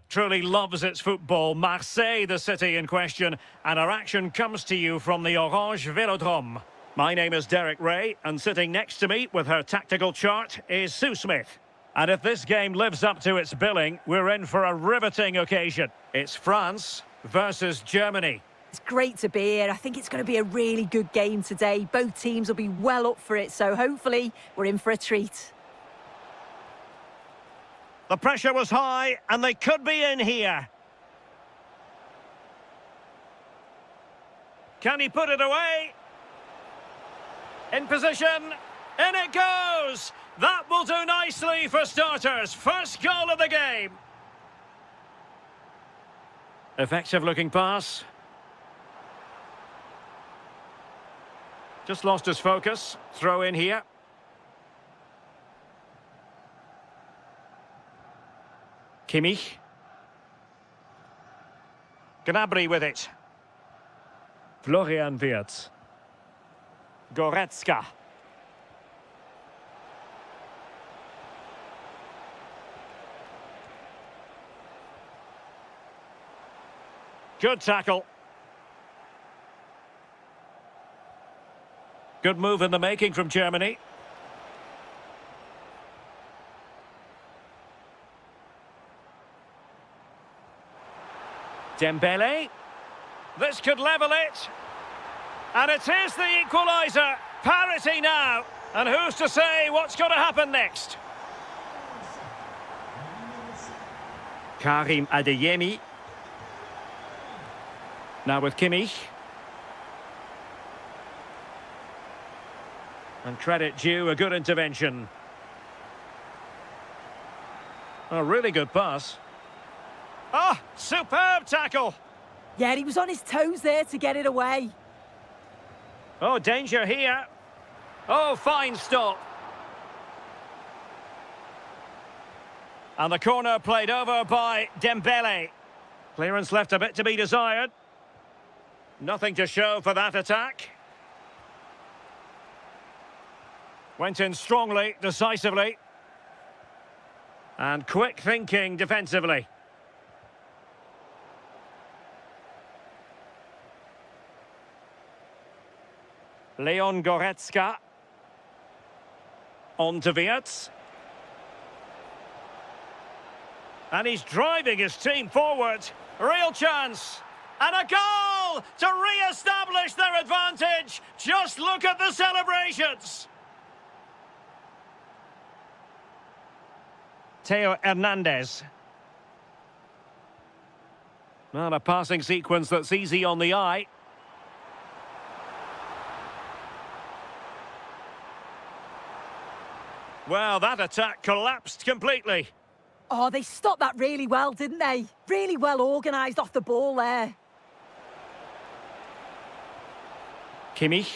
Truly loves its football. Marseille, the city in question, and our action comes to you from the Orange Velodrome. My name is Derek Ray, and sitting next to me with her tactical chart is Sue Smith. And if this game lives up to its billing, we're in for a riveting occasion. It's France versus Germany. It's great to be here. I think it's going to be a really good game today. Both teams will be well up for it, so hopefully we're in for a treat. The pressure was high, and they could be in here. Can he put it away? In position. In it goes! That will do nicely for starters. First goal of the game. Effective looking pass. Just lost his focus. Throw in here. Kimmich. Gnabry with it. Florian Wirtz. Goretzka. Good tackle. Good move in the making from Germany. Dembele. This could level it. And it is the equaliser. Parity now. And who's to say what's going to happen next? Karim Adeyemi. Now with Kimmich. And credit due, a good intervention. A really good pass. Ah, superb tackle. Yeah, he was on his toes there to get it away. Oh, danger here. Oh, fine stop. And the corner played over by Dembele. Clearance left a bit to be desired. Nothing to show for that attack. Went in strongly, decisively. And quick thinking defensively. Leon Goretzka. On to Wirtz. And he's driving his team forward. Real chance. And a goal to re-establish their advantage. Just look at the celebrations. Theo Hernandez. Not a passing sequence that's easy on the eye. Well, that attack collapsed completely. Oh, they stopped that really well, didn't they? Really well organised off the ball there. Kimmich.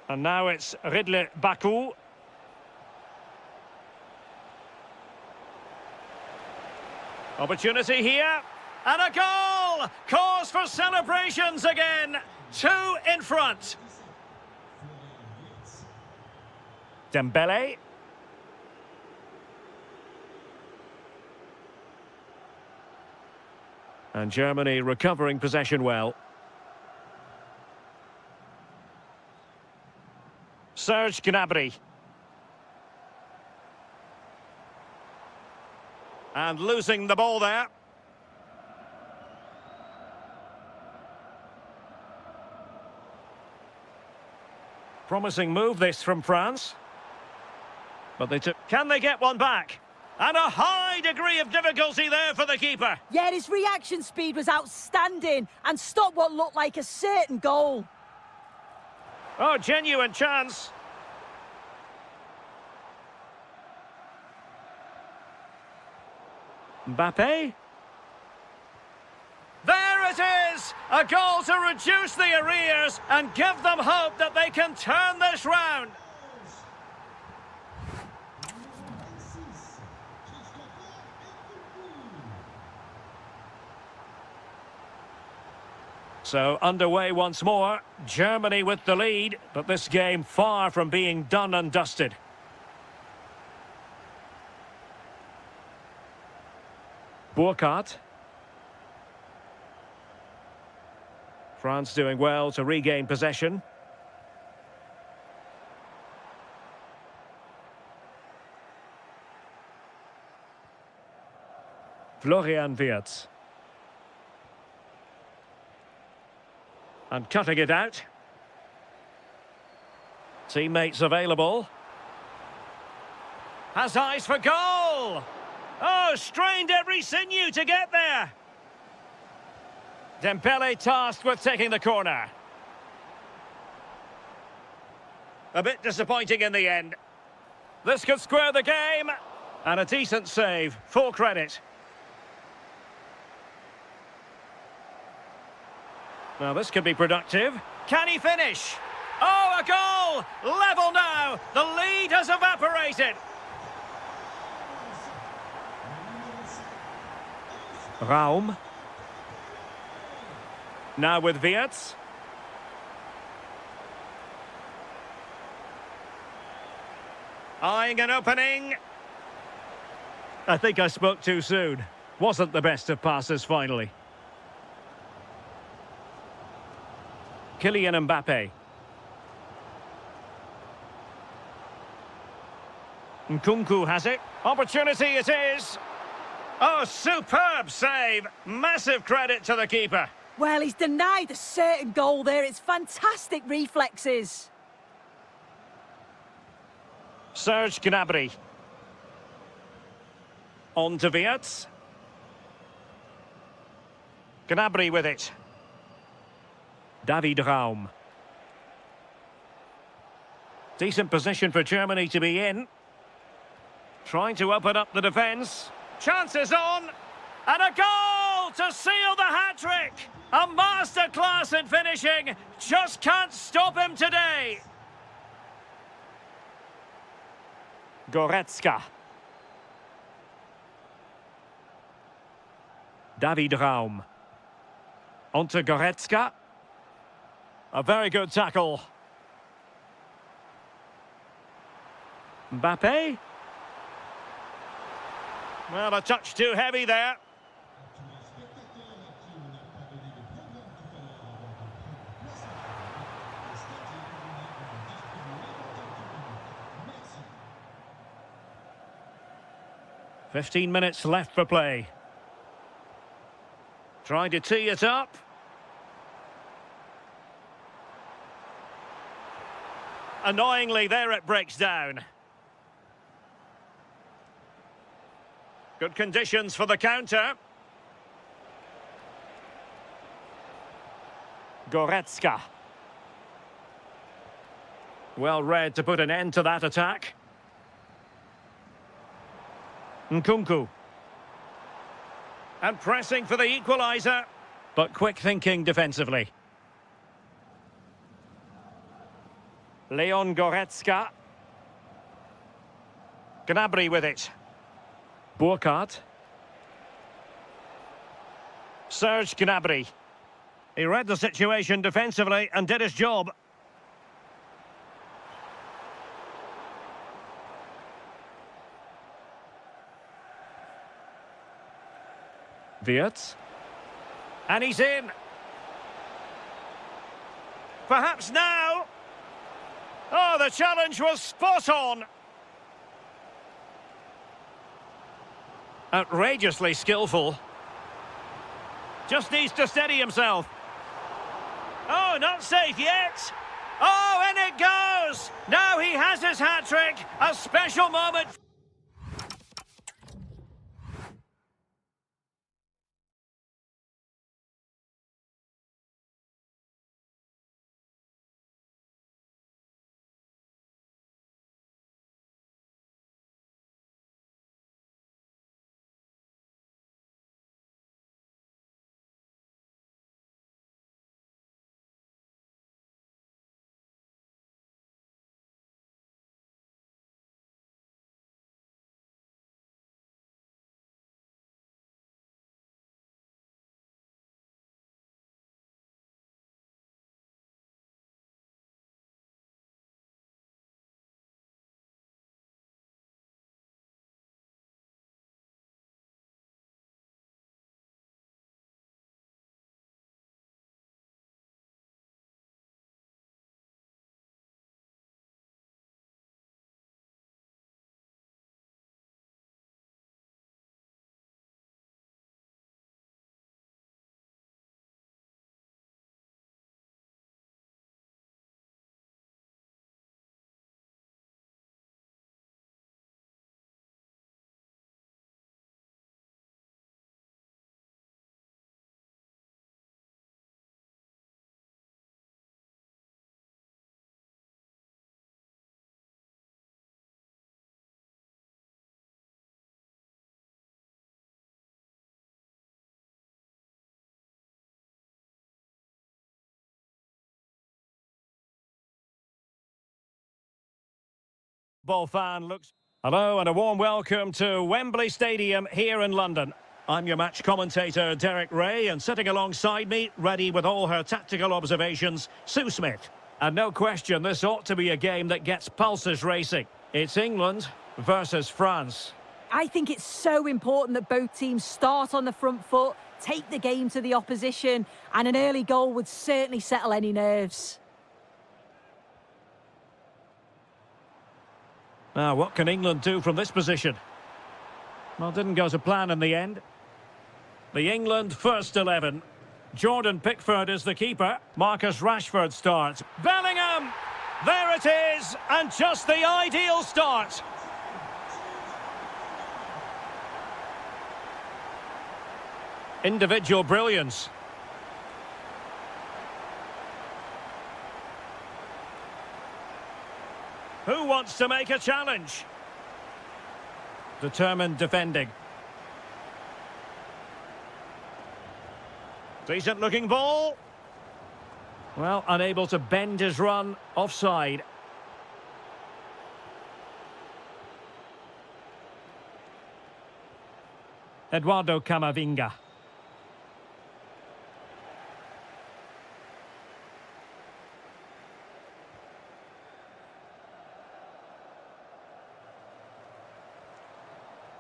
And now it's Ridley Baku. Opportunity here. And a goal! Cause for celebrations again. 2 in front. Dembele. And Germany recovering possession well. Serge Gnabry. And losing the ball there. Promising move this from France. But they took... Can they get one back? And a high degree of difficulty there for the keeper. Yeah, his reaction speed was outstanding and stopped what looked like a certain goal. Oh, genuine chance. Mbappe. There it is! A goal to reduce the arrears and give them hope that they can turn this round. So underway once more, Germany with the lead, but this game far from being done and dusted. Burkhardt. France doing well to regain possession. Florian Wirtz. And cutting it out. Teammates available. Has eyes for goal! Oh, strained every sinew to get there. Dembele tasked with taking the corner. A bit disappointing in the end. This could square the game. And a decent save, full credit. Now this could be productive. Can he finish? Oh, a goal! Level now! The lead has evaporated. Raum. Now with Wirtz. Eyeing an opening. I think I spoke too soon. Wasn't the best of passes finally. Kylian Mbappe. Nkunku has it. Opportunity it is. Oh, superb save. Massive credit to the keeper. Well, he's denied a certain goal there. It's fantastic reflexes. Serge Gnabry. On to Wirtz. Gnabry with it. David Raum. Decent position for Germany to be in. Trying to open up the defence. Chances on. And a goal to seal the hat-trick. A masterclass in finishing. Just can't stop him today. Goretzka. David Raum. On to Goretzka. A very good tackle. Mbappe. Well, a touch too heavy there. "15 minutes left for play. Trying to tee it up. Annoyingly, there it breaks down. Good conditions for the counter. Goretzka. Well read to put an end to that attack. Nkunku. And pressing for the equaliser. But quick thinking defensively. Leon Goretzka. Gnabry with it. Burkhardt. Serge Gnabry. He read the situation defensively and did his job. Wirtz. And he's in. Perhaps now. Oh, the challenge was spot on. Outrageously skillful. Just needs to steady himself. Oh, not safe yet. Oh, and it goes. Now he has his hat-trick. A special moment. football fan looks... Hello and a warm welcome to Wembley Stadium here in London. I'm your match commentator, Derek Ray, and sitting alongside me, ready with all her tactical observations, Sue Smith. And no question, this ought to be a game that gets pulses racing. It's England versus France. I think it's so important that both teams start on the front foot, take the game to the opposition, and an early goal would certainly settle any nerves. Now, what can England do from this position? Well, didn't go to plan in the end. The England first 11. Jordan Pickford is the keeper. Marcus Rashford starts. Bellingham! There it is! And just the ideal start. Individual brilliance. Who wants to make a challenge? Determined defending. Decent looking ball. Well, unable to bend his run. Offside. Eduardo Camavinga.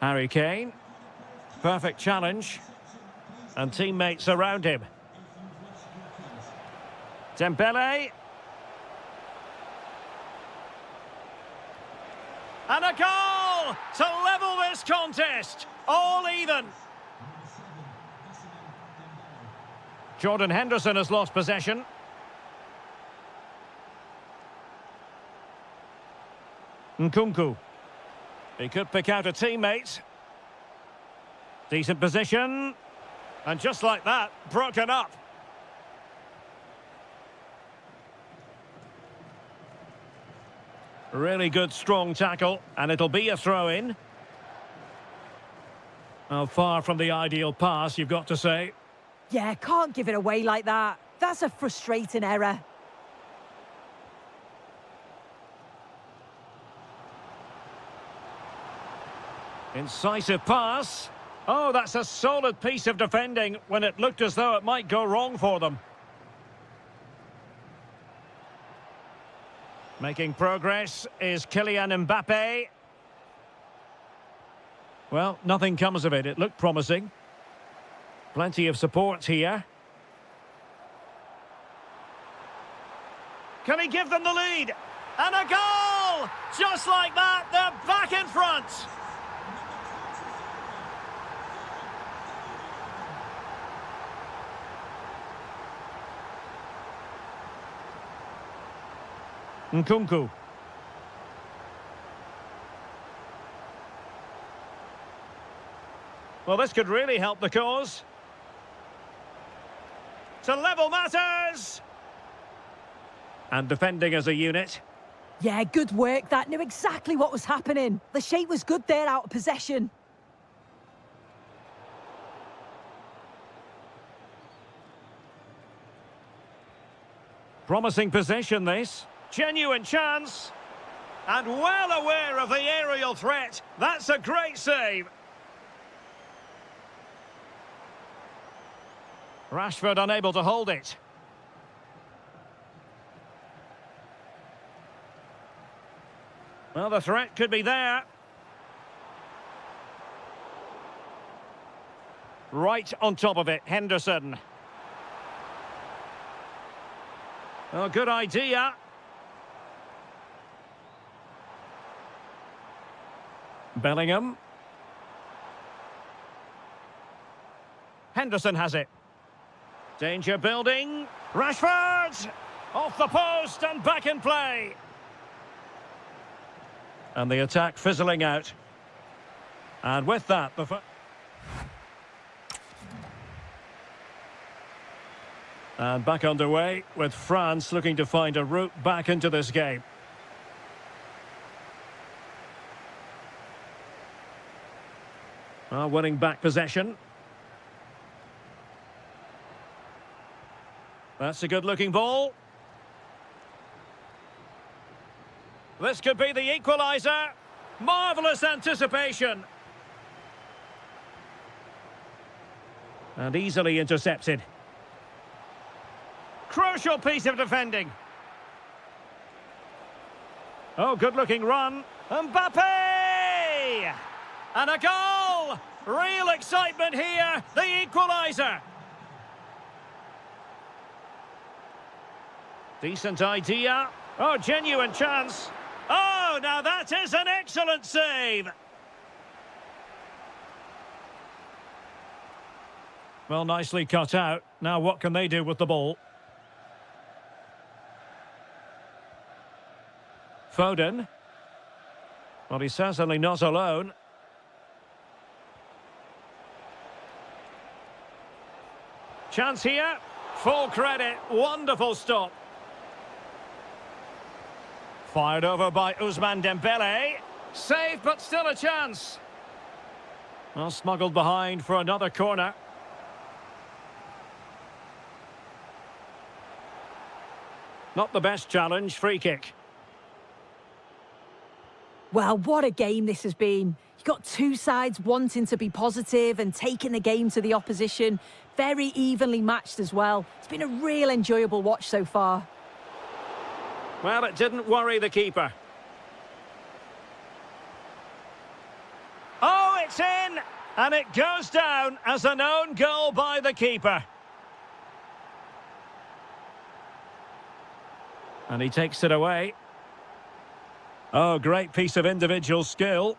Harry Kane. Perfect challenge. And teammates around him. Dembele. And a goal to level this contest. All even. Jordan Henderson has lost possession. Nkunku. He could pick out a teammate. Decent position. And just like that, broken up. Really good, strong tackle. And it'll be a throw-in. Well, far from the ideal pass, you've got to say. Yeah, can't give it away like that. That's a frustrating error. Incisive pass. Oh, that's a solid piece of defending when it looked as though it might go wrong for them. Making progress is Kylian Mbappe. Well, nothing comes of it. It looked promising. Plenty of support here. Can he give them the lead? And a goal! Just like that, they're back in front. Nkunku. Well, this could really help the cause. To level matters! And defending as a unit. Yeah, good work. That knew exactly what was happening. The shape was good there out of possession. Promising possession, this. Genuine chance. And well aware of the aerial threat. That's a great save. Rashford unable to hold it. Well, the threat could be there. Right on top of it, Henderson. Oh, good idea. Bellingham. Henderson has it. Danger building. Rashford! Off the post and back in play. And the attack fizzling out. And with that, and back underway with France looking to find a route back into this game. Well, winning back possession. That's a good-looking ball. This could be the equaliser. Marvellous anticipation. And easily intercepted. Crucial piece of defending. Oh, good-looking run. Mbappe! And a goal! Real excitement here. The equaliser. Decent idea. Oh, genuine chance. Oh, now that is an excellent save. Well, nicely cut out. Now what can they do with the ball? Foden. Well, he's certainly not alone. Chance here. Full credit. Wonderful stop. Fired over by Ousmane Dembele. Saved, but still a chance. Well, smuggled behind for another corner. Not the best challenge. Free kick. Well, what a game this has been. You've got two sides wanting to be positive and taking the game to the opposition. Very evenly matched as well. It's been a real enjoyable watch so far. Well, it didn't worry the keeper. Oh, it's in! And it goes down as an own goal by the keeper. And he takes it away. Oh, great piece of individual skill.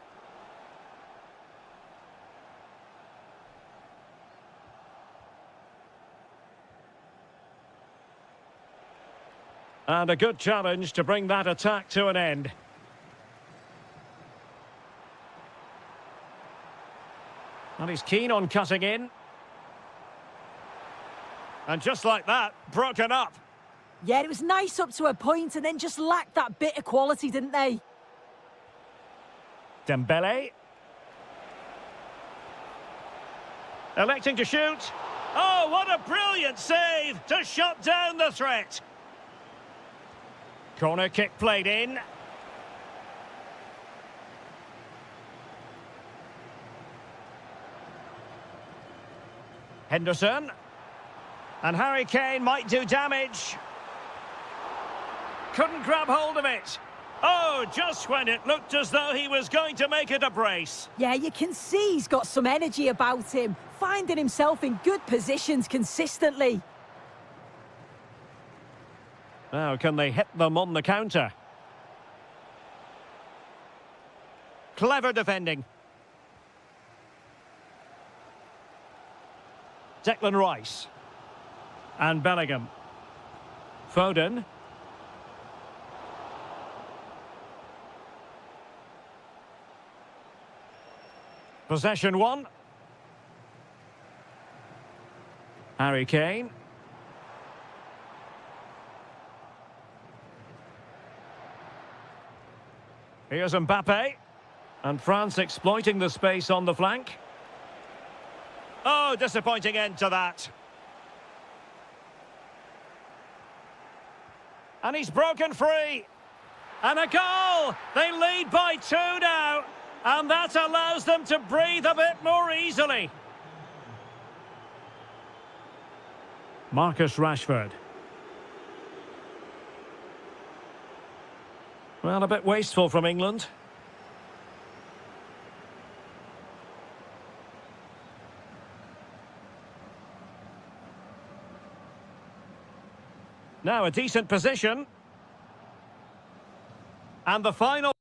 And a good challenge to bring that attack to an end. And he's keen on cutting in. And just like that, broken up. Yeah, it was nice up to a point and then just lacked that bit of quality, didn't they? Dembele. Electing to shoot. Oh, what a brilliant save to shut down the threat. Corner kick played in. Henderson. And Harry Kane might do damage. Couldn't grab hold of it. Oh, just when it looked as though he was going to make it a brace. Yeah, you can see he's got some energy about him, finding himself in good positions consistently. Now, can they hit them on the counter? Clever defending. Declan Rice. And Bellingham. Foden. Possession one. Harry Kane. Here's Mbappe. And France exploiting the space on the flank. Oh, disappointing end to that. And he's broken free. And a goal! They lead by 2 now. And that allows them to breathe a bit more easily. Marcus Rashford. Well, a bit wasteful from England. Now a decent position. And the final...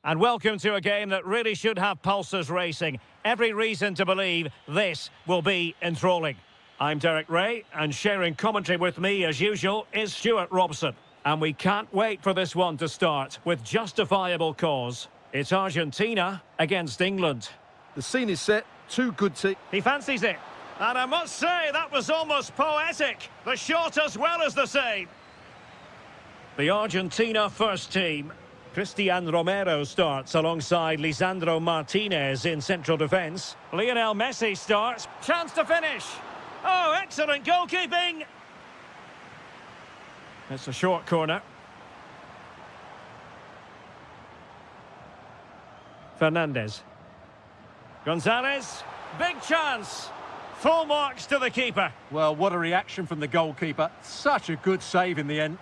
And welcome to a game that really should have pulses racing. Every reason to believe this will be enthralling. I'm Derek Ray, and sharing commentary with me, as usual, is Stuart Robson. And we can't wait for this one to start, with justifiable cause. It's Argentina against England. The scene is set, two good teams. He fancies it. And I must say, that was almost poetic. The shot as well as the save. The Argentina first team. Cristian Romero starts alongside Lisandro Martinez in central defence. Lionel Messi starts. Chance to finish. Oh, excellent goalkeeping. It's a short corner. Fernandez. Gonzalez. Big chance. Full marks to the keeper. Well, what a reaction from the goalkeeper. Such a good save in the end.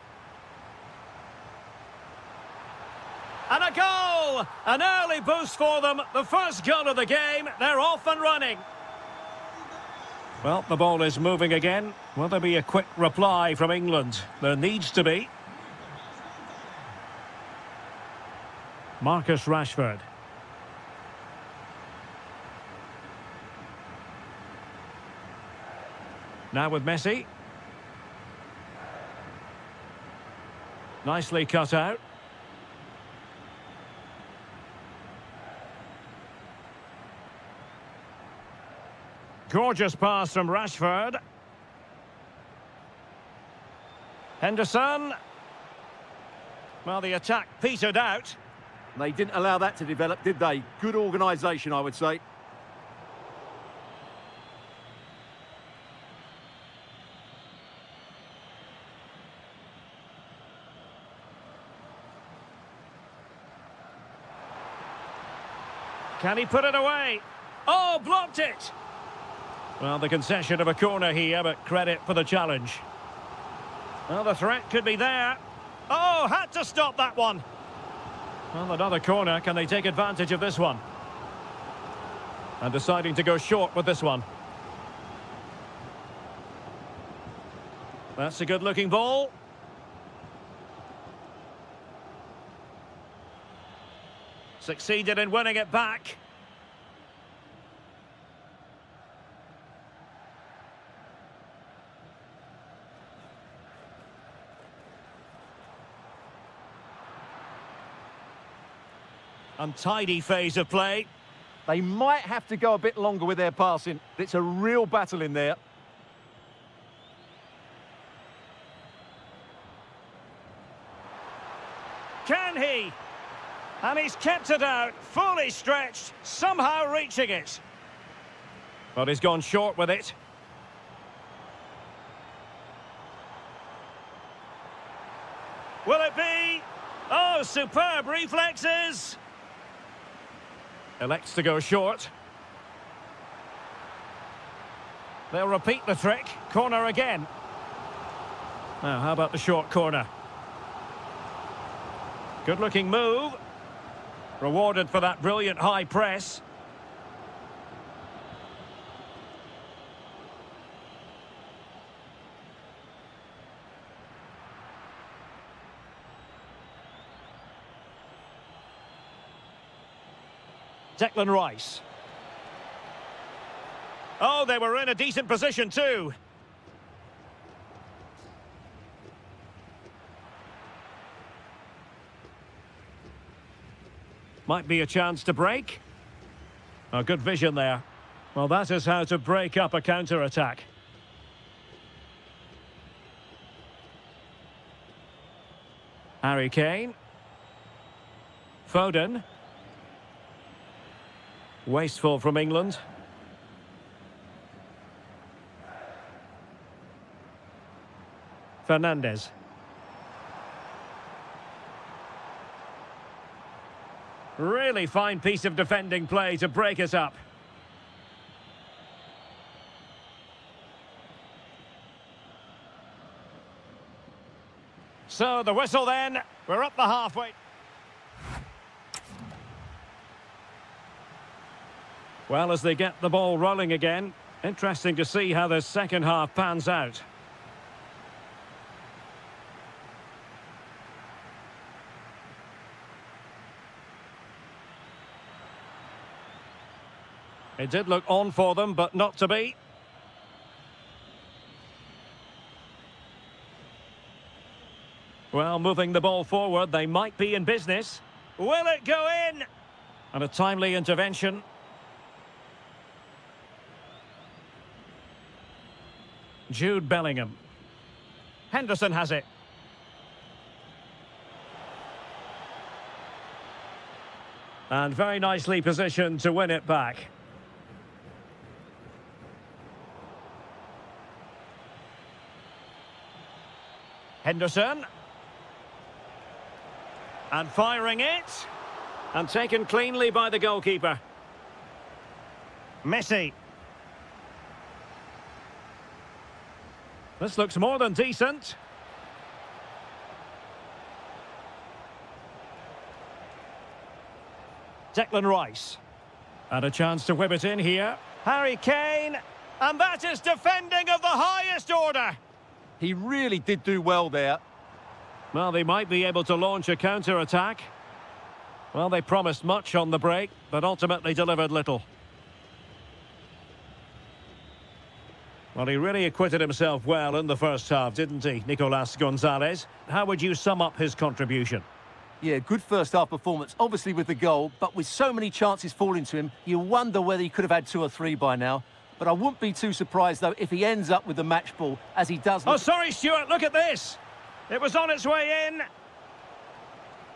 And a goal! An early boost for them. The first goal of the game. They're off and running. Well, the ball is moving again. Will there be a quick reply from England? There needs to be. Marcus Rashford. Now with Messi. Nicely cut out. Gorgeous pass from Rashford. Henderson. Well, the attack petered out. They didn't allow that to develop, did they? Good organisation, I would say. Can he put it away? Oh, blocked it! Well, the concession of a corner here, but credit for the challenge. Well, the threat could be there. Oh, had to stop that one. Well, another corner. Can they take advantage of this one? And deciding to go short with this one. That's a good-looking ball. Succeeded in winning it back. Untidy phase of play. They might have to go a bit longer with their passing. It's a real battle in there. Can he? And he's kept it out, fully stretched, somehow reaching it. But he's gone short with it. Will it be? Oh, superb reflexes. Elects to go short. They'll repeat the trick. Corner again. Now, how about the short corner? Good-looking move. Rewarded for that brilliant high press. Declan Rice. Oh, they were in a decent position too. Might be a chance to break. Oh, good vision there. Well, that is how to break up a counter-attack. Harry Kane. Foden. Wasteful from England. Fernandez. Really fine piece of defending play to break us up. So the whistle then. We're up the halfway. Well, as they get the ball rolling again, interesting to see how the second half pans out. It did look on for them, but not to be. Well, moving the ball forward, they might be in business. Will it go in? And a timely intervention. Jude Bellingham. Henderson has it. And very nicely positioned to win it back. Henderson. And firing it. And taken cleanly by the goalkeeper. Messi. This looks more than decent. Declan Rice. And a chance to whip it in here. Harry Kane. And that is defending of the highest order. He really did do well there. Well, they might be able to launch a counter-attack. Well, they promised much on the break, but ultimately delivered little. Well, he really acquitted himself well in the first half, didn't he, Nicolas Gonzalez? How would you sum up his contribution? Yeah, good first half performance, obviously with the goal, but with so many chances falling to him, you wonder whether he could have had 2 or 3 by now. But I wouldn't be too surprised, though, if he ends up with the match ball, as he does... Oh, sorry, Stuart, look at this! It was on its way in.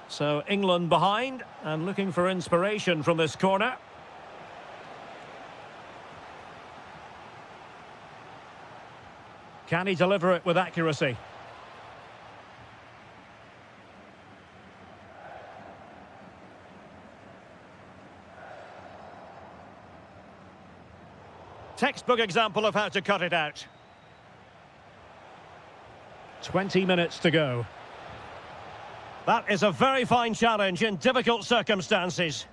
So England behind and looking for inspiration from this corner. Can he deliver it with accuracy? Textbook example of how to cut it out. 20 minutes to go. That is a very fine challenge in difficult circumstances.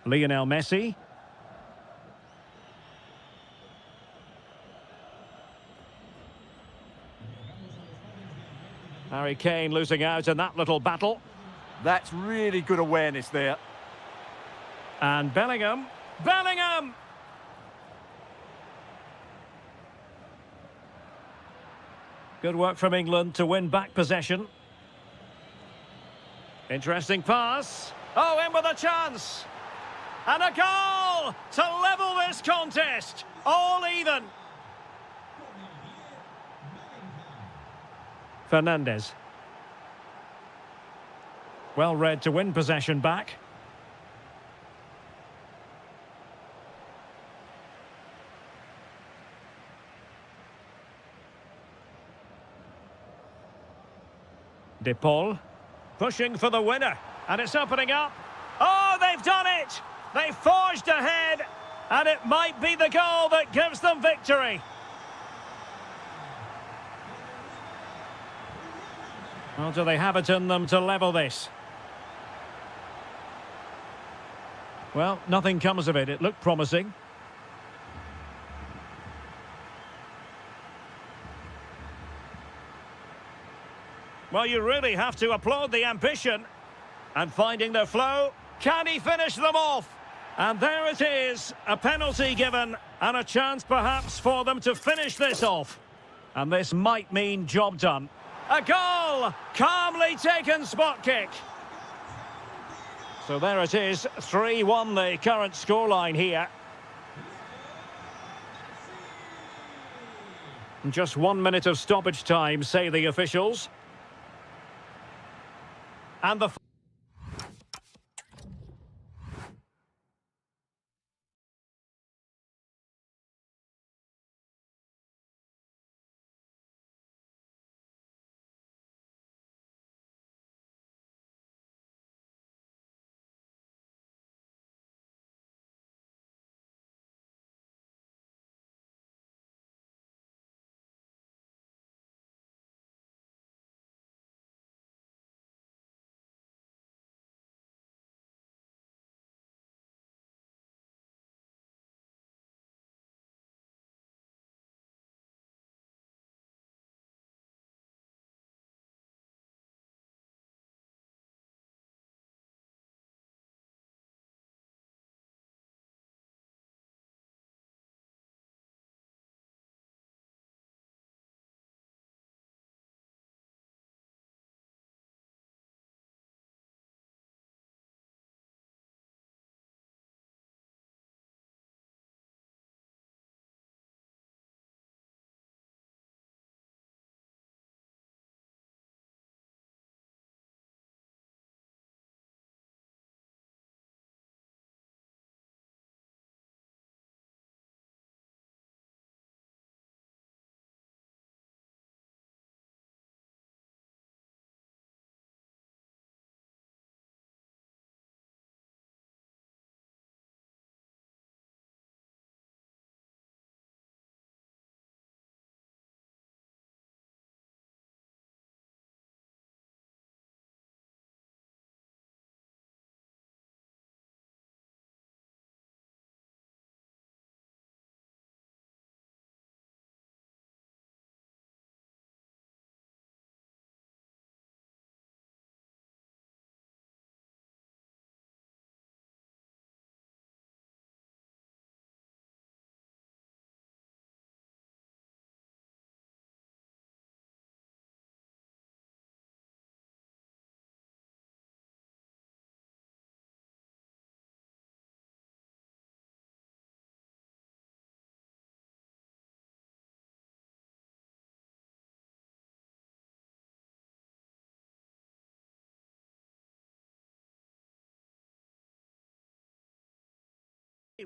Lionel Messi. Harry Kane losing out in that little battle. That's really good awareness there. And Bellingham. Bellingham! Good work from England to win back possession. Interesting pass. Oh, in with a chance. And a goal to level this contest. All even. Fernandez. Well read to win possession back. De Paul, pushing for the winner, and it's opening up. Oh, they've done it! They forged ahead, and it might be the goal that gives them victory. Well, do they have it in them to level this? Well, nothing comes of it. It looked promising. Well, you really have to applaud the ambition. And finding their flow, can he finish them off? And there it is, a penalty given, and a chance perhaps for them to finish this off. And this might mean job done. A goal! Calmly taken spot kick. So there it is, 3-1 the current scoreline here. Just 1 minute of stoppage time, say the officials. And the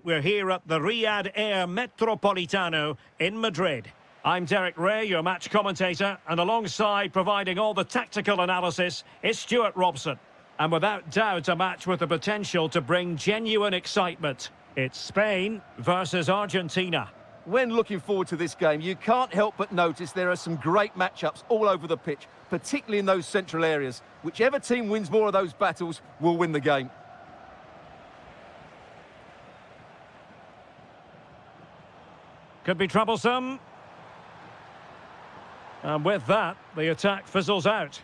We're here at the Riyadh Air Metropolitano in Madrid. I'm Derek Ray, your match commentator, and alongside providing all the tactical analysis is Stuart Robson. And without doubt, a match with the potential to bring genuine excitement. It's Spain versus Argentina. When looking forward to this game, you can't help but notice there are some great matchups all over the pitch, particularly in those central areas. Whichever team wins more of those battles will win the game. Could be troublesome. And with that, the attack fizzles out.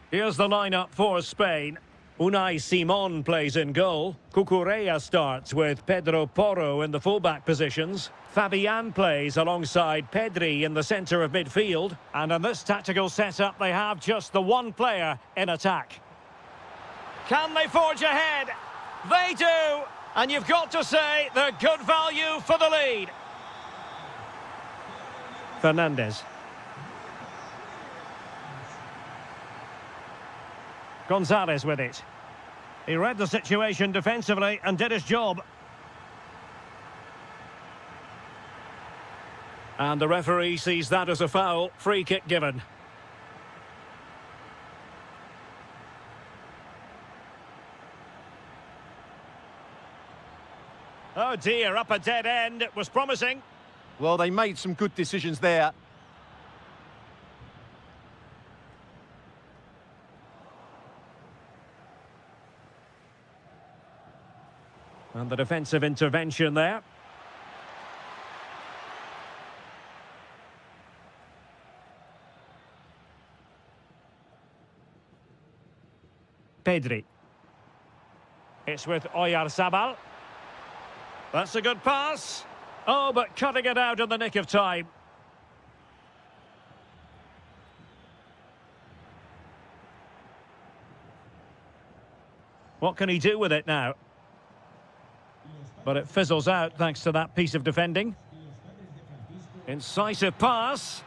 Here's the lineup for Spain. Unai Simon plays in goal. Cucurella starts with Pedro Porro in the fullback positions. Fabian plays alongside Pedri in the centre of midfield. And in this tactical setup, they have just the one player in attack. Can they forge ahead? They do! And you've got to say they're good value for the lead. Fernandez. Gonzalez with it. He read the situation defensively and did his job. And the referee sees that as a foul. Free kick given. Oh dear, up a dead end. It was promising. Well, they made some good decisions there. And the defensive intervention there. Pedri. It's with Oyarzabal. That's a good pass. Oh, but cutting it out in the nick of time. What can he do with it now? But it fizzles out thanks to that piece of defending. Incisive pass.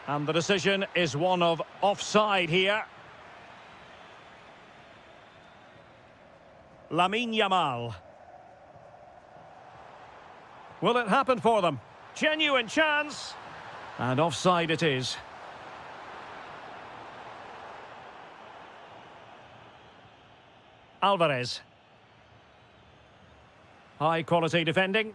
And the decision is one of offside here. Lamine Yamal. Will it happen for them? Genuine chance. And offside it is. Alvarez. High quality defending.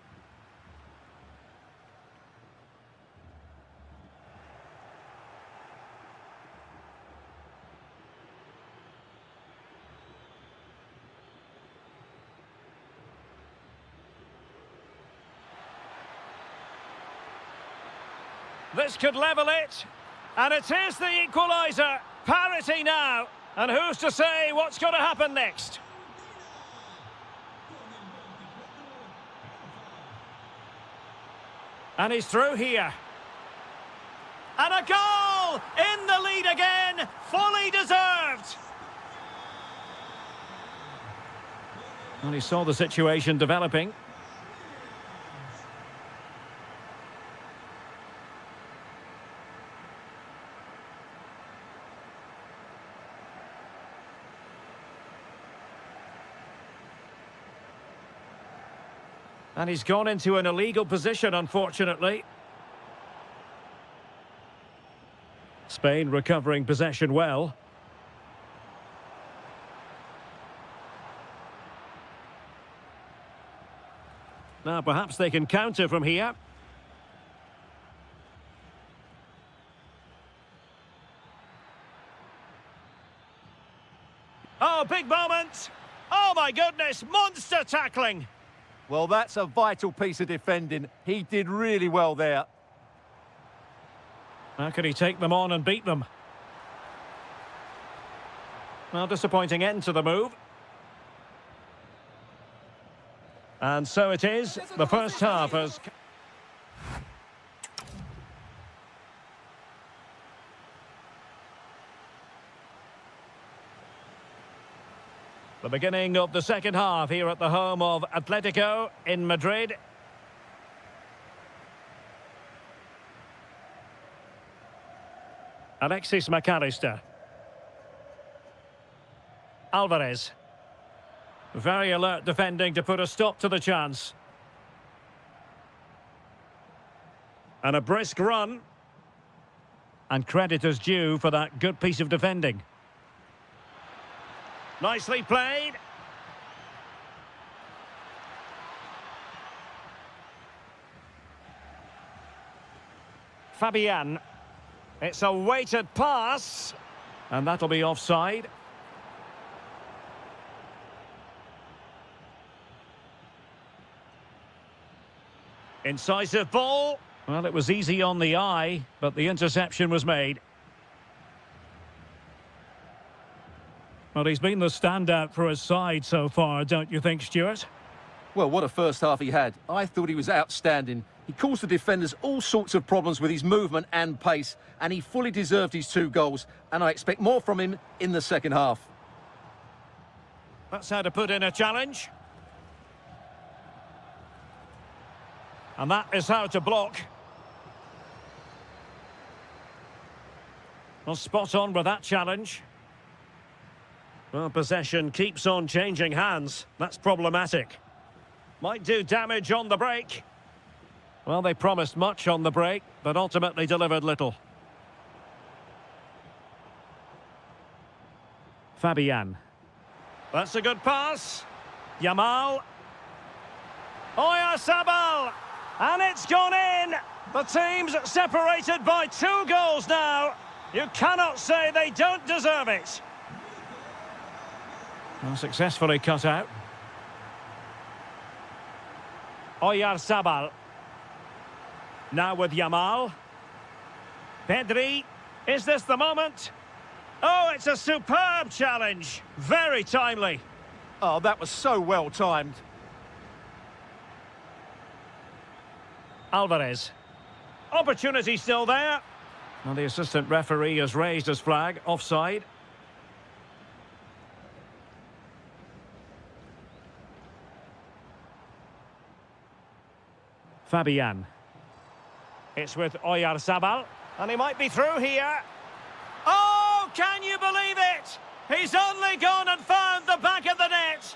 This could level it. And it is the equaliser. Parity now. And who's to say what's going to happen next? And he's through here. And a goal! In the lead again. Fully deserved. And he saw the situation developing. And he's gone into an illegal position, unfortunately. Spain recovering possession well. Now, perhaps they can counter from here. Oh, big moment! Oh, my goodness! Monster tackling! Well, that's a vital piece of defending. He did really well there. How can he take them on and beat them? Well, disappointing end to the move. And so it is. The first half has... The beginning of the second half here at the home of Atletico in Madrid. Alexis McAllister. Alvarez. Very alert defending to put a stop to the chance. And a brisk run. And credit is due for that good piece of defending. Nicely played. Fabian. It's a weighted pass. And that'll be offside. Incisive ball. Well, it was easy on the eye, but the interception was made. Well, he's been the standout for his side so far, don't you think, Stuart? Well, what a first half he had. I thought he was outstanding. He caused the defenders all sorts of problems with his movement and pace, and he fully deserved his 2 goals, and I expect more from him in the second half. That's how to put in a challenge. And that is how to block. Well, spot on with that challenge. Well, possession keeps on changing hands. That's problematic. Might do damage on the break. Well, they promised much on the break, but ultimately delivered little. Fabian. That's a good pass. Yamal. Oyarzabal. And it's gone in. The team's separated by 2 goals now. You cannot say they don't deserve it. Well, successfully cut out. Oyarzabal. Now with Yamal. Pedri. Is this the moment? Oh, it's a superb challenge. Very timely. Oh, that was so well timed. Alvarez. Opportunity still there. Well, the assistant referee has raised his flag. Offside. Fabian. It's with Oyarzabal. And he might be through here. Oh, can you believe it? He's only gone and found the back of the net.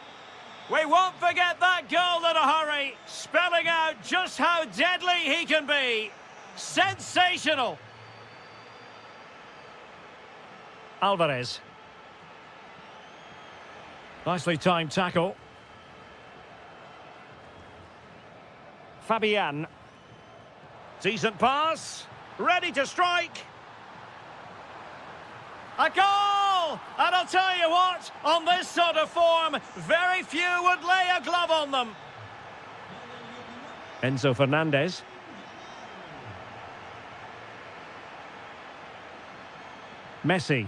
We won't forget that goal in a hurry, spelling out just how deadly he can be. Sensational. Alvarez. Nicely timed tackle. Fabian. Decent pass. Ready to strike. A goal! And I'll tell you what, on this sort of form, very few would lay a glove on them. Enzo Fernandez. Messi.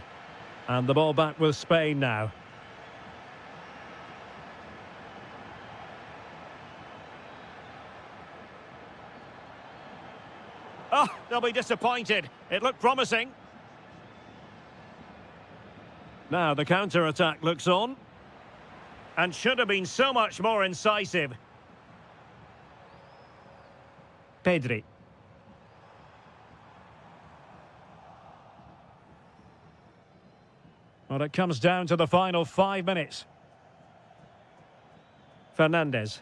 And the ball back with Spain now. Oh, they'll be disappointed. It looked promising. Now the counter-attack looks on. And should have been so much more incisive. Pedri. Well, it comes down to the final 5 minutes. Fernandez.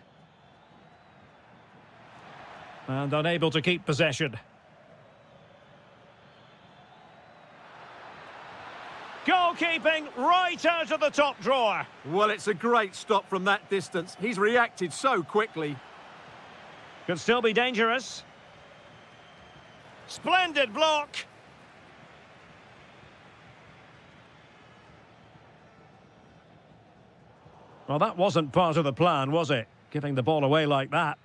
And unable to keep possession. Goalkeeping right out of the top drawer. Well, it's a great stop from that distance. He's reacted so quickly. Could still be dangerous. Splendid block. Well, that wasn't part of the plan, was it? Giving the ball away like that.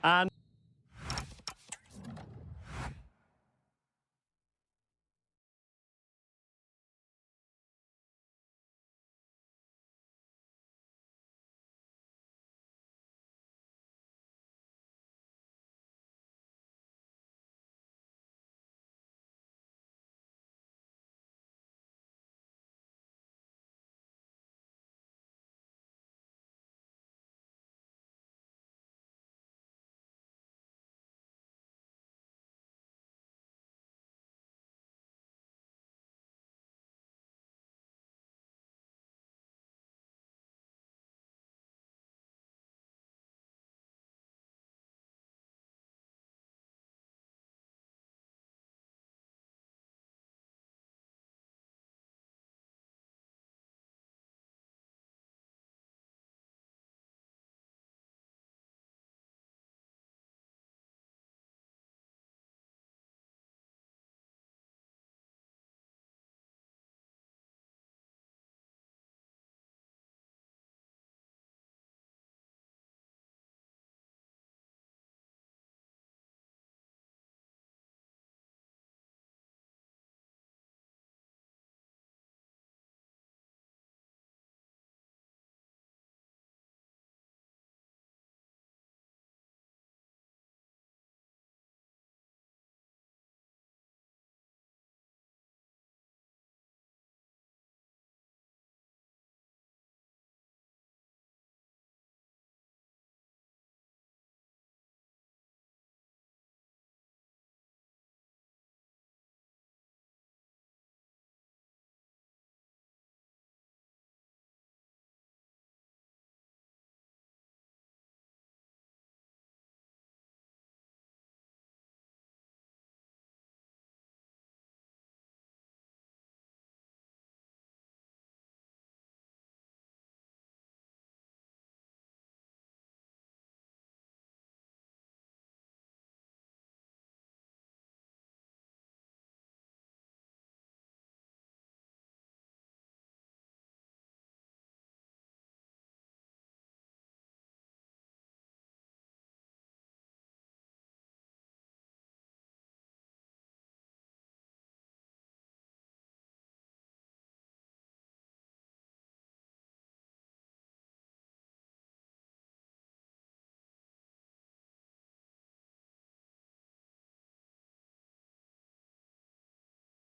And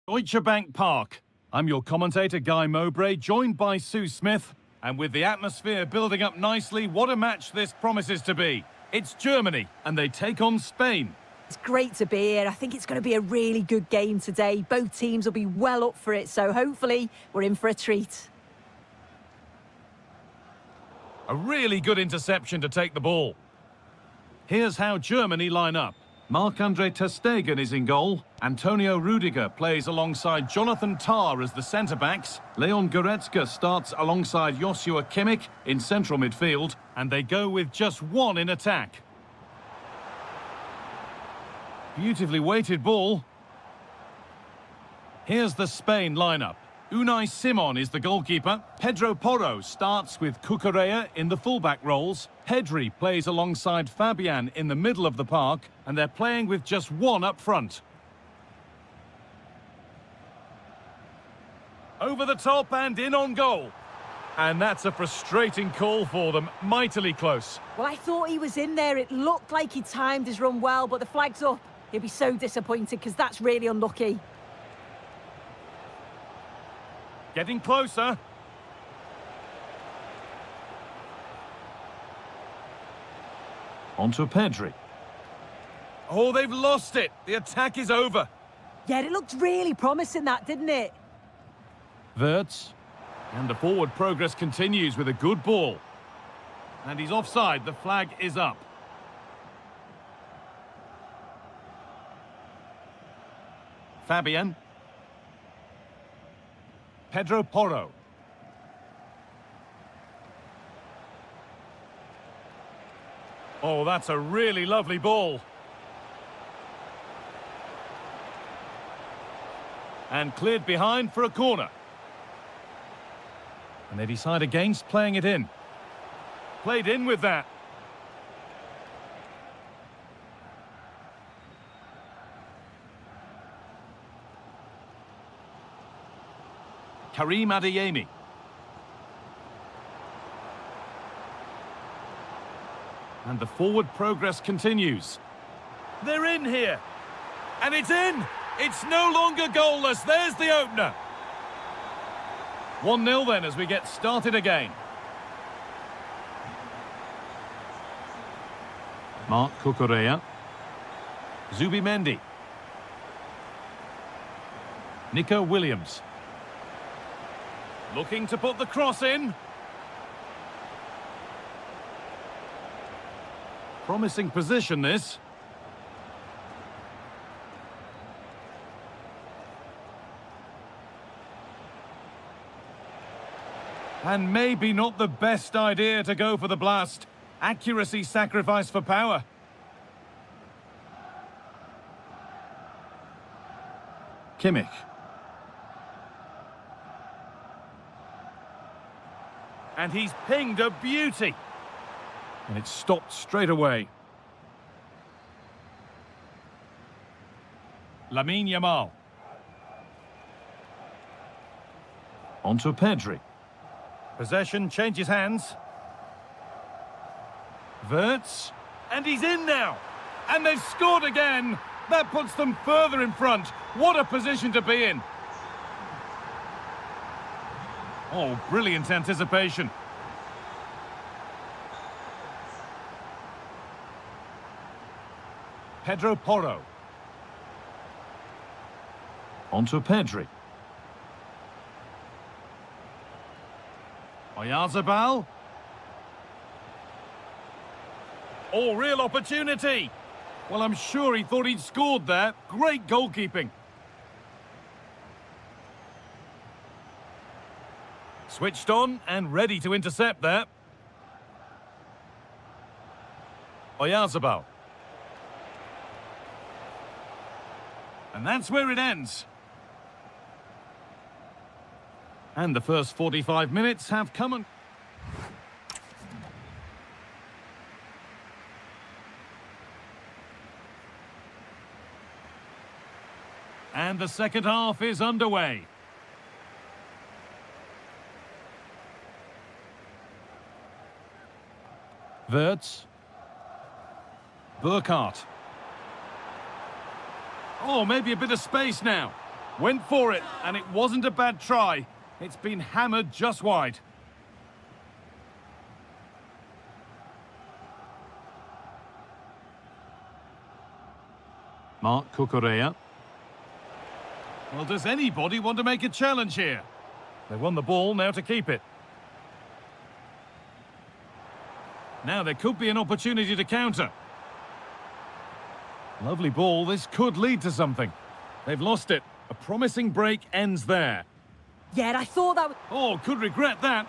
Deutsche Bank Park. I'm your commentator, Guy Mowbray, joined by Sue Smith. And with the atmosphere building up nicely, what a match this promises to be. It's Germany, and they take on Spain. It's great to be here. I think it's going to be a really good game today. Both teams will be well up for it, so hopefully we're in for a treat. A really good interception to take the ball. Here's how Germany line up. Marc-Andre ter Stegen is in goal. Antonio Rudiger plays alongside Jonathan Tah as the centre-backs. Leon Goretzka starts alongside Joshua Kimmich in central midfield. And they go with just one in attack. Beautifully weighted ball. Here's the Spain lineup. Unai Simon is the goalkeeper. Pedro Porro starts with Cucurella in the fullback roles. Pedri plays alongside Fabian in the middle of the park, and they're playing with just one up front. Over the top and in on goal. And that's a frustrating call for them, mightily close. Well, I thought he was in there. It looked like he timed his run well, but the flag's up. He'll be so disappointed because that's really unlucky. Getting closer. Onto Pedri. Oh, they've lost it. The attack is over. Yeah, it looked really promising, that, didn't it? Wirtz. And the forward progress continues with a good ball. And he's offside. The flag is up. Fabian. Pedro Porro. Oh, that's a really lovely ball. And cleared behind for a corner. And they decide against playing it in. Played in with that. Karim Adeyemi. And the forward progress continues. They're in here. And it's in. It's no longer goalless. There's the opener. 1-0 then as we get started again. Marc Cucurella. Zubimendi. Nico Williams. Looking to put the cross in. Promising position, this. And maybe not the best idea to go for the blast. Accuracy sacrificed for power. Kimmich. And he's pinged a beauty. And it's stopped straight away. Lamine Yamal. Onto Pedri. Possession changes hands. Wirtz. And he's in now. And they've scored again. That puts them further in front. What a position to be in. Oh, brilliant anticipation. Pedro Porro. Onto Pedri. Oyarzabal. Oh, real opportunity. Well, I'm sure he thought he'd scored there. Great goalkeeping. Switched on and ready to intercept there. Oyarzabal. And that's where it ends. And the first 45 minutes have come and... And the second half is underway. Wirtz. Burkhardt. Oh, maybe a bit of space now. Went for it, and it wasn't a bad try. It's been hammered just wide. Mark Cucurella. Well, does anybody want to make a challenge here? They won the ball, now to keep it. Now there could be an opportunity to counter. Lovely ball, this could lead to something. They've lost it. A promising break ends there. Yeah, I thought that was... Oh, could regret that.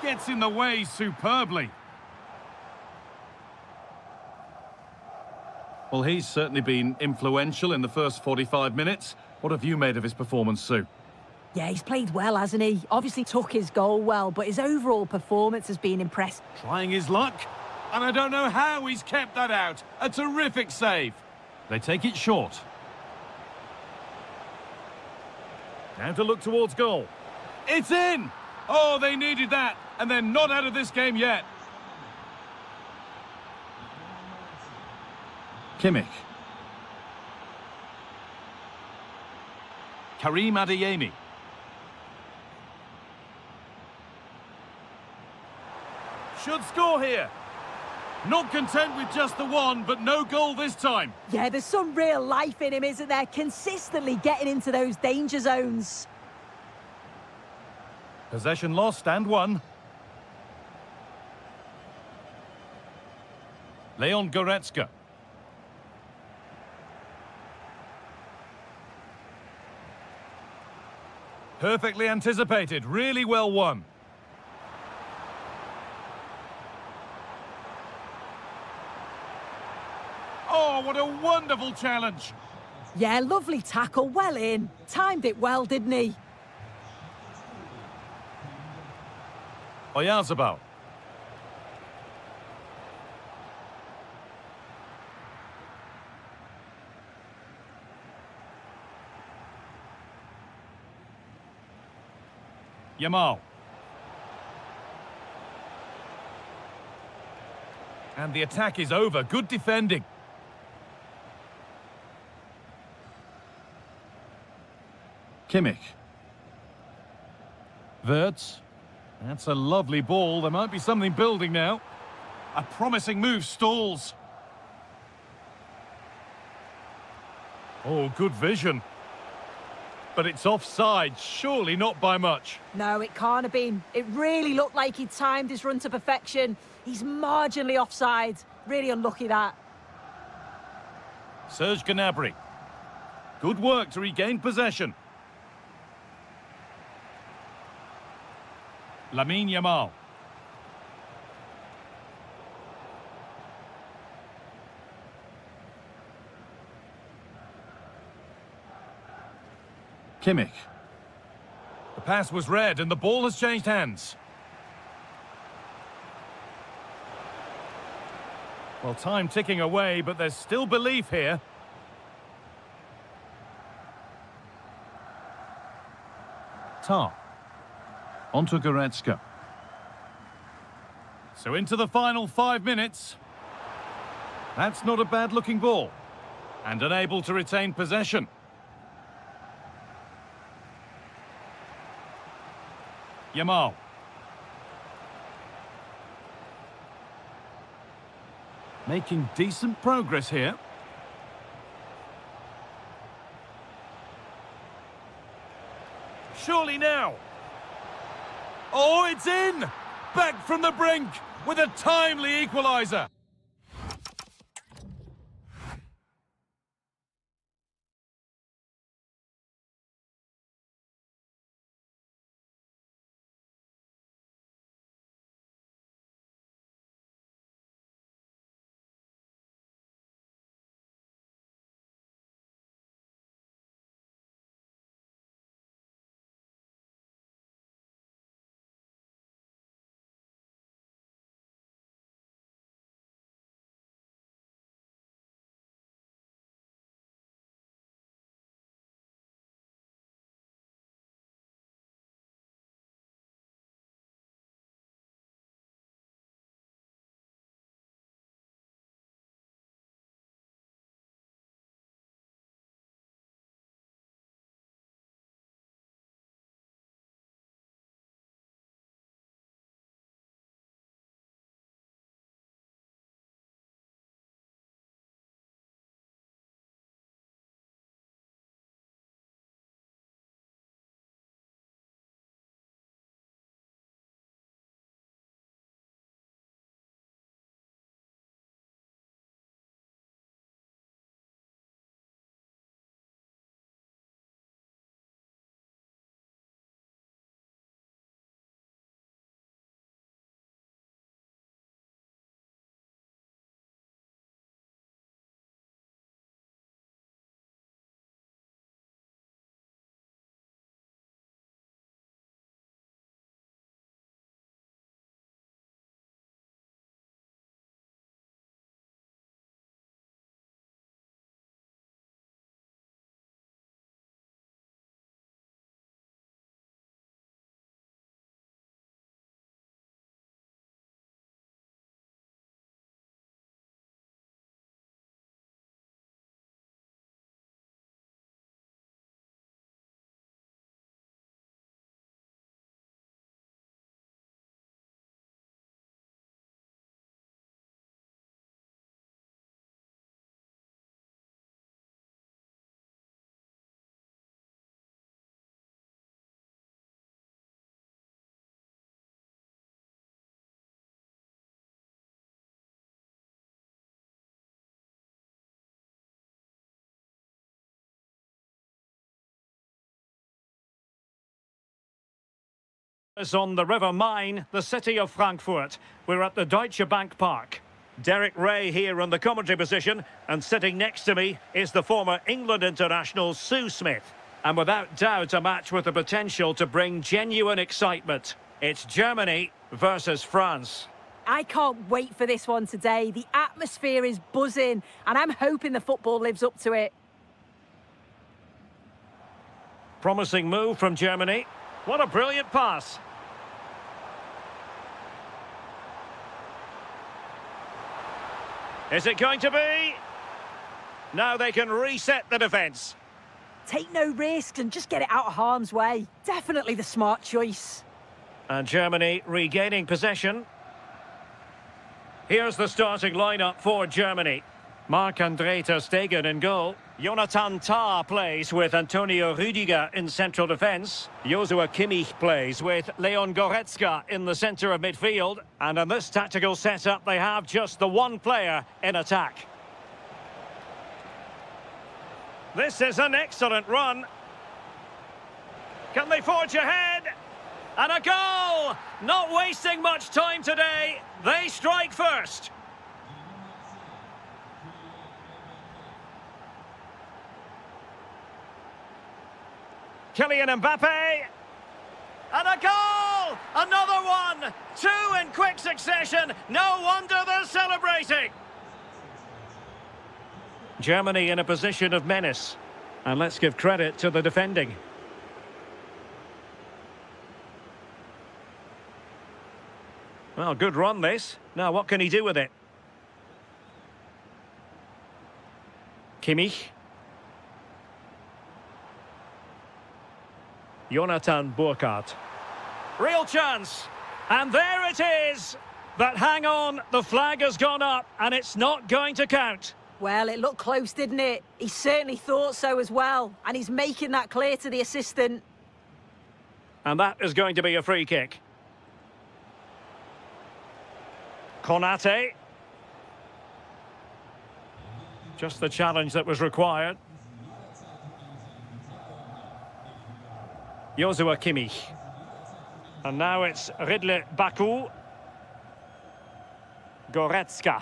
Gets in the way superbly. Well, he's certainly been influential in the first 45 minutes. What have you made of his performance, Sue? Yeah, he's played well, hasn't he? Obviously took his goal well, but his overall performance has been impressive. Trying his luck, and I don't know how he's kept that out. A terrific save. They take it short. Now to look towards goal. It's in! Oh, they needed that, and they're not out of this game yet. Kimmich. Karim Adeyemi. Should score here. Not content with just the one, but no goal this time. Yeah, there's some real life in him, isn't there? Consistently getting into those danger zones. Possession lost and won. Leon Goretzka. Perfectly anticipated, really well won. Oh, what a wonderful challenge. Yeah, lovely tackle, well in. Timed it well, didn't he? Oyarzabal. Yamal. And the attack is over. Good defending. Kimmich. Wirtz. That's a lovely ball. There might be something building now. A promising move stalls. Oh, good vision. But it's offside, surely not by much. No, it can't have been. It really looked like he'd timed his run to perfection. He's marginally offside. Really unlucky, that. Serge Gnabry. Good work to regain possession. Lamine Yamal. Kimmich. The pass was read and the ball has changed hands. Well, time ticking away, but there's still belief here. Tar. Onto Goretzka. So into the final 5 minutes. That's not a bad-looking ball. And unable to retain possession. Yamal. Making decent progress here. Surely now. Oh, it's in! Back from the brink with a timely equaliser. It's on the River Main, the city of Frankfurt. We're at the Deutsche Bank Park. Derek Ray here in the commentary position, and sitting next to me is the former England international Sue Smith. And without doubt, a match with the potential to bring genuine excitement. It's Germany versus France. I can't wait for this one today. The atmosphere is buzzing, and I'm hoping the football lives up to it. Promising move from Germany. What a brilliant pass. Is it going to be? Now they can reset the defence. Take no risks and just get it out of harm's way. Definitely the smart choice. And Germany regaining possession. Here's the starting lineup for Germany. Marc-Andre ter Stegen in goal. Jonathan Tah plays with Antonio Rüdiger in central defence. Joshua Kimmich plays with Leon Goretzka in the centre of midfield. And in this tactical setup, they have just the one player in attack. This is an excellent run. Can they forge ahead? And a goal! Not wasting much time today. They strike first. Kylian Mbappe. And a goal! Another one! Two in quick succession. No wonder they're celebrating. Germany in a position of menace. And let's give credit to the defending. Well, good run this. Now, what can he do with it? Kimmich. Jonathan Burkhardt. Real chance. And there it is. But hang on, the flag has gone up and it's not going to count. Well, it looked close, didn't it? He certainly thought so as well. And he's making that clear to the assistant. And that is going to be a free kick. Konate. Just the challenge that was required. Joshua Kimmich. And now it's Ridley Baku. Goretzka.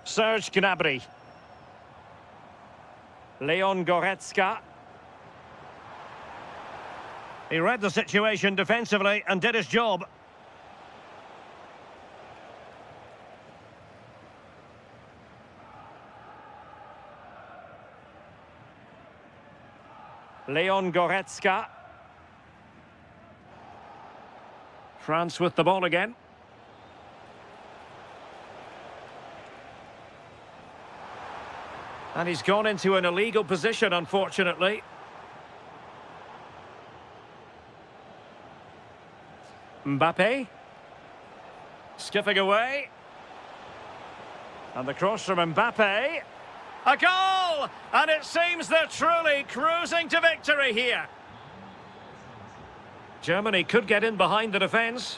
Serge Gnabry. Leon Goretzka. He read the situation defensively and did his job. Leon Goretzka. France with the ball again. And he's gone into an illegal position, unfortunately. Mbappe. Skipping away. And the cross from Mbappe. A goal! And it seems they're truly cruising to victory here. Germany could get in behind the defence.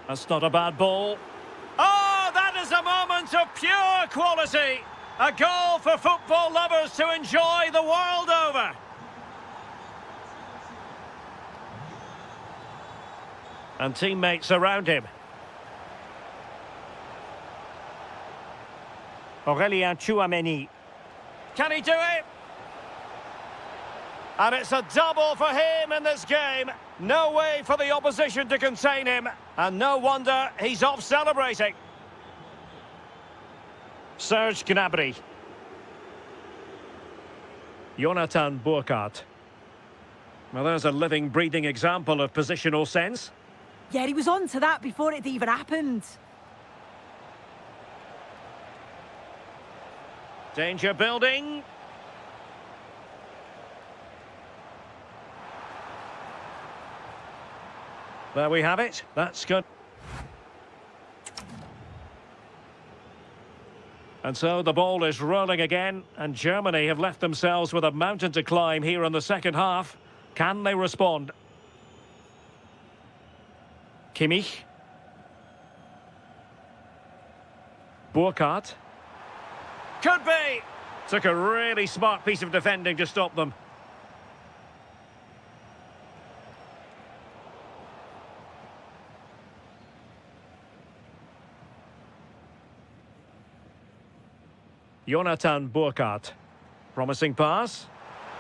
That's not a bad ball. Oh, that is a moment of pure quality. A goal for football lovers to enjoy the world over. And teammates around him. Aurélien Tchouameni. Can he do it? And it's a double for him in this game. No way for the opposition to contain him. And no wonder he's off celebrating. Serge Gnabry. Jonathan Burkhardt. Well, there's a living, breathing example of positional sense. Yeah, he was on to that before it even happened. Danger building. There we have it. That's good. And so the ball is rolling again, and Germany have left themselves with a mountain to climb here in the second half. Can they respond? Kimmich. Burkhardt. Could be! Took a really smart piece of defending to stop them. Jonathan Burkhardt. Promising pass.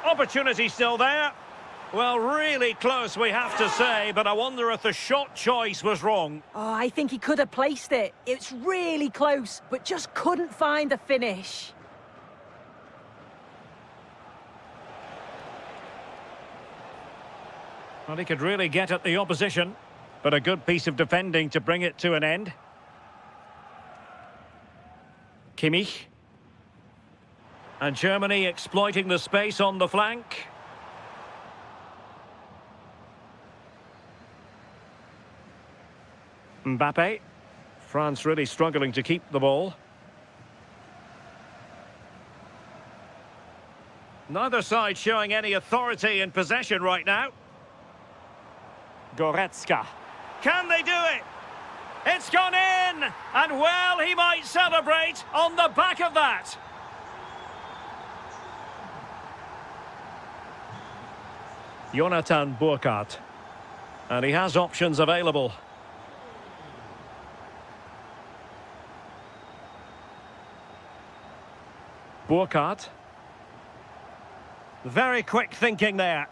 Opportunity still there. Well, really close, we have to say, but I wonder if the shot choice was wrong. Oh, I think he could have placed it. It's really close, but just couldn't find the finish. Well, he could really get at the opposition, but a good piece of defending to bring it to an end. Kimmich. And Germany exploiting the space on the flank. Mbappe. France really struggling to keep the ball. Neither side showing any authority in possession right now. Goretzka. Can they do it? It's gone in! And well, he might celebrate on the back of that. Jonathan Burkhardt. And he has options available. Burkhardt. Very quick thinking there.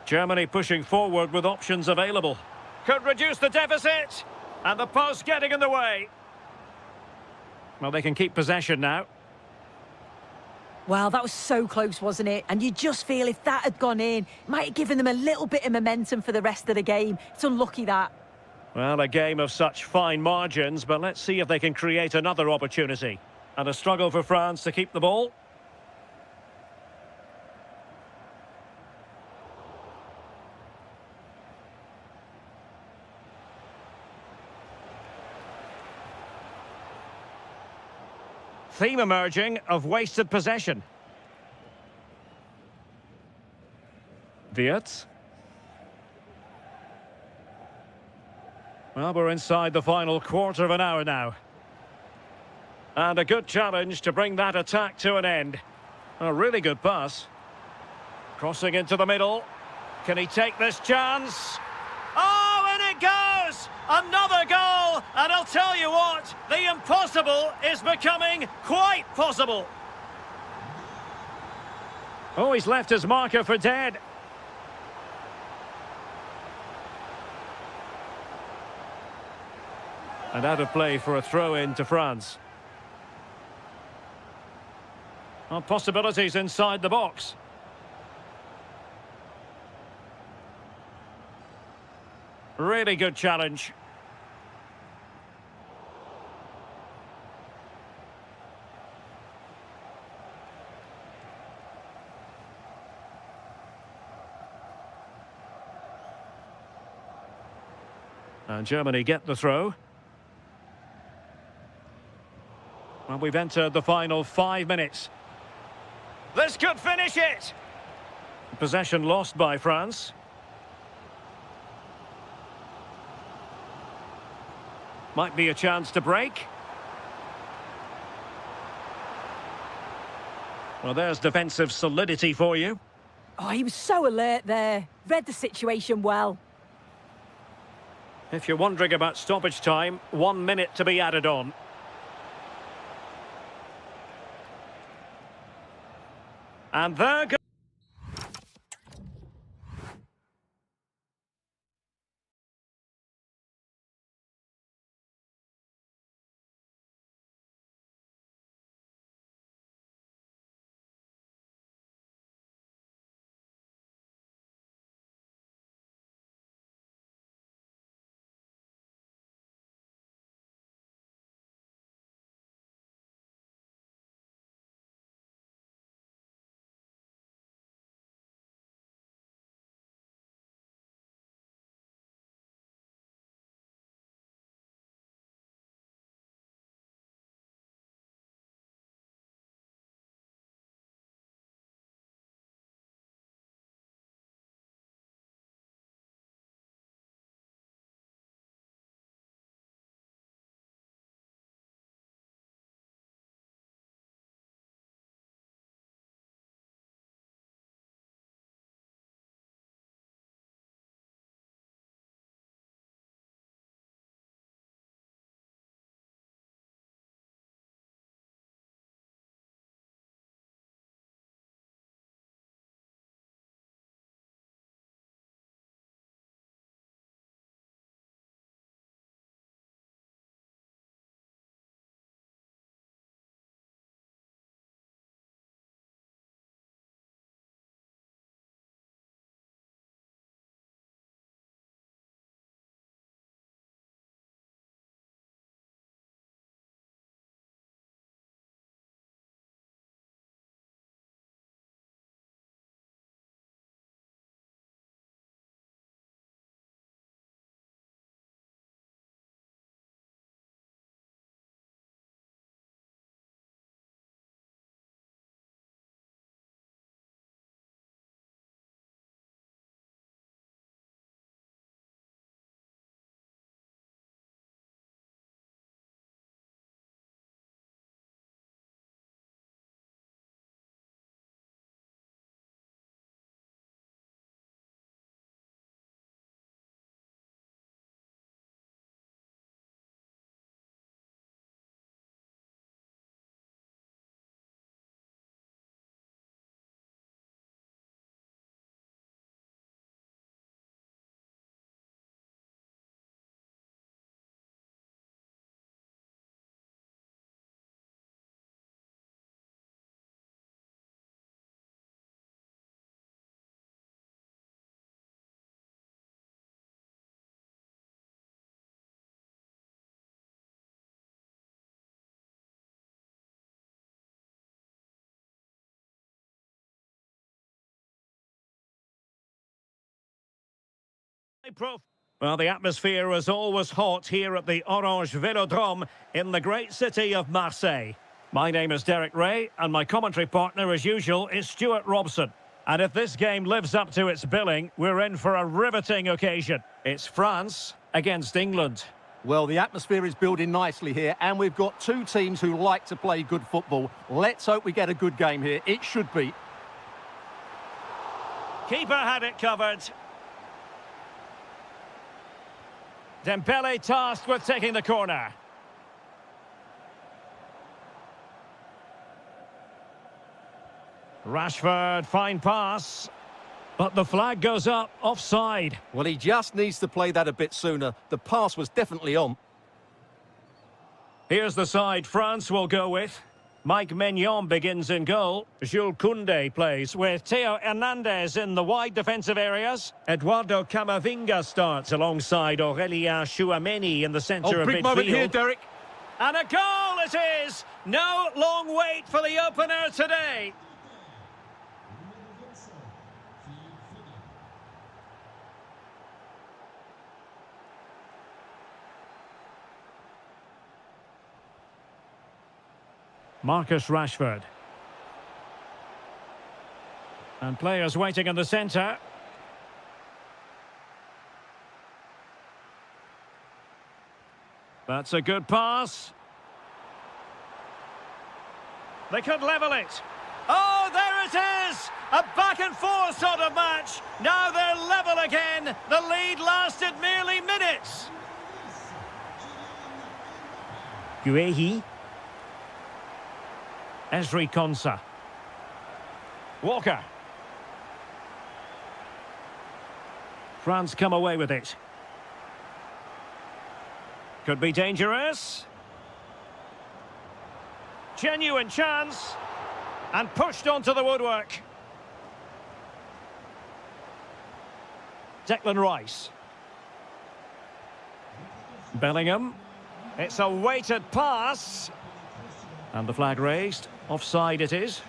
Germany pushing forward with options available. Could reduce the deficit. And the post getting in the way. Well, they can keep possession now. Well, that was so close, wasn't it? And you just feel if that had gone in, it might have given them a little bit of momentum for the rest of the game. It's unlucky that. Well, a game of such fine margins, but let's see if they can create another opportunity. And a struggle for France to keep the ball. Theme emerging of wasted possession. Wirtz. Well, we're inside the final quarter of an hour now. And a good challenge to bring that attack to an end. A really good pass. Crossing into the middle. Can he take this chance? Oh, and it goes! Another goal! And I'll tell you what, the impossible is becoming quite possible. Oh, he's left his marker for dead. And out of play for a throw-in to France. Well, possibilities inside the box. Really good challenge. And Germany get the throw. Well, we've entered the final 5 minutes. This could finish it! Possession lost by France. Might be a chance to break. Well, there's defensive solidity for you. Oh, he was so alert there. Read the situation well. If you're wondering about stoppage time, 1 minute to be added on. And there goes... Well, the atmosphere is always hot here at the Orange Velodrome in the great city of Marseille. My name is Derek Ray, and my commentary partner, as usual, is Stuart Robson. And if this game lives up to its billing, we're in for a riveting occasion. It's France against England. Well, the atmosphere is building nicely here, and we've got two teams who like to play good football. Let's hope we get a good game here. It should be. Keeper had it covered. Dembele tasked with taking the corner. Rashford, fine pass. But the flag goes up, offside. Well, he just needs to play that a bit sooner. The pass was definitely on. Here's the side France will go with. Mike Maignan begins in goal. Jules Koundé plays with Theo Hernandez in the wide defensive areas. Eduardo Camavinga starts alongside Aurélien Chouameni in the centre of midfield. Big moment here, Derek. And a goal it is! No long wait for the opener today. Marcus Rashford. And players waiting in the centre. That's a good pass. They could level it. Oh, there it is! A back and forth sort of match. Now they're level again. The lead lasted merely minutes. Guehi. Ezri Konsa. Walker. France come away with it. Could be dangerous. Genuine chance. And pushed onto the woodwork. Declan Rice. Bellingham. It's a weighted pass. And the flag raised. Offside it is.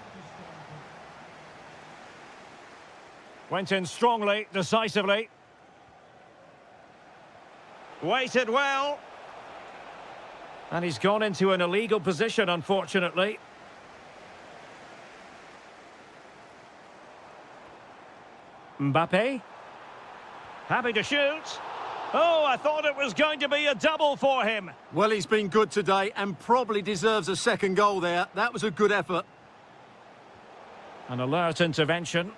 Went in strongly, decisively. Waited well. And he's gone into an illegal position, unfortunately. Mbappe. Happy to shoot. Oh, I thought it was going to be a double for him. Well, he's been good today and probably deserves a second goal there. That was a good effort. An alert intervention.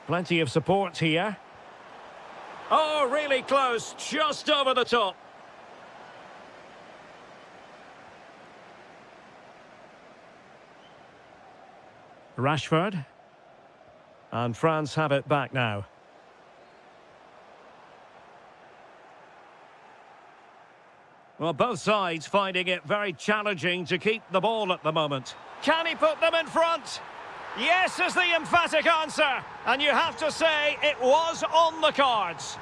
Plenty of support here. Oh, really close. Just over the top. Rashford. And France have it back now. Well, both sides finding it very challenging to keep the ball at the moment. Can he put them in front? Yes is the emphatic answer. And you have to say it was on the cards.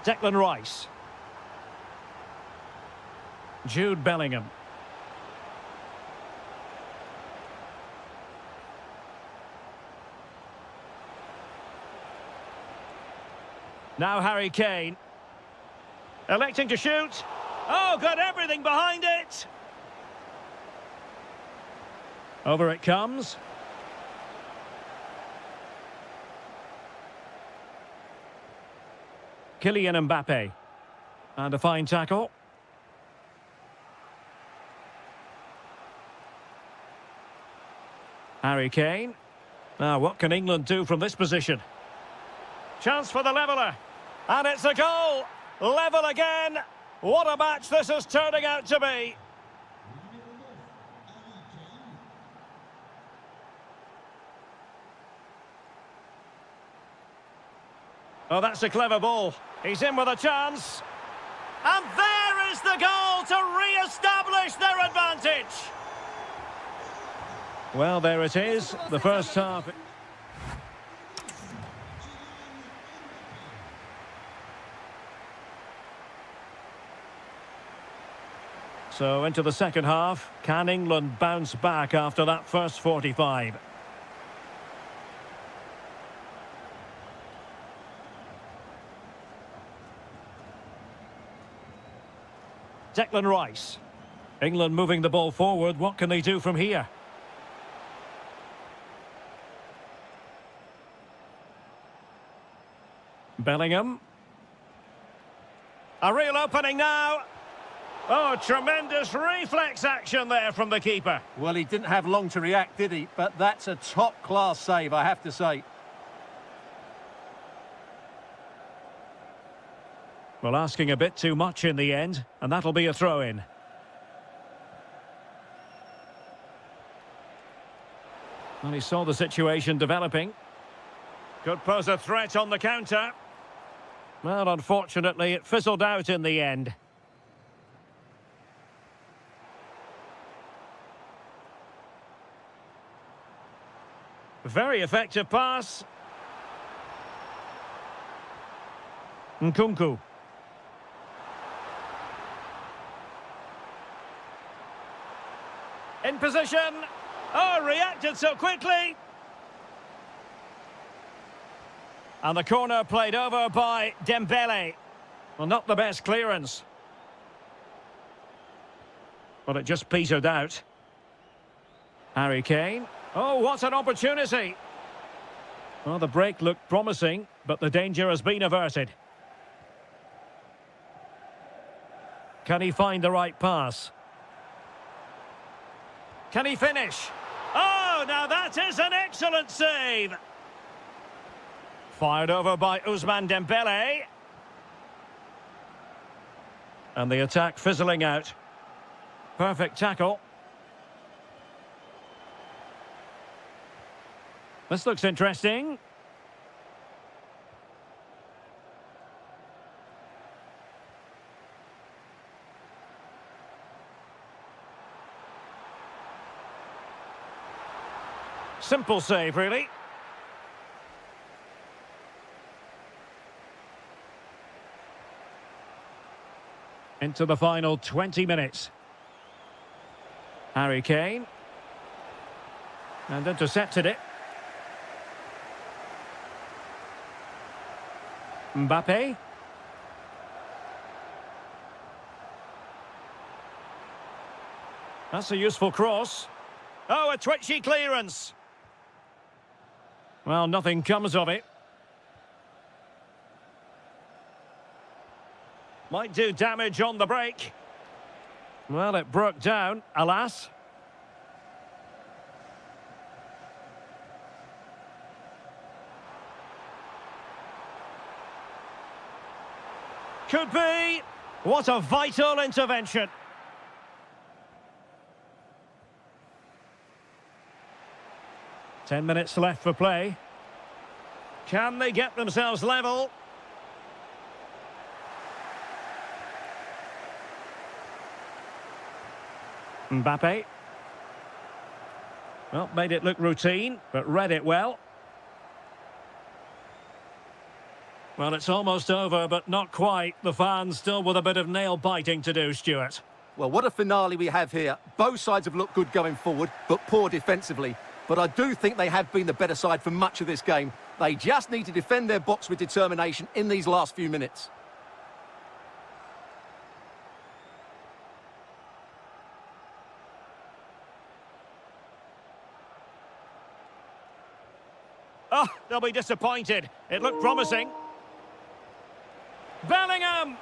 Declan Rice. Jude Bellingham. Now Harry Kane. Electing to shoot. Oh, got everything behind it. Over it comes. Kylian Mbappe. And a fine tackle. Harry Kane. Now, what can England do from this position? Chance for the leveller. And it's a goal. Level again. What a match this is turning out to be. Oh, that's a clever ball. He's in with a chance. And there is the goal to re-establish their advantage. Well, there it is. The first half. So into the second half, can England bounce back after that first 45? Declan Rice. England moving the ball forward. What can they do from here? Bellingham. A real opening now. Oh, tremendous reflex action there from the keeper. Well, he didn't have long to react, did he? But that's a top-class save, I have to say. Well, asking a bit too much in the end, and that'll be a throw-in. Well, he saw the situation developing. Could pose a threat on the counter. Well, unfortunately, it fizzled out in the end. Very effective pass. Nkunku. In position. Oh, reacted so quickly. And the corner played over by Dembele. Well, not the best clearance. But it just petered out. Harry Kane. Oh, what an opportunity. Well, the break looked promising, but the danger has been averted. Can he find the right pass? Can he finish? Oh, now that is an excellent save. Fired over by Ousmane Dembele. And the attack fizzling out. Perfect tackle. This looks interesting. Simple save, really. Into the final 20 minutes. Harry Kane. And intercepted it. Mbappe. That's a useful cross. Oh, a twitchy clearance. Well, nothing comes of it. Might do damage on the break. Well, it broke down, alas. Could be. What a vital intervention. Ten minutes left for play. Can they get themselves level? Mbappe. Well, made it look routine, but read it well. Well, it's almost over, but not quite. The fans still with a bit of nail-biting to do, Stuart. Well, what a finale we have here. Both sides have looked good going forward, but poor defensively. But I do think they have been the better side for much of this game. They just need to defend their box with determination in these last few minutes. Oh, they'll be disappointed. It looked promising. Bellingham!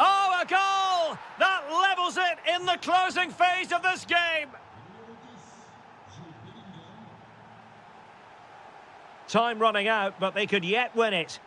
Oh, a goal! That levels it in the closing phase of this game. Time running out, but they could yet win it.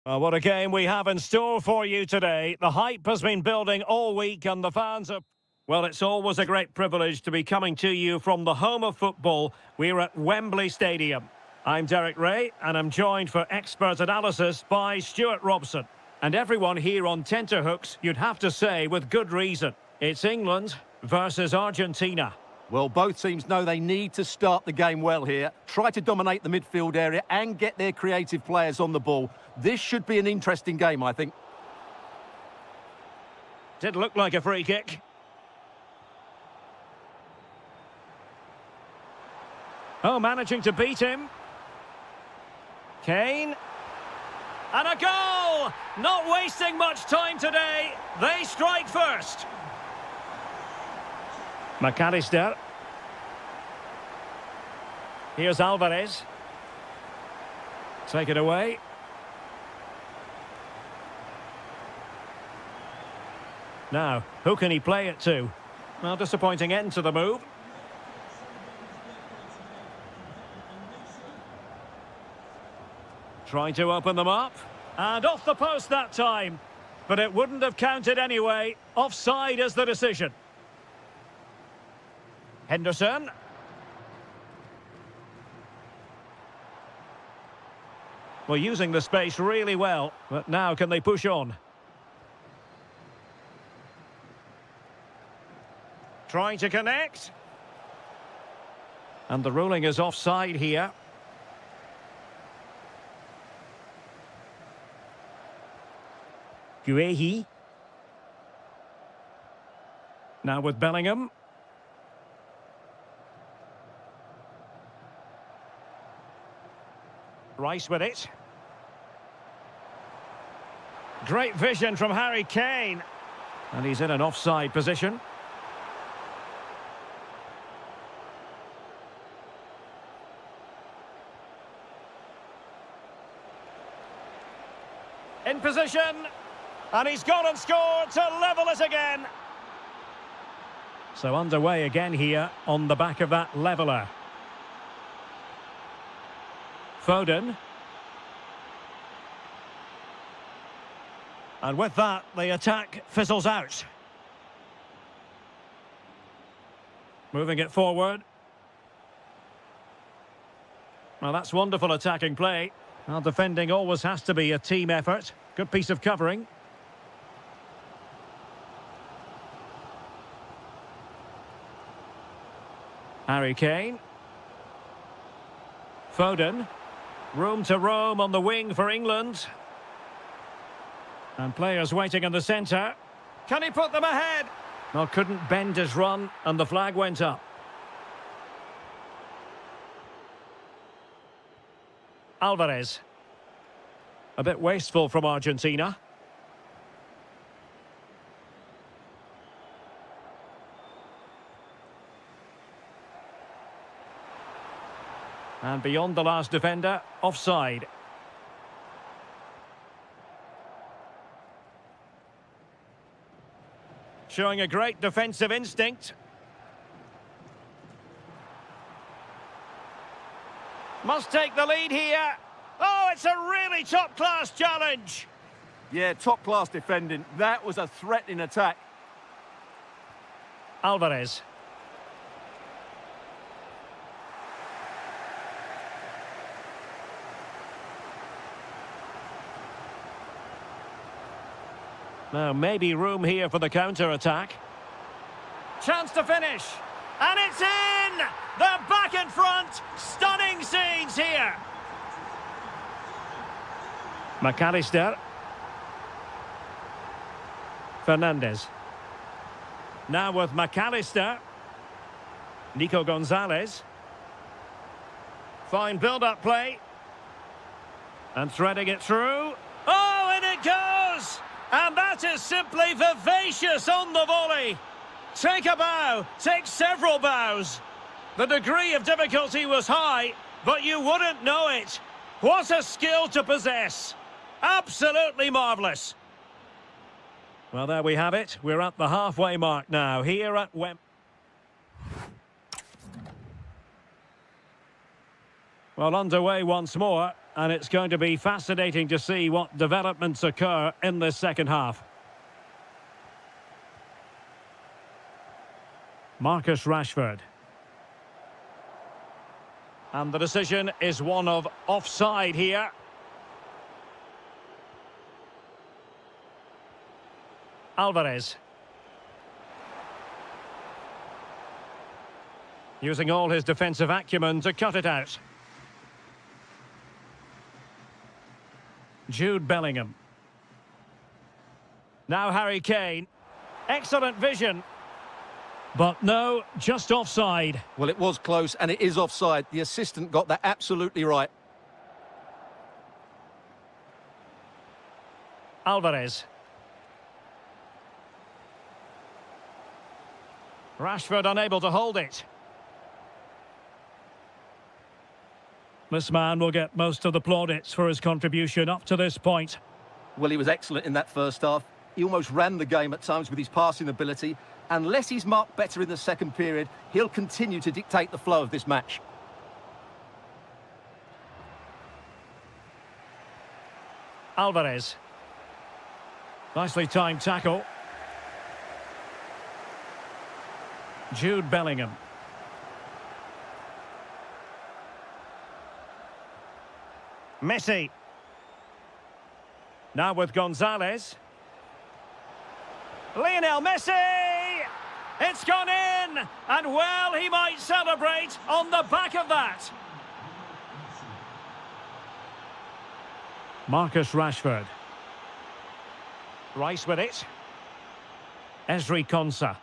Well, what a game we have in store for you today. The hype has been building all week and the fans are... Well, it's always a great privilege to be coming to you from the home of football. We're at Wembley Stadium. I'm Derek Ray and I'm joined for expert analysis by Stuart Robson. And everyone here on tenterhooks, you'd have to say with good reason. It's England versus Argentina. Well, both teams know they need to start the game well here, try to dominate the midfield area and get their creative players on the ball. This should be an interesting game, I think. Did look like a free kick. Oh, managing to beat him. Kane. And a goal! Not wasting much time today. They strike first. McAllister. Here's Alvarez. Take it away. Now, who can he play it to? Well, disappointing end to the move. Trying to open them up. And off the post that time. But it wouldn't have counted anyway. Offside is the decision. Henderson. Well, using the space really well. But now can they push on? Trying to connect. And the ruling is offside here. Guehi. Now with Bellingham. Rice with it. Great vision from Harry Kane. And he's in an offside position. In position. And he's gone and scored to level it again. So underway again here on the back of that leveller. Foden. And with that, the attack fizzles out. Moving it forward. Well, that's wonderful attacking play. Well, defending always has to be a team effort. Good piece of covering. Harry Kane. Foden. Room to roam on the wing for England. And players waiting in the centre. Can he put them ahead? Well, couldn't bend his run and the flag went up. Alvarez. A bit wasteful from Argentina. And beyond the last defender, offside. Showing a great defensive instinct. Must take the lead here. Oh, it's a really top-class challenge. Yeah, top-class defending. That was a threatening attack. Alvarez. Now, maybe room here for the counter-attack. Chance to finish. And it's in! They're back in front! Stunning scenes here! McAllister. Fernandez. Now with McAllister. Nico Gonzalez. Fine build-up play. And threading it through. Oh, and it goes! And that is simply vivacious on the volley. Take a bow, take several bows. The degree of difficulty was high, but you wouldn't know it. What a skill to possess. Absolutely marvellous. Well, there we have it. We're at the halfway mark now, here at Wembley. Well, underway once more, and it's going to be fascinating to see what developments occur in this second half. Marcus Rashford. And the decision is one of offside here. Alvarez. Using all his defensive acumen to cut it out. Jude Bellingham. Now Harry Kane. Excellent vision. But no, just offside. Well, it was close, and it is offside. The assistant got that absolutely right. Alvarez. Rashford unable to hold it. This man will get most of the plaudits for his contribution up to this point. Well, he was excellent in that first half. He almost ran the game at times with his passing ability. Unless he's marked better in the second period, he'll continue to dictate the flow of this match. Alvarez. Nicely timed tackle. Jude Bellingham. Messi. Now with Gonzalez. Lionel Messi! It's gone in! And well, he might celebrate on the back of that. Marcus Rashford. Rice with it. Ezri Konsa.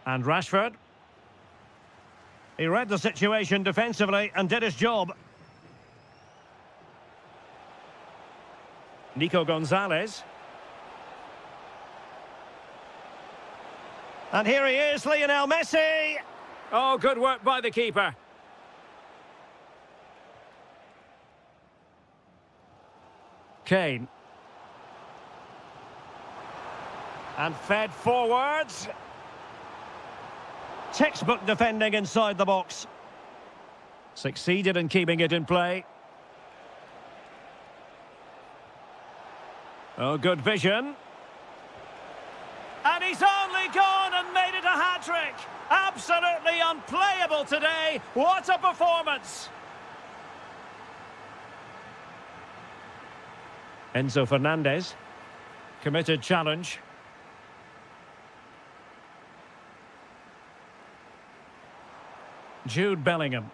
And Rashford. He read the situation defensively and did his job. Nico Gonzalez. And here he is, Lionel Messi. Oh, good work by the keeper. Kane. And fed forwards. Textbook defending inside the box. Succeeded in keeping it in play. Oh, good vision. And he's only gone and made it a hat-trick. Absolutely unplayable today. What a performance. Enzo Fernandez. Committed challenge. Jude Bellingham.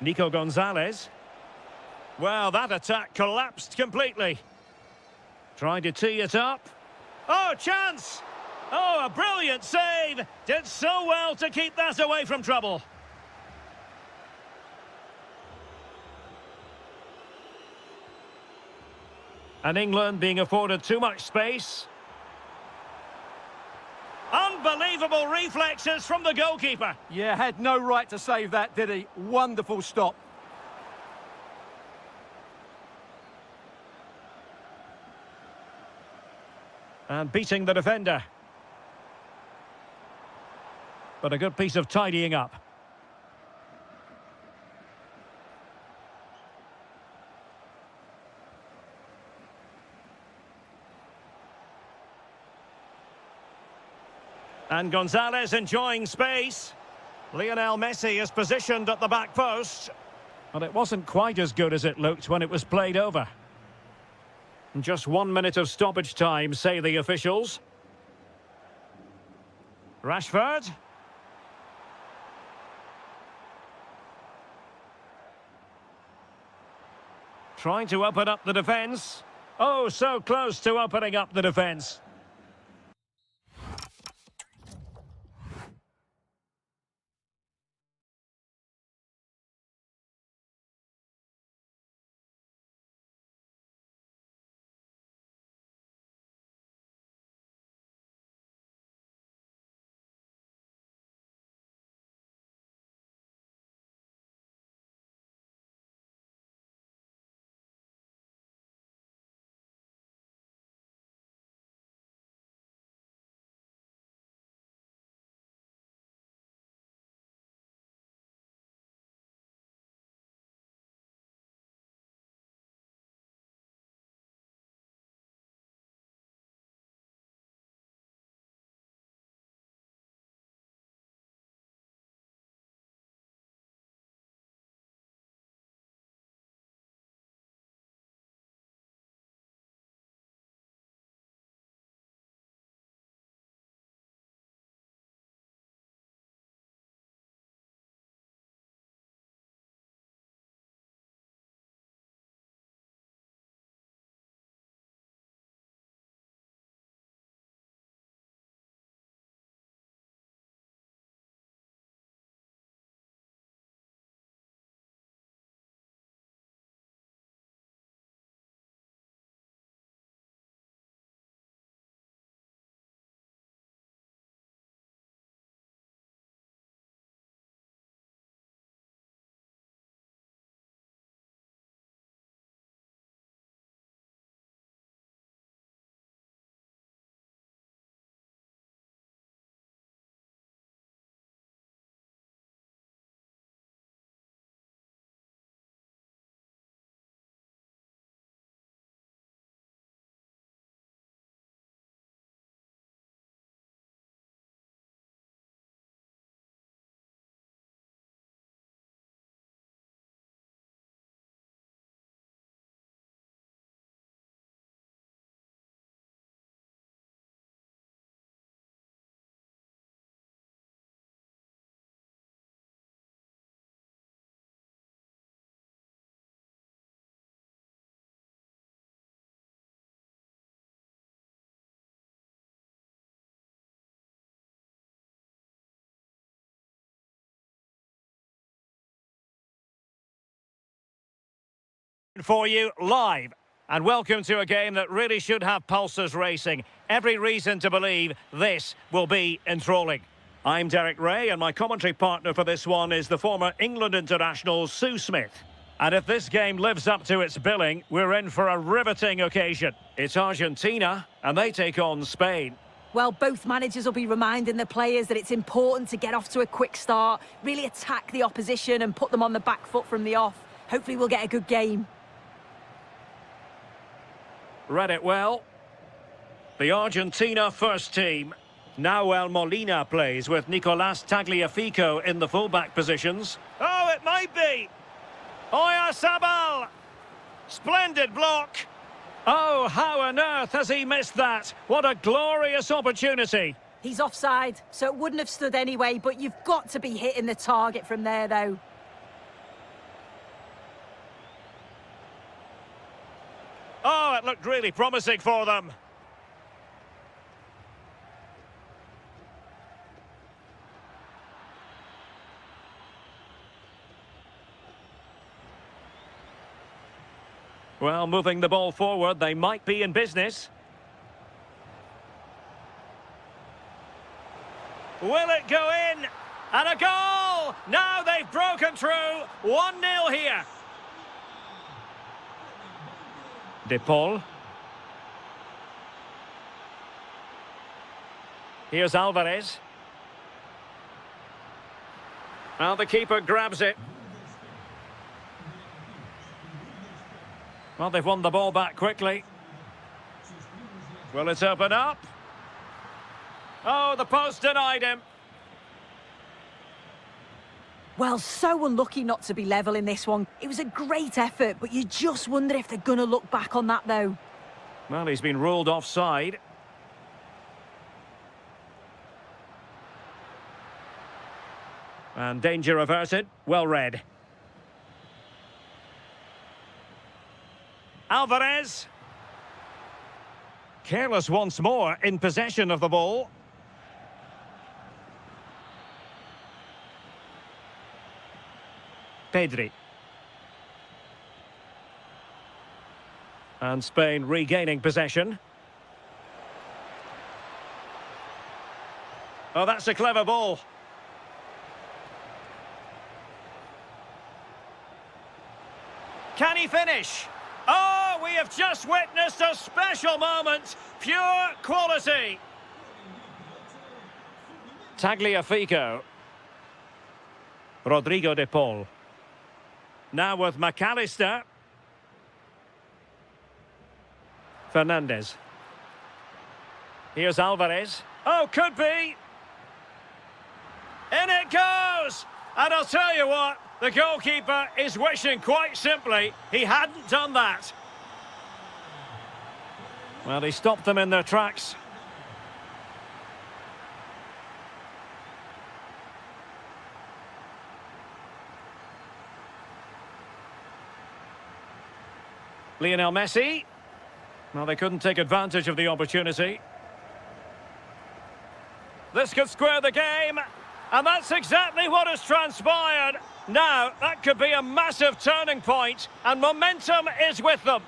Nico Gonzalez. Well, that attack collapsed completely. Trying to tee it up. Oh, chance! Oh, a brilliant save. Did so well to keep that away from trouble. And England being afforded too much space. Unbelievable reflexes from the goalkeeper. Yeah, had no right to save that, did he? Wonderful stop. And beating the defender. But a good piece of tidying up. And Gonzalez enjoying space. Lionel Messi is positioned at the back post. But it wasn't quite as good as it looked when it was played over. And just 1 minute of stoppage time, say the officials. Rashford. Trying to open up the defence. Oh, so close to opening up the defence. For you live. And welcome to a game that really should have pulses racing. Every reason to believe this will be enthralling. I'm Derek Ray, and my commentary partner for this one is the former England international Sue Smith. And if this game lives up to its billing, we're in for a riveting occasion. It's Argentina, and they take on Spain. Well, both managers will be reminding the players that it's important to get off to a quick start, really attack the opposition and put them on the back foot from the off. Hopefully we'll get a good game. Read it well. The Argentina first team. Nahuel Molina plays with Nicolas Tagliafico in the fullback positions. Oh, it might be! Oyarzabal! Splendid block! Oh, how on earth has he missed that? What a glorious opportunity! He's offside, so it wouldn't have stood anyway, but you've got to be hitting the target from there, though. Oh, it looked really promising for them. Well, moving the ball forward, they might be in business. Will it go in? And a goal! Now they've broken through. 1-0 here. De Paul. Here's Alvarez. Well, the keeper grabs it. Well, they've won the ball back quickly. Will it open up? Oh, the post denied him. Well, so unlucky not to be level in this one. It was a great effort, but you just wonder if they're going to look back on that, though. Well, he's been ruled offside. And danger averted. Well read. Alvarez. Careless once more in possession of the ball. Pedri. And Spain regaining possession. Oh, that's a clever ball. Can he finish? Oh, we have just witnessed a special moment. Pure quality. Tagliafico. Rodrigo de Paul. Now with McAllister. Fernandez. Here's Alvarez. Oh, could be. In it goes! And I'll tell you what, the goalkeeper is wishing quite simply he hadn't done that. Well, he stopped them in their tracks. Lionel Messi. Well, they couldn't take advantage of the opportunity. This could square the game. And that's exactly what has transpired. Now, that could be a massive turning point, and momentum is with them.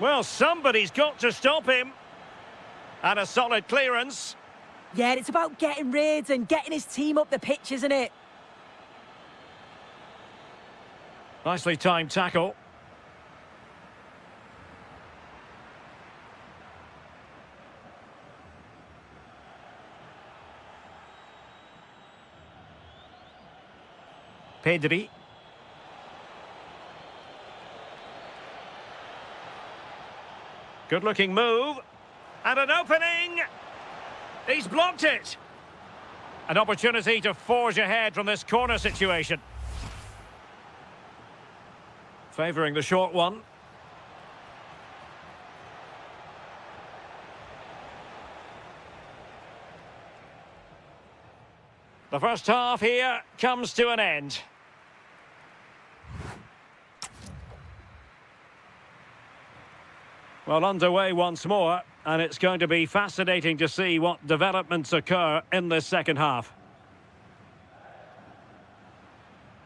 Well, somebody's got to stop him. And a solid clearance. Yeah, it's about getting rid and getting his team up the pitch, isn't it? Nicely timed tackle. Pedri. Good-looking move. And an opening. He's blocked it. An opportunity to forge ahead from this corner situation. Favouring the short one. The first half here comes to an end. Well, underway once more, and it's going to be fascinating to see what developments occur in this second half.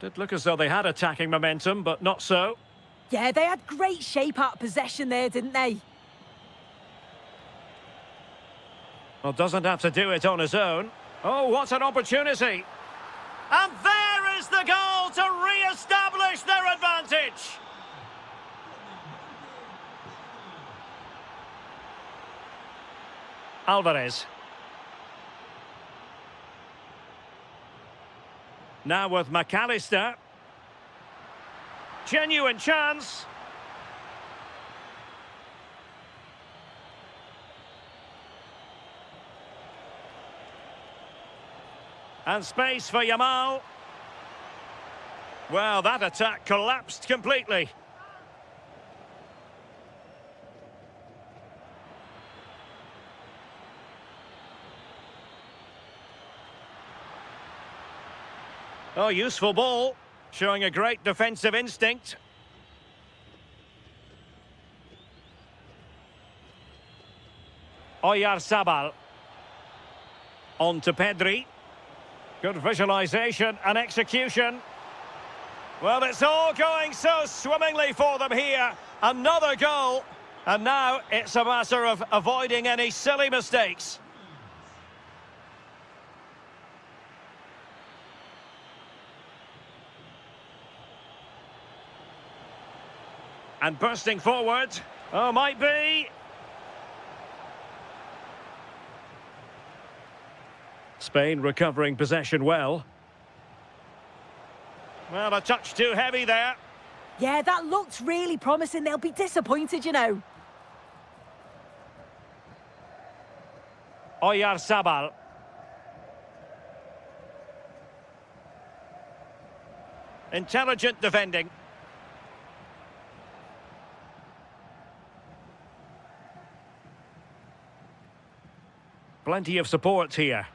Did look as though they had attacking momentum, but not so. Yeah, they had great shape out of possession there, didn't they? Well, doesn't have to do it on his own. Oh, what an opportunity. And there is the goal to re-establish their advantage. Alvarez. Now with McAllister. Genuine chance. And space for Yamal. Well, that attack collapsed completely. Oh, useful ball, showing a great defensive instinct. Oyarzabal. On to Pedri. Good visualisation and execution. Well, it's all going so swimmingly for them here. Another goal. And now it's a matter of avoiding any silly mistakes. And bursting forward. Oh, might be. Spain recovering possession well. Well, a touch too heavy there. Yeah, that looked really promising. They'll be disappointed, you know. Oyarzabal. Intelligent defending. Plenty of support here.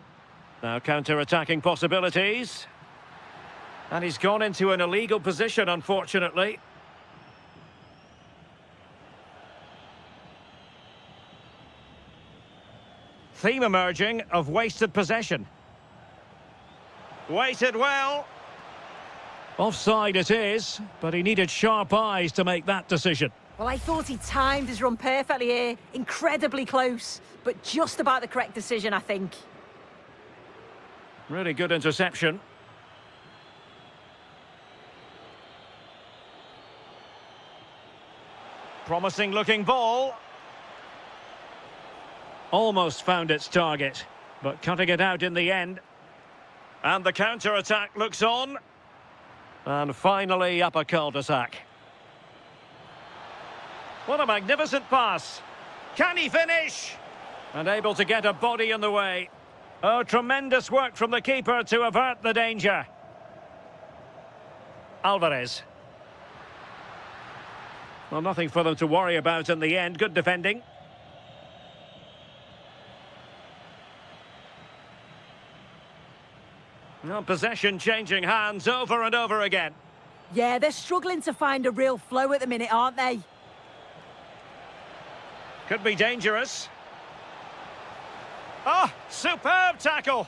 Now counter-attacking possibilities. And he's gone into an illegal position, unfortunately. Theme emerging of wasted possession. Waited well. Offside it is, but he needed sharp eyes to make that decision. Well, I thought he timed his run perfectly here. Incredibly close, but just about the correct decision, I think. Really good interception. Promising looking ball. Almost found its target, but cutting it out in the end. And the counter-attack looks on. And finally up a cul-de-sac. What a magnificent pass. Can he finish? And able to get a body in the way. Oh, tremendous work from the keeper to avert the danger. Alvarez. Well, nothing for them to worry about in the end. Good defending. Well, possession changing hands over and over again. Yeah, they're struggling to find a real flow at the minute, aren't they? Could be dangerous. Oh, superb tackle.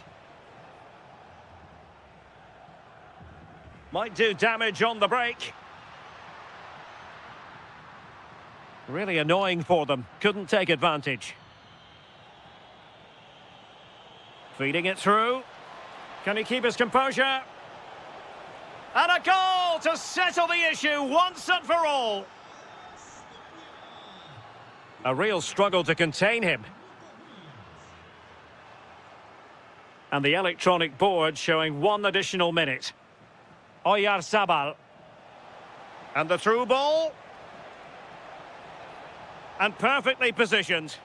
Might do damage on the break. Really annoying for them. Couldn't take advantage. Feeding it through. Can he keep his composure? And a goal to settle the issue once and for all. A real struggle to contain him. And the electronic board showing 1 additional minute. Oyarzabal. And the through ball. And perfectly positioned.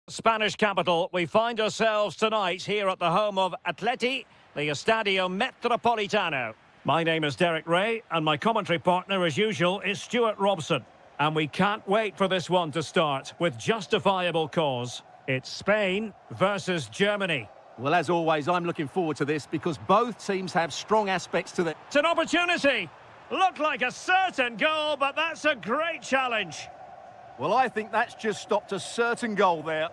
Spanish capital, we find ourselves tonight here at the home of Atleti, the Estadio Metropolitano. My name is Derek Ray, and my commentary partner, as usual, is Stuart Robson. And we can't wait for this one to start, with justifiable cause. It's Spain versus Germany. Well, as always, I'm looking forward to this because both teams have strong aspects to them. It's an opportunity. Looked like a certain goal, but that's a great challenge. Well, I think that's just stopped a certain goal there.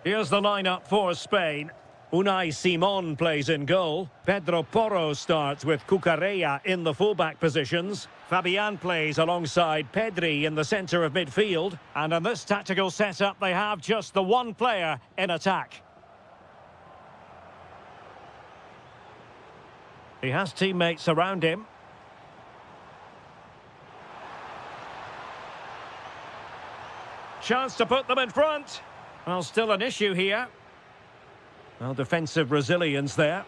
Here's the lineup for Spain. Unai Simon plays in goal. Pedro Porro starts with Cucurella in the fullback positions. Fabian plays alongside Pedri in the centre of midfield. And in this tactical setup, they have just the one player in attack. He has teammates around him. Chance to put them in front. Well, still an issue here. Well, defensive resilience there.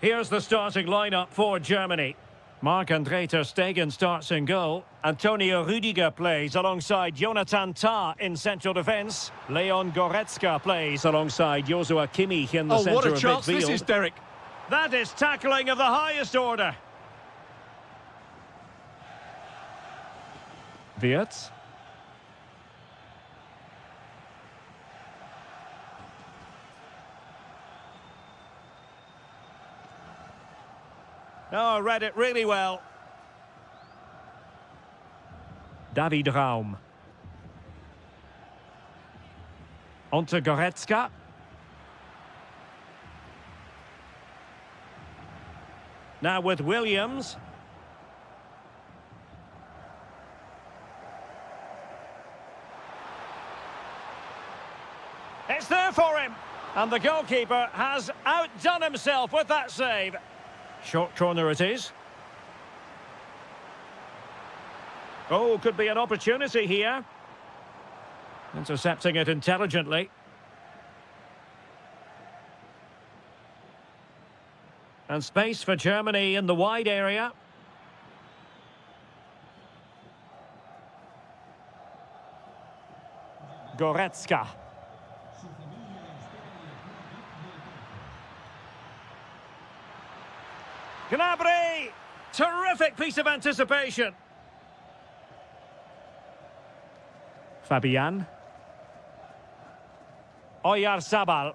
Here's the starting lineup for Germany. Marc-Andre ter Stegen starts in goal. Antonio Rudiger plays alongside Jonathan Tah in central defence. Leon Goretzka plays alongside Joshua Kimmich in the centre of midfield. What a chance this is, Derek. That is tackling of the highest order. Wirtz. Oh, read it really well. David Raum. On to Goretzka. Now with Williams. It's there for him. And the goalkeeper has outdone himself with that save. Short corner it is. Oh, could be an opportunity here. Intercepting it intelligently. And space for Germany in the wide area. Goretzka. Gnabry! Terrific piece of anticipation. Fabian. Oyarzabal.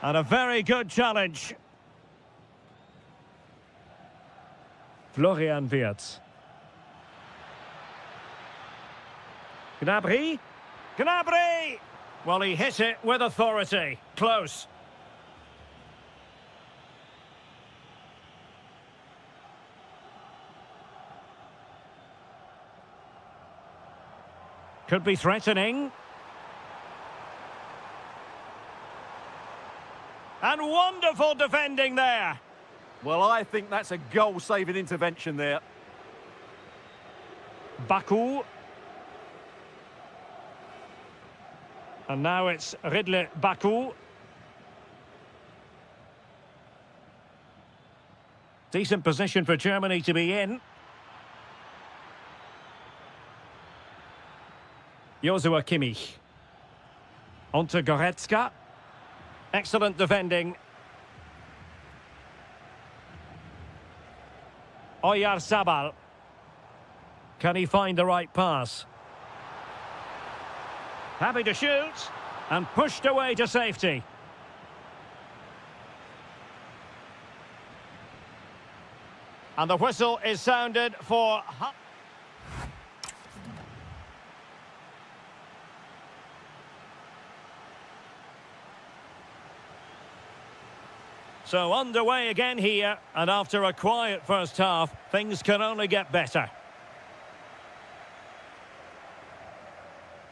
And a very good challenge. Florian Wirtz. Gnabry. Gnabry! Well, he hit it with authority. Close. Could be threatening. And wonderful defending there. Well, I think that's a goal-saving intervention there. Baku. And now it's Ridley Baku. Decent position for Germany to be in. Joshua Kimmich. On to Goretzka. Excellent defending. Oyarzabal. Can he find the right pass? Happy to shoot, and pushed away to safety. And the whistle is sounded for... So underway again here, and after a quiet first half, things can only get better.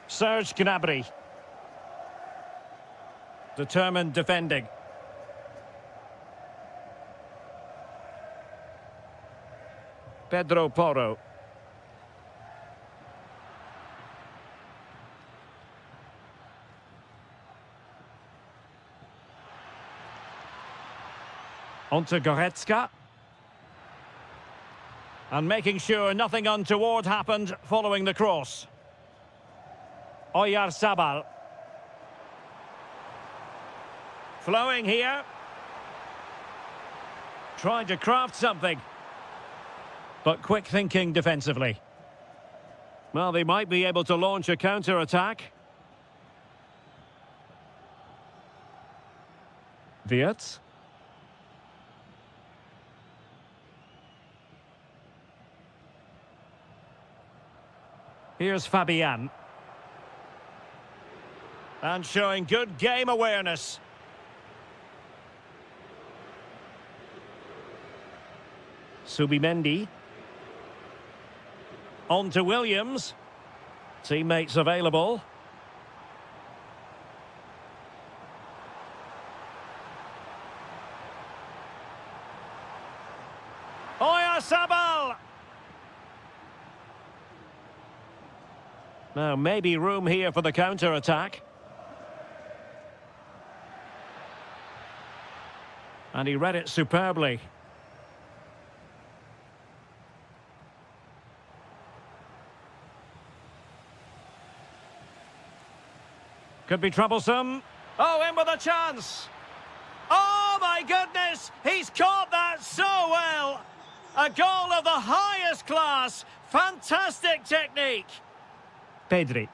Serge Gnabry. Determined defending. Pedro Porro. On to Goretzka. And making sure nothing untoward happened following the cross. Oyarzabal. Flowing here. Trying to craft something. But quick thinking defensively. Well, they might be able to launch a counter-attack. Wirtz. Here's Fabian. And showing good game awareness. Subimendi. On to Williams. Teammates available. Oyarzabal! Now, maybe room here for the counter-attack. And he read it superbly. Could be troublesome. Oh, in with a chance. Oh, my goodness! He's caught that so well! A goal of the highest class. Fantastic technique. Pedri.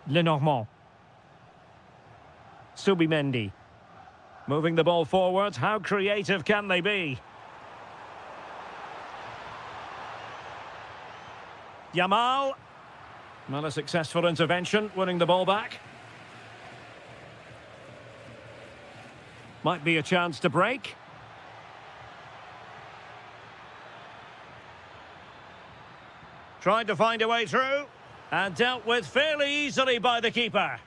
Lenormand. Subimendi. Moving the ball forward. How creative can they be? Yamal. Well, a successful intervention, winning the ball back. Might be a chance to break. Tried to find a way through and dealt with fairly easily by the keeper.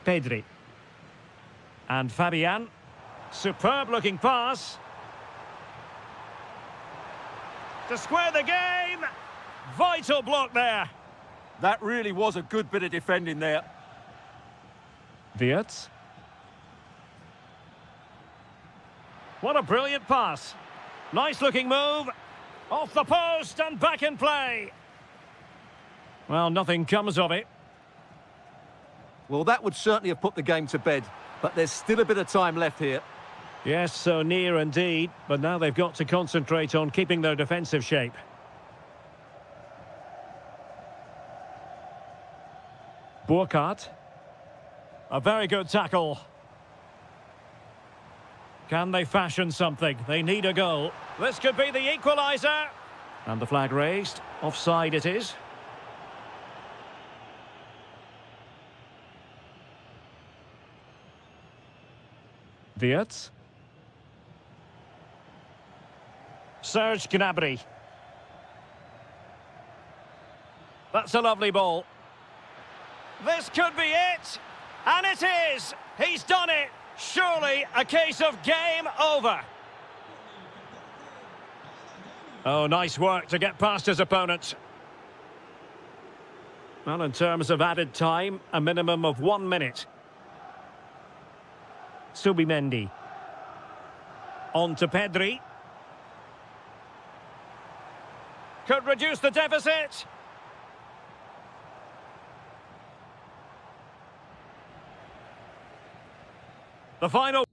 Pedri. And Fabian. Superb looking pass. To square the game. Vital block there. That really was a good bit of defending there. Wirtz. What a brilliant pass. Nice looking move. Off the post and back in play. Well, nothing comes of it. Well, that would certainly have put the game to bed, but there's still a bit of time left here. Yes, so near indeed, but now they've got to concentrate on keeping their defensive shape. Burkhardt. A very good tackle. Can they fashion something? They need a goal. This could be the equaliser. And the flag raised. Offside it is. Wirtz. Serge Gnabry. That's a lovely ball. This could be it. And it is. He's done it. Surely a case of game over. Oh, nice work to get past his opponent. Well, in terms of added time, a minimum of 1 minute. Subimendi. On to Pedri. Could reduce the deficit. The final...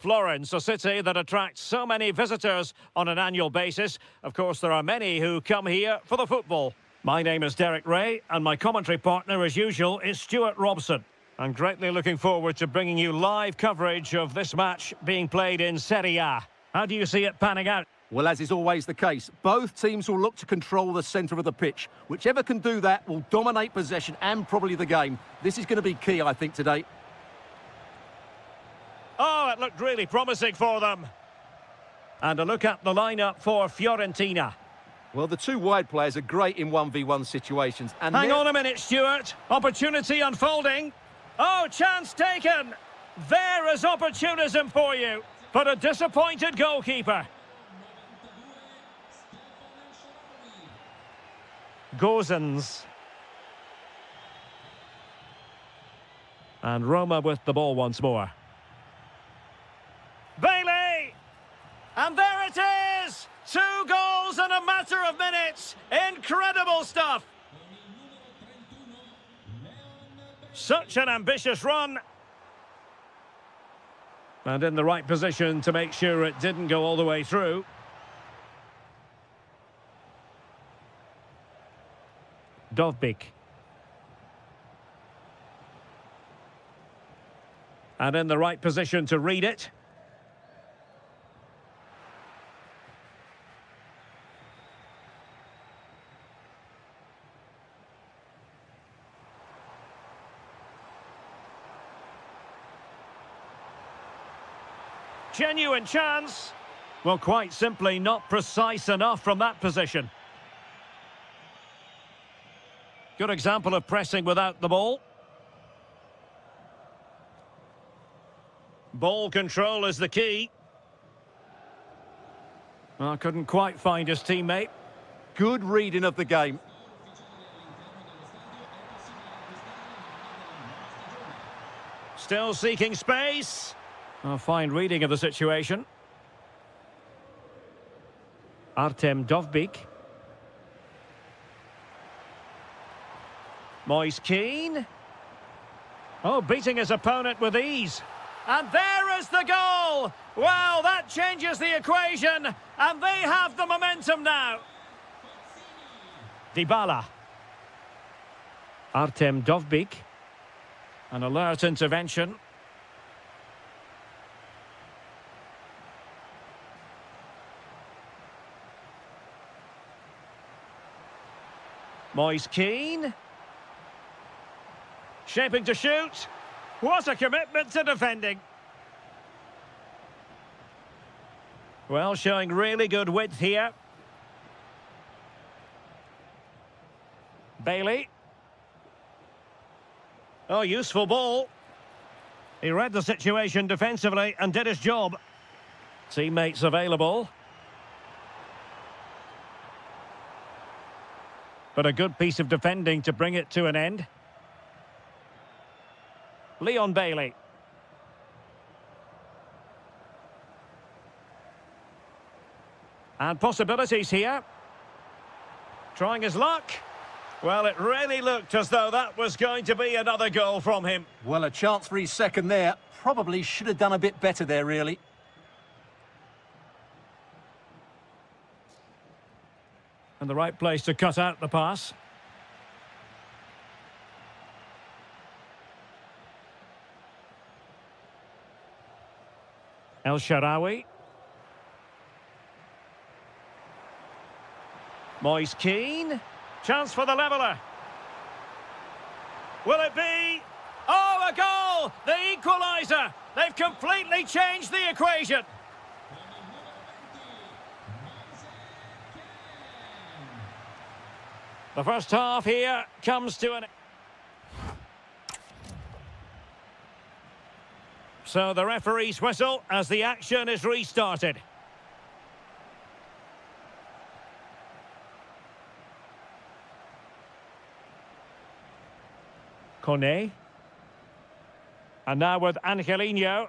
Florence, a city that attracts so many visitors on an annual basis. Of course, there are many who come here for the football. My name is Derek Ray, and my commentary partner, as usual, is Stuart Robson. I'm greatly looking forward to bringing you live coverage of this match being played in Serie A. How do you see it panning out? Well, as is always the case, both teams will look to control the centre of the pitch. Whichever can do that will dominate possession and probably the game. This is going to be key, I think, today. Oh, it looked really promising for them. And a look at the lineup for Fiorentina. Well, the two wide players are great in 1v1 situations. And Hang on a minute, Stuart. Opportunity unfolding. Oh, chance taken. There is opportunism for you. But a disappointed goalkeeper. Gozens. And Roma with the ball once more. Bailey! And there it is! 2 goals in a matter of minutes. Incredible stuff. Such an ambitious run. And in the right position to make sure it didn't go all the way through. Dovbyk. And in the right position to read it. Genuine chance. Well, quite simply not precise enough from that position. Good example of pressing without the ball. Ball control is the key. Well, couldn't quite find his teammate. good reading of the game. Still seeking space. A fine reading of the situation. Artem Dovbyk. Moise Keane. Oh, beating his opponent with ease. And there is the goal! Well, that changes the equation, and they have the momentum now. Dybala. Artem Dovbyk. An alert intervention. Moise Keane. Shaping to shoot. What a commitment to defending. Well, showing really good width here. Bailey. Oh, useful ball. He read the situation defensively and did his job. Teammates available. But a good piece of defending to bring it to an end. Leon Bailey. And possibilities here. Trying his luck. Well, it really looked as though that was going to be another goal from him. Well, a chance for his second there. Probably should have done a bit better there, really. And the right place to cut out the pass. El Shaarawy. Moise Keane. Chance for the leveller. Will it be? Oh, a goal! The equaliser! They've completely changed the equation. The first half here comes to an... So the referee's whistle as the action is restarted. Kone. And now with Angelino.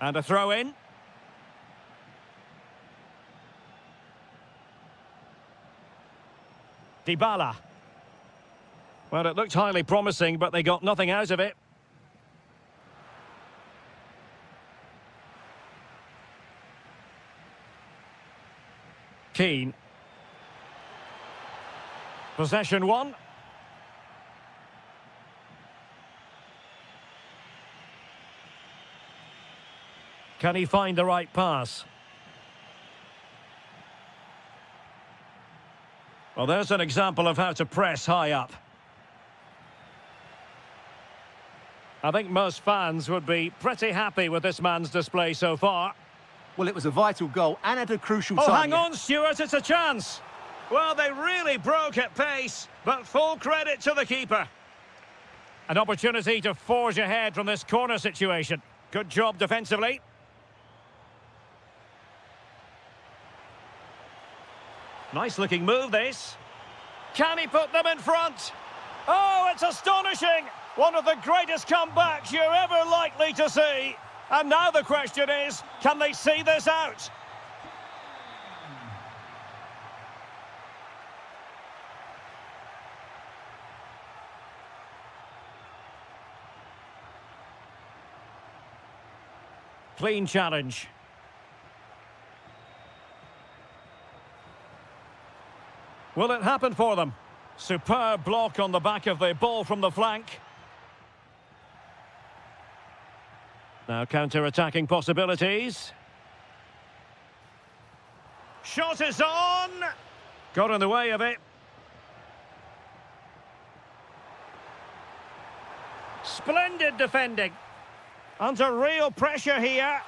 And a throw in. Dybala. Well, it looked highly promising, but they got nothing out of it. keen. Possession one. Can he find the right pass? Well, there's an example of how to press high up. I think most fans would be pretty happy with this man's display so far. Well, it was a vital goal and at a crucial Oh, time. hang on, Stuart, it's a chance. Well, they really broke at pace, but full credit to the keeper. An opportunity to forge ahead from this corner situation. Good job defensively. Nice-looking move, this. Can he put them in front? Oh, it's astonishing! One of the greatest comebacks you're ever likely to see. And now the question is, can they see this out? Clean challenge. Will it happen for them? Superb block on the back of the ball from the flank. Now counter-attacking possibilities. Shot is on! Got in the way of it. Splendid defending. Under real pressure here.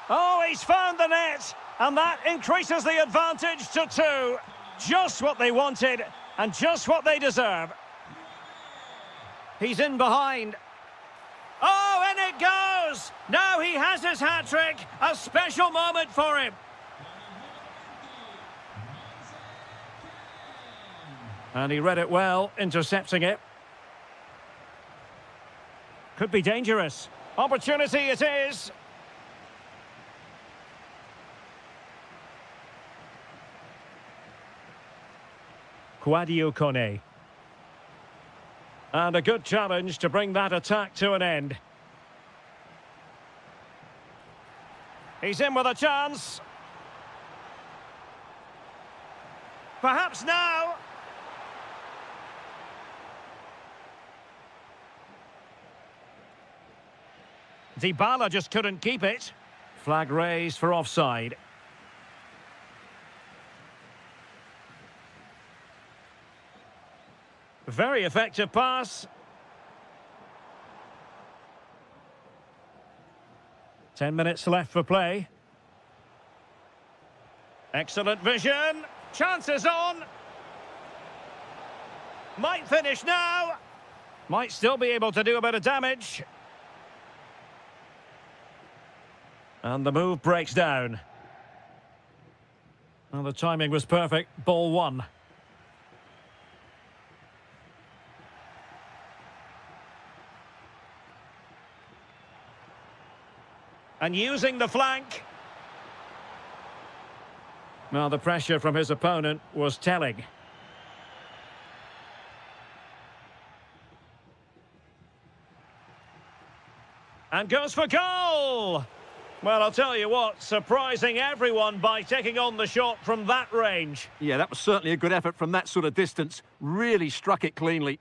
Oh, he's found the net! And that increases the advantage to 2. Just what they wanted, and just what they deserve. He's in behind. Oh, and it goes! Now he has his hat-trick. A special moment for him. And he read it well, intercepting it. Could be dangerous. Opportunity it is. Quadio Kone. And a good challenge to bring that attack to an end. He's in with a chance. Perhaps now. Dybala just couldn't keep it. Flag raised for offside. Very effective pass. 10 minutes left for play. Excellent vision. Chances on. Might finish now. Might still be able to do a bit of damage. And the move breaks down. Well, the timing was perfect. Ball 1. And using the flank. Now the pressure from his opponent was telling. And goes for goal! Well, I'll tell you what, surprising everyone by taking on the shot from that range. Yeah, that was certainly a good effort from that sort of distance. Really struck it cleanly.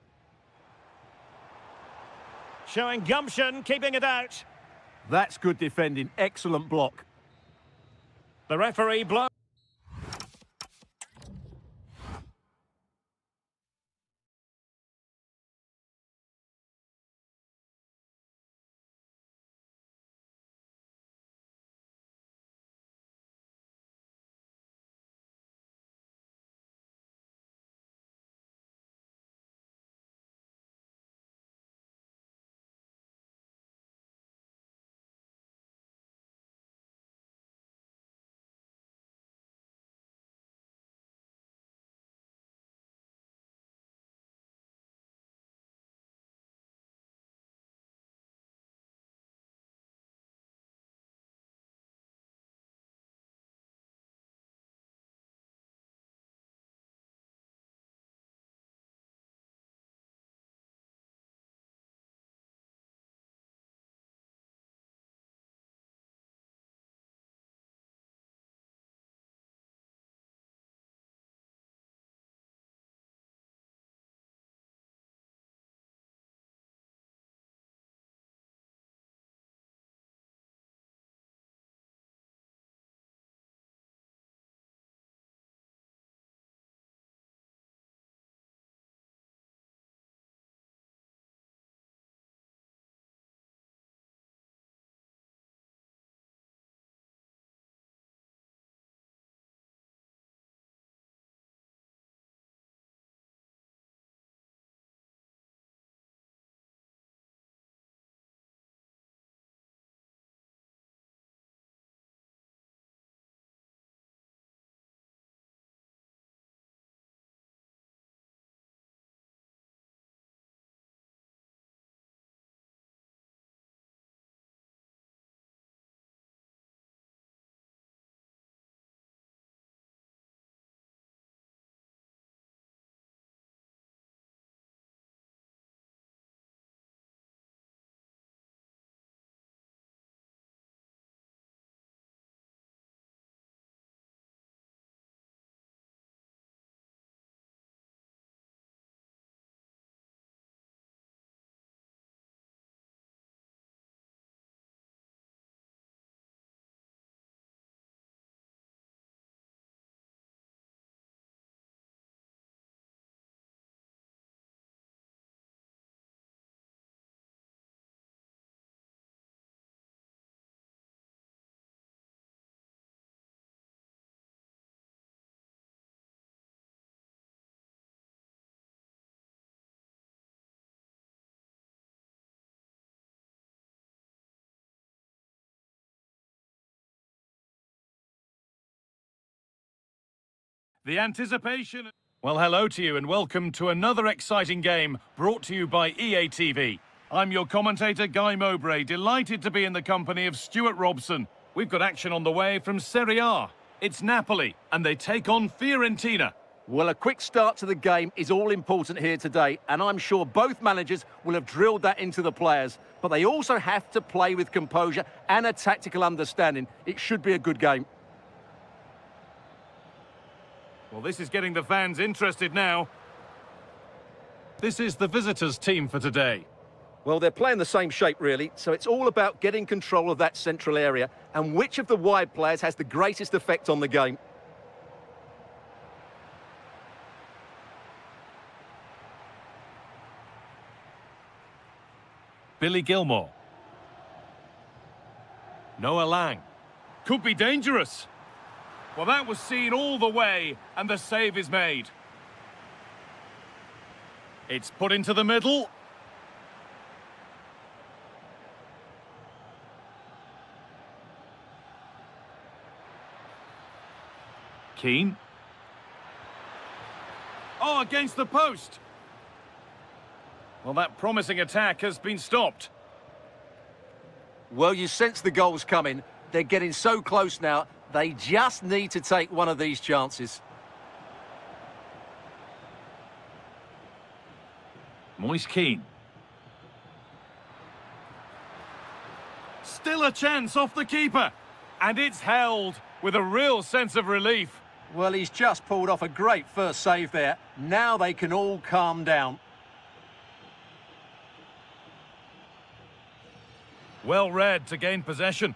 Showing gumption, keeping it out. That's good defending. Excellent block. The referee blows. The anticipation... Well, hello to you and welcome to another exciting game brought to you by EA TV. I'm your commentator, Guy Mowbray, delighted to be in the company of Stuart Robson. We've got action on the way from Serie A. It's Napoli, and they take on Fiorentina. Well, a quick start to the game is all important here today, and I'm sure both managers will have drilled that into the players. But they also have to play with composure and a tactical understanding. It should be a good game. Well, this is getting the fans interested now. This is the visitors' team for today. Well, they're playing the same shape, really, so it's all about getting control of that central area and which of the wide players has the greatest effect on the game. Billy Gilmore. Noah Lang. Could be dangerous. Well, that was seen all the way, and the save is made. It's put into the middle. Keane. Oh, against the post. Well, that promising attack has been stopped. Well, you sense the goals coming. They're getting so close now. They just need to take one of these chances. Moise Keane. Still a chance off the keeper. And it's held with a real sense of relief. Well, he's just pulled off a great first save there. Now they can all calm down. Well read to gain possession.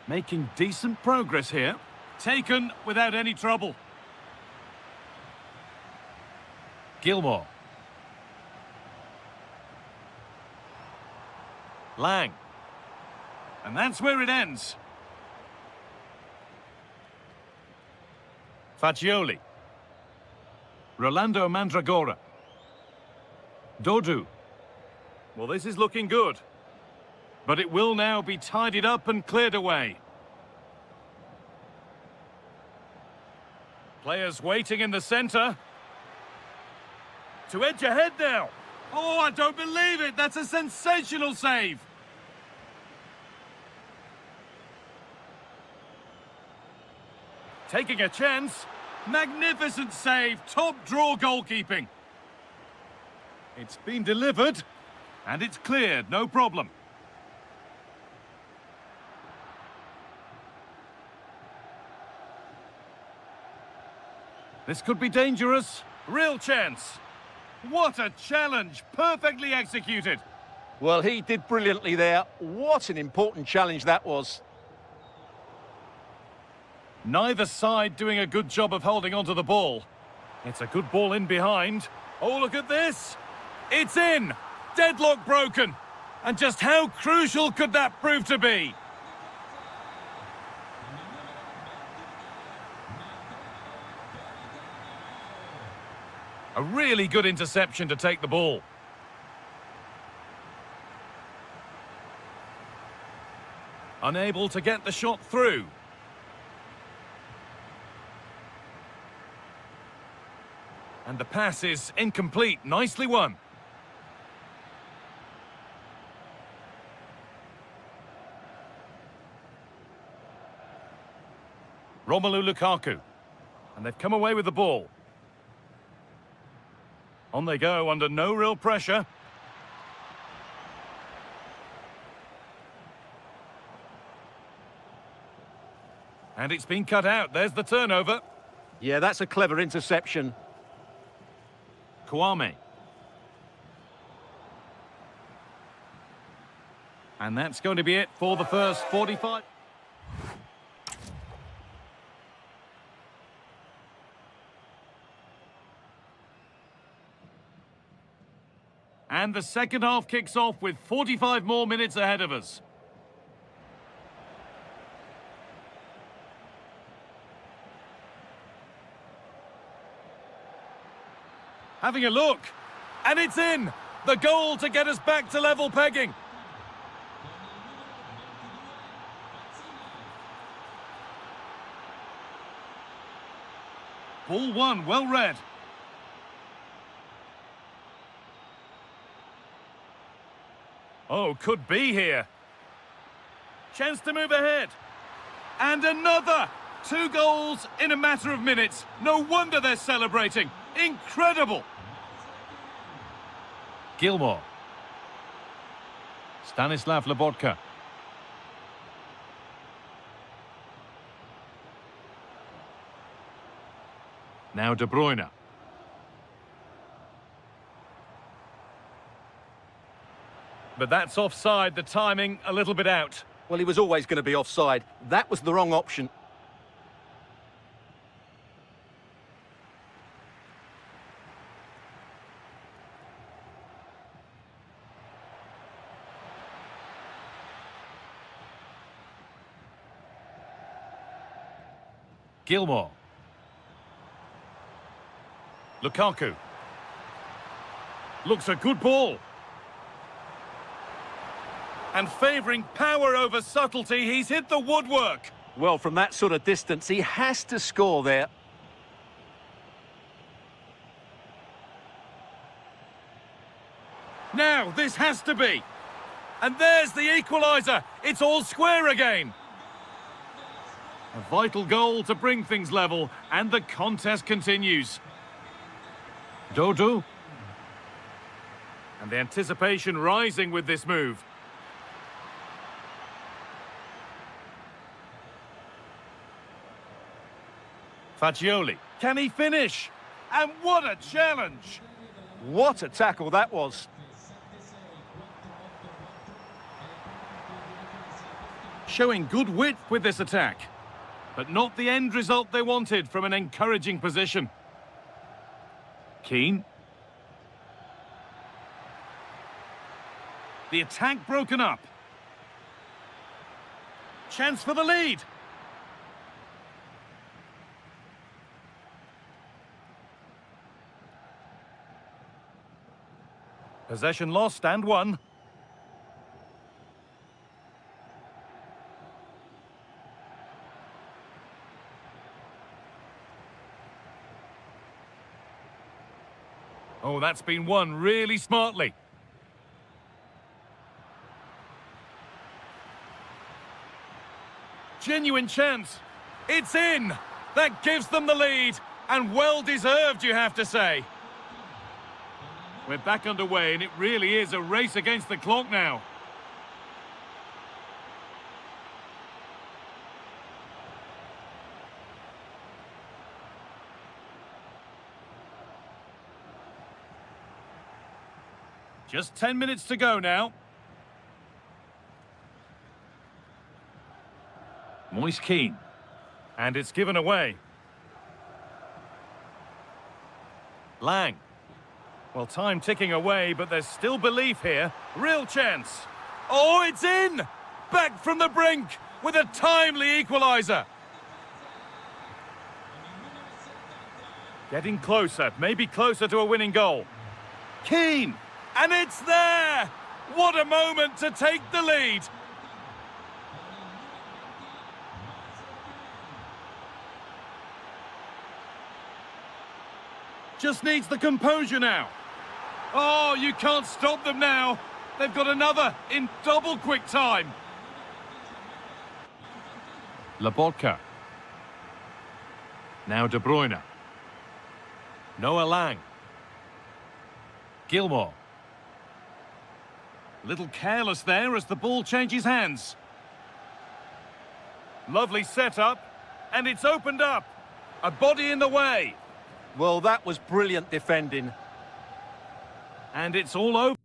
Making decent progress here. Taken without any trouble. Gilmore. Lang. And that's where it ends. Fagioli. Rolando Mandragora. Dodu. Well, this is looking good. But it will now be tidied up and cleared away. Players waiting in the centre. To edge ahead now. Oh, I don't believe it. That's a sensational save. Taking a chance. Magnificent save. Top draw goalkeeping. It's been delivered. And it's cleared. No problem. This could be dangerous. Real chance. What a challenge. Perfectly executed. Well, he did brilliantly there. What an important challenge that was. Neither side doing a good job of holding onto the ball. It's a good ball in behind. Oh, look at this. It's in. Deadlock broken. And just how crucial could that prove to be? A really good interception to take the ball. Unable to get the shot through. And the pass is incomplete. Nicely won. Romelu Lukaku. And they've come away with the ball. On they go under no real pressure. And it's been cut out. There's the turnover. Yeah, that's a clever interception. Kwame. And that's going to be it for the first 45. And the second half kicks off with 45 more minutes ahead of us. Having a look. And it's in. The goal to get us back to level pegging. Ball one, well read. Oh, could be here. Chance to move ahead. And another! 2 goals in a matter of minutes. No wonder they're celebrating. Incredible! Gilmore. Stanislav Lobotka. Now De Bruyne. But that's offside, the timing a little bit out. Well, he was always going to be offside. That was the wrong option. Gilmore. Lukaku. Looks a good ball. And favouring power over subtlety, he's hit the woodwork. Well, from that sort of distance, he has to score there. Now, this has to be. And there's the equaliser. It's all square again. A vital goal to bring things level, and the contest continues. Dodo. And the anticipation rising with this move. Fagioli. Can he finish? And what a challenge! What a tackle that was. Showing good width with this attack. But not the end result they wanted from an encouraging position. Keane. The attack broken up. Chance for the lead. Possession lost and won. Oh, that's been won really smartly. Genuine chance. It's in. That gives them the lead. And well deserved, you have to say. We're back underway, and it really is a race against the clock now. Just 10 minutes to go now. Moise Keane. And it's given away. Lang. Well, time ticking away, but there's still belief here. Real chance. Oh, it's in! Back from the brink with a timely equaliser. Getting closer, maybe closer to a winning goal. Keane! And it's there! What a moment to take the lead! Just needs the composure now. Oh, you can't stop them now. They've got another in double quick time. Lobotka. Now De Bruyne. Noah Lang. Gilmore. Little careless there as the ball changes hands. Lovely setup, and it's opened up. A body in the way. Well, that was brilliant defending. And it's all over.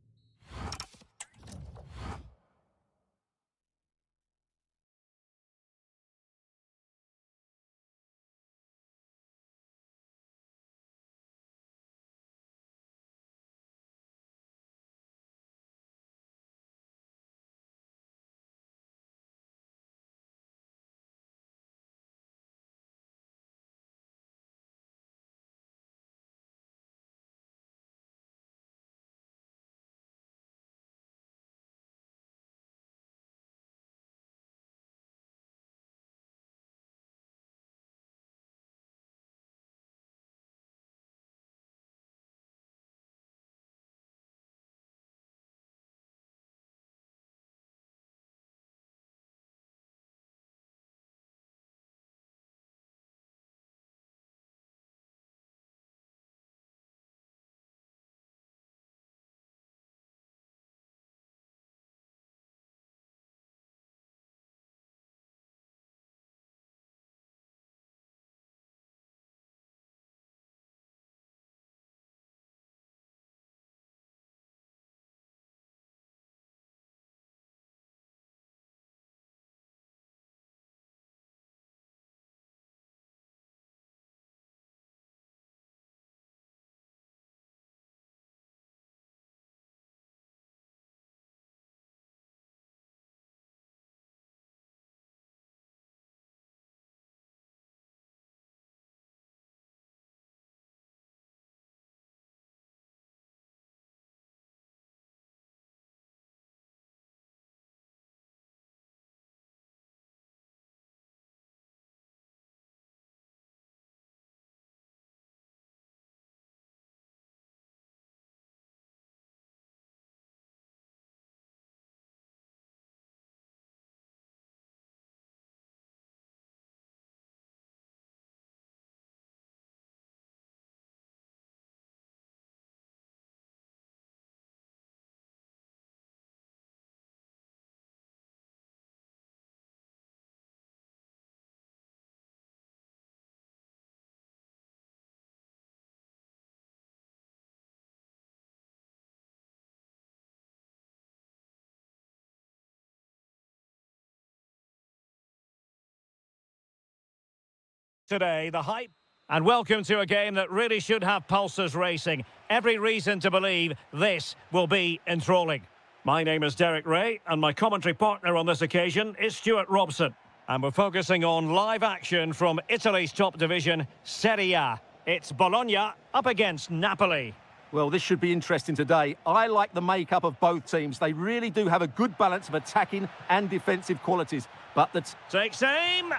Today, the hype. And welcome to a game that really should have pulses racing. Every reason to believe this will be enthralling. My name is Derek Ray, and my commentary partner on this occasion is Stuart Robson. And we're focusing on live action from Italy's top division, Serie A. It's Bologna up against Napoli. Well, this should be interesting today. I like the makeup of both teams. They really do have a good balance of attacking and defensive qualities. But the... Takes aim,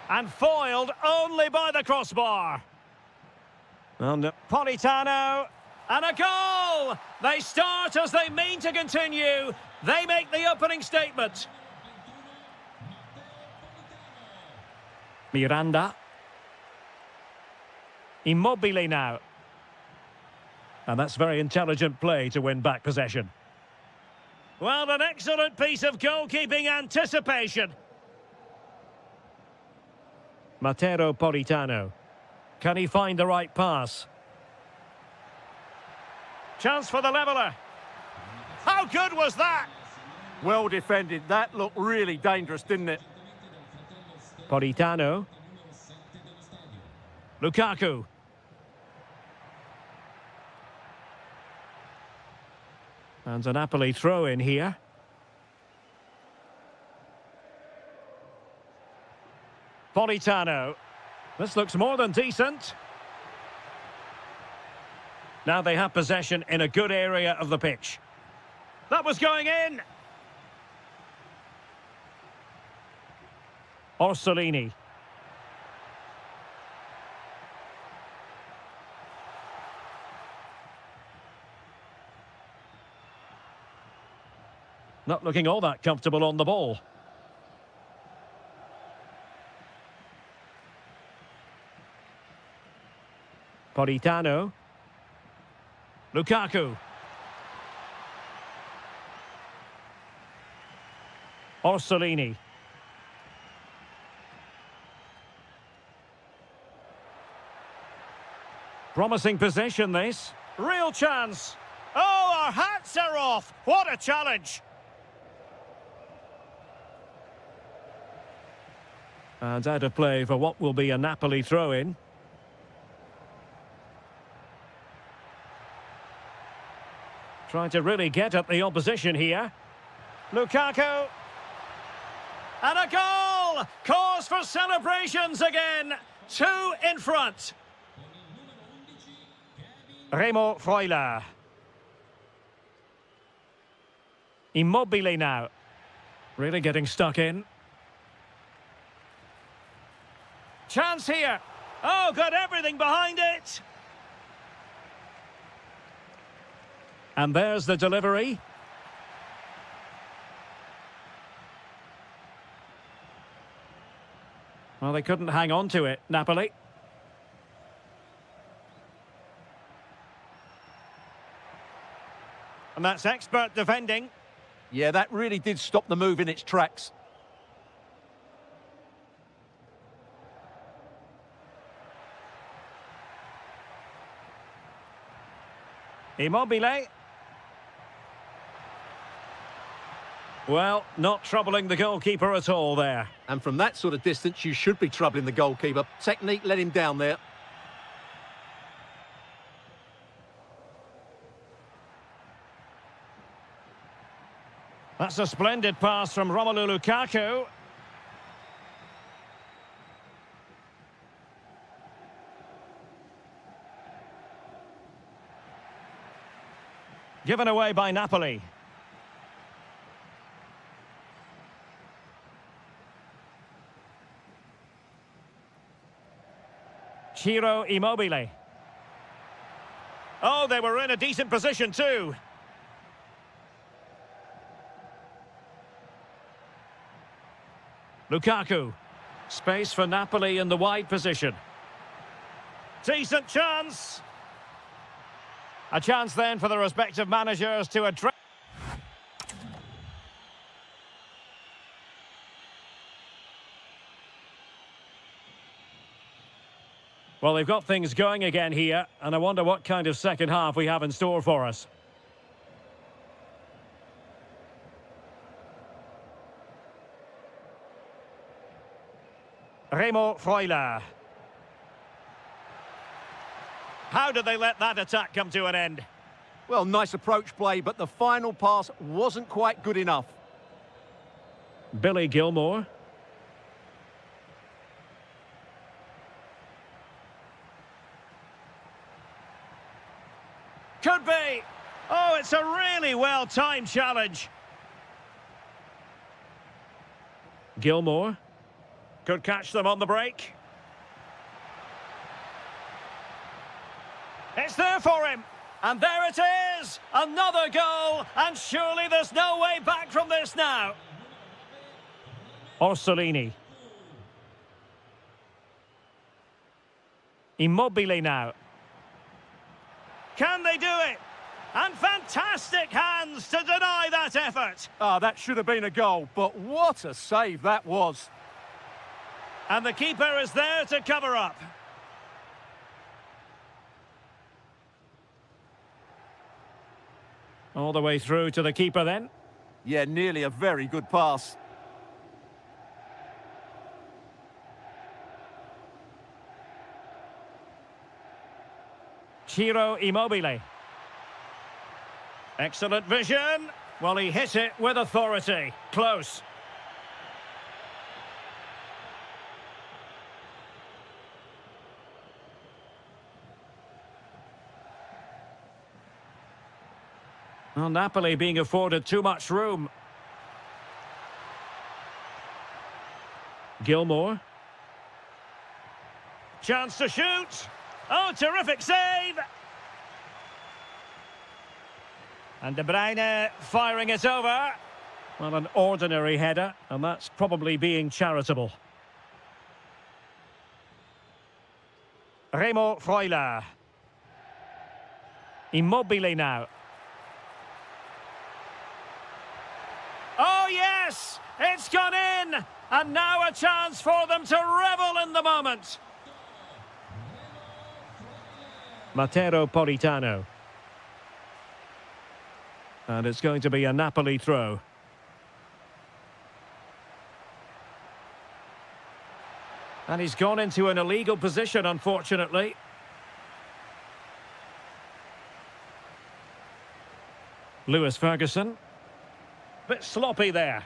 and foiled only by the crossbar. And Politano, and a goal! They start as they mean to continue. They make the opening statement. Miranda. Immobile now. And that's very intelligent play to win back possession. Well, an excellent piece of goalkeeping anticipation. Matteo Politano. Can he find the right pass? Chance for the leveller. How good was that? Well defended. That looked really dangerous, didn't it? Politano. Lukaku. And a Napoli throw in here. Politano. This looks more than decent. Now they have possession in a good area of the pitch. That was going in. Orsolini. Not looking all that comfortable on the ball. Politano. Lukaku. Orsolini. Promising possession, this. Real chance. Oh, our hats are off. What a challenge. And out of play for what will be a Napoli throw-in. Trying to really get at the opposition here. Lukaku. And a goal! Cause for celebrations again. 2 in front. Remo Freuler. Immobile now. Really getting stuck in. Chance here. Oh, got everything behind it. And there's the delivery. Well, they couldn't hang on to it, Napoli. And that's expert defending. Yeah, that really did stop the move in its tracks. Immobile. Well, not troubling the goalkeeper at all there. And from that sort of distance, you should be troubling the goalkeeper. Technique let him down there. That's a splendid pass from Romelu Lukaku. Given away by Napoli. Ciro Immobile. Oh, they were in a decent position too. Lukaku. Space for Napoli in the wide position. Decent chance. A chance then for the respective managers to address. Well, they've got things going again here, and I wonder what kind of second half we have in store for us. Remo Freuler. How did they let that attack come to an end? Well, nice approach play, but the final pass wasn't quite good enough. Billy Gilmore. Could be. Oh, it's a really well-timed challenge. Gilmore. Could catch them on the break. It's there for him. And there it is. Another goal. And surely there's no way back from this now. Orsolini. Immobile now. Can they do it? And fantastic hands to deny that effort. Ah, that should have been a goal, but what a save that was. And the keeper is there to cover up. All the way through to the keeper then. Yeah, nearly a very good pass. Ciro Immobile. Excellent vision. Well, he hit it with authority. Close. Well, Napoli being afforded too much room. Gilmore. Chance to shoot. Oh, terrific save. And De Bruyne firing it over. Well, an ordinary header, and that's probably being charitable. Remo Freuler. Immobile now. Oh, yes! It's gone in! And now a chance for them to revel in the moment. Matteo Politano. And it's going to be a Napoli throw. And he's gone into an illegal position, unfortunately. Lewis Ferguson. Bit sloppy there.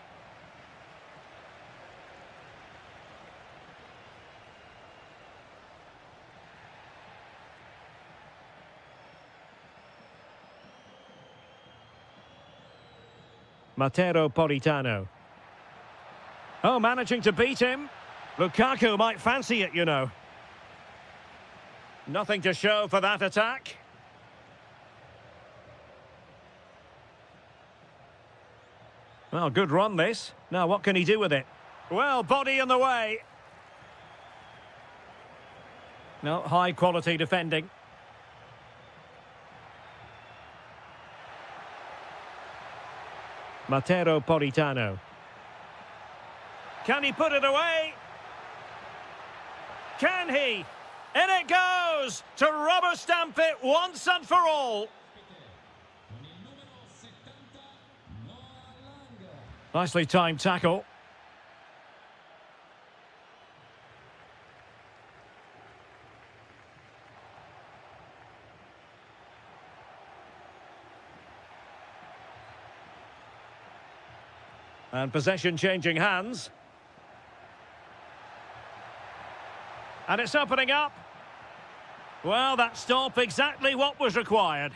Matteo Politano. Oh, managing to beat him. Lukaku might fancy it, you know. Nothing to show for that attack. Well, good run this. Now, what can he do with it? Well, body in the way. No, high quality defending. Matteo Politano. Can he put it away? Can he? In it goes to rubber stamp it once and for all. Nicely timed tackle. And possession changing hands. And it's opening up. Well, that stop exactly what was required.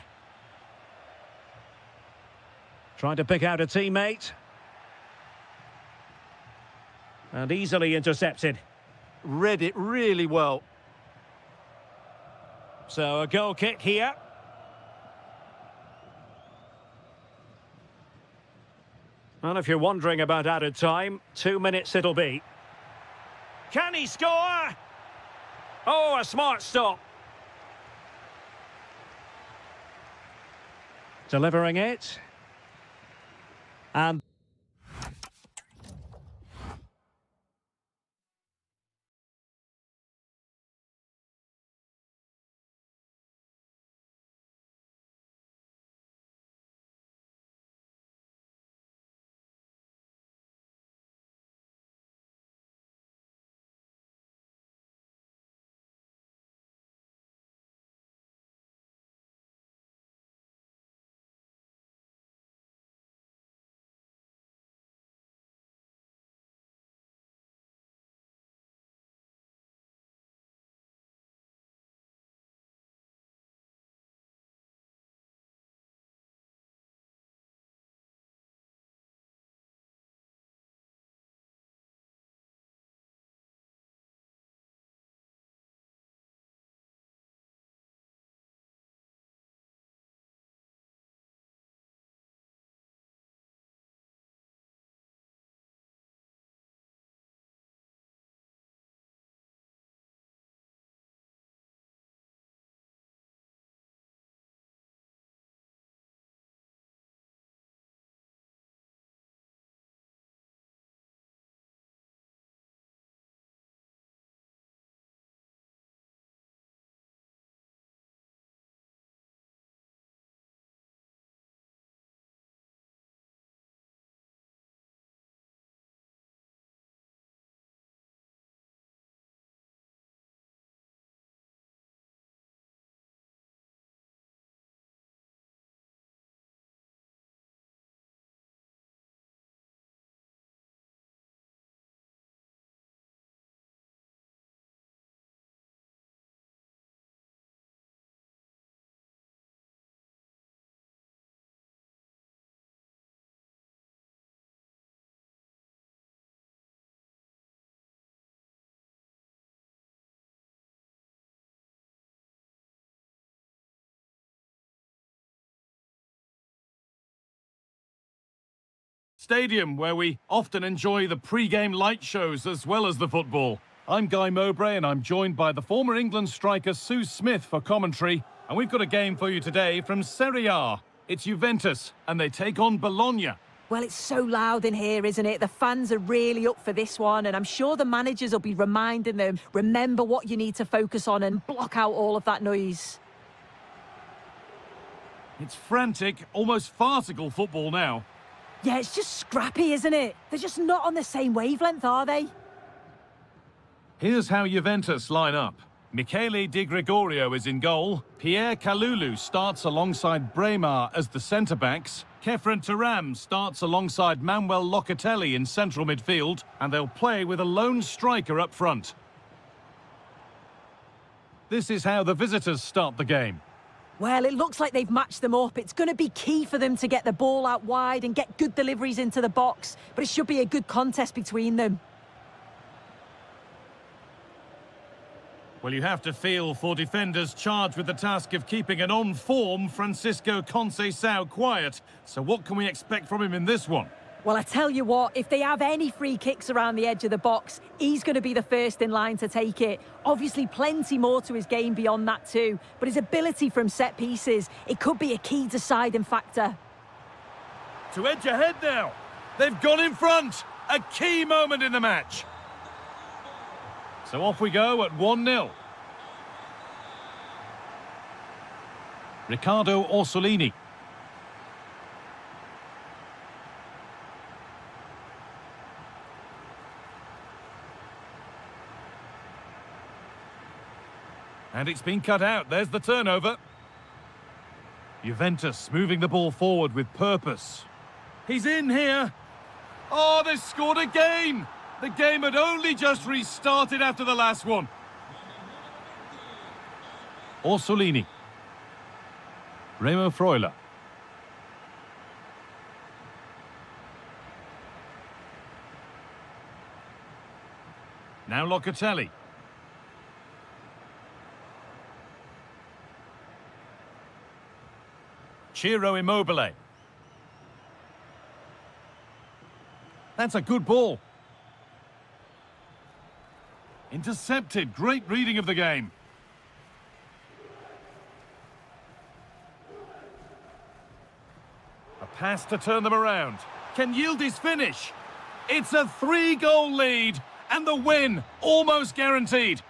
Trying to pick out a teammate. And easily intercepted. Read it really well. So a goal kick here. Well, if you're wondering about added time, 2 minutes it'll be. Can he score? Oh, a smart stop. Delivering it. And stadium where we often enjoy the pre-game light shows as well as the football. I'm Guy Mowbray and I'm joined by the former England striker Sue Smith for commentary. And we've got a game for you today from Serie A. It's Juventus and they take on Bologna. Well, it's so loud in here, isn't it? The fans are really up for this one, and I'm sure the managers will be reminding them, remember what you need to focus on and block out all of that noise. It's frantic, almost farcical football now. Yeah, it's just scrappy, isn't it? They're just not on the same wavelength, are they? Here's how Juventus line up. Michele Di Gregorio is in goal. Pierre Kalulu starts alongside Bremar as the centre-backs. Kefren Turam starts alongside Manuel Locatelli in central midfield, and they'll play with a lone striker up front. This is how the visitors start the game. Well, it looks like they've matched them up. It's going to be key for them to get the ball out wide and get good deliveries into the box, but it should be a good contest between them. Well, you have to feel for defenders charged with the task of keeping an on-form Francisco Conceição quiet. So what can we expect from him in this one? Well, I tell you what, if they have any free kicks around the edge of the box, he's going to be the first in line to take it. Obviously, plenty more to his game beyond that too, but his ability from set pieces, it could be a key deciding factor. To edge ahead now. They've gone in front. A key moment in the match. So off we go at 1-0. Riccardo Orsolini. And it's been cut out. There's the turnover. Juventus moving the ball forward with purpose. He's in here. Oh, they've scored again. The game had only just restarted after the last one. Orsolini. Remo Freuler. Now Locatelli. Ciro Immobile. That's a good ball. Intercepted. Great reading of the game. A pass to turn them around. Can Yildiz finish? It's a 3-goal lead and the win almost guaranteed.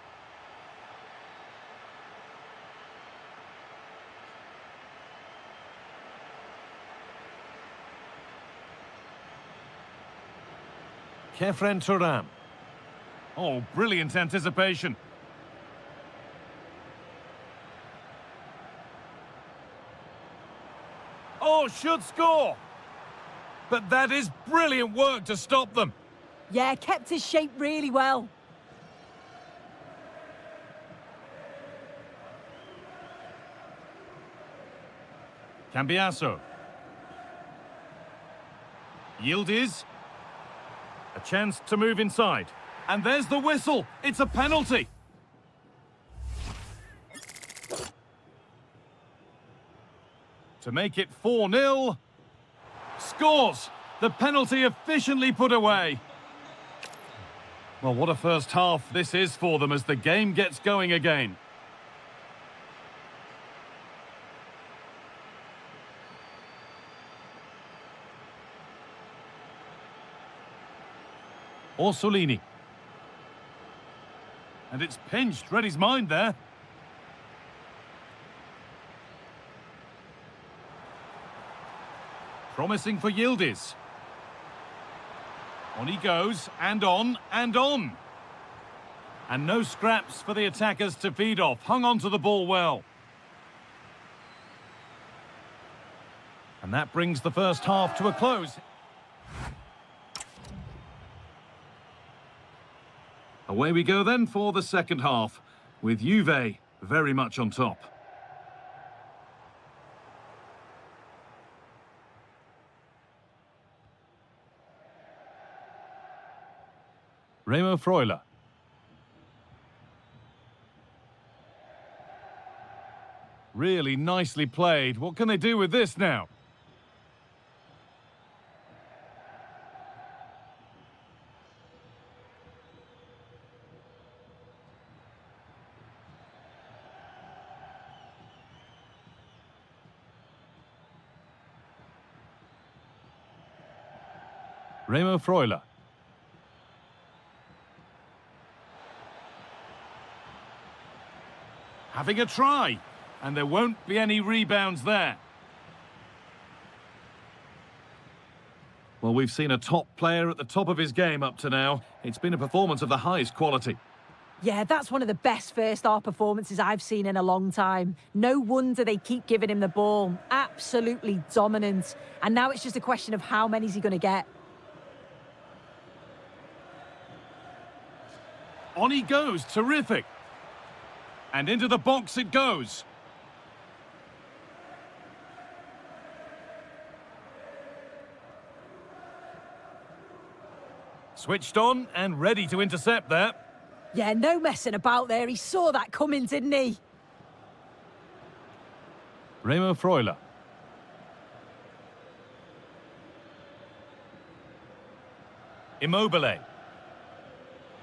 Kefren Turam. Oh, brilliant anticipation. Oh, should score. But that is brilliant work to stop them. Yeah, kept his shape really well. Cambiasso. Yildiz. A chance to move inside. And there's the whistle. It's a penalty. To make it 4-0. Scores. The penalty efficiently put away. Well, what a first half this is for them as the game gets going again. Orsolini. And it's pinched. Read his mind there. Promising for Yildiz. On he goes, and on, and on. And no scraps for the attackers to feed off. Hung on to the ball well. And that brings the first half to a close. Away we go then for the second half, with Juve very much on top. Remo Freuler. Really nicely played. What can they do with this now? Remo Freuler. Having a try, and there won't be any rebounds there. Well, we've seen a top player at the top of his game up to now. It's been a performance of the highest quality. Yeah, that's one of the best first-half performances I've seen in a long time. No wonder they keep giving him the ball. Absolutely dominant. And now it's just a question of how many is he going to get. On he goes, terrific. And into the box it goes. Switched on and ready to intercept there. Yeah, no messing about there. He saw that coming, didn't he? Remo Freuler. Immobile.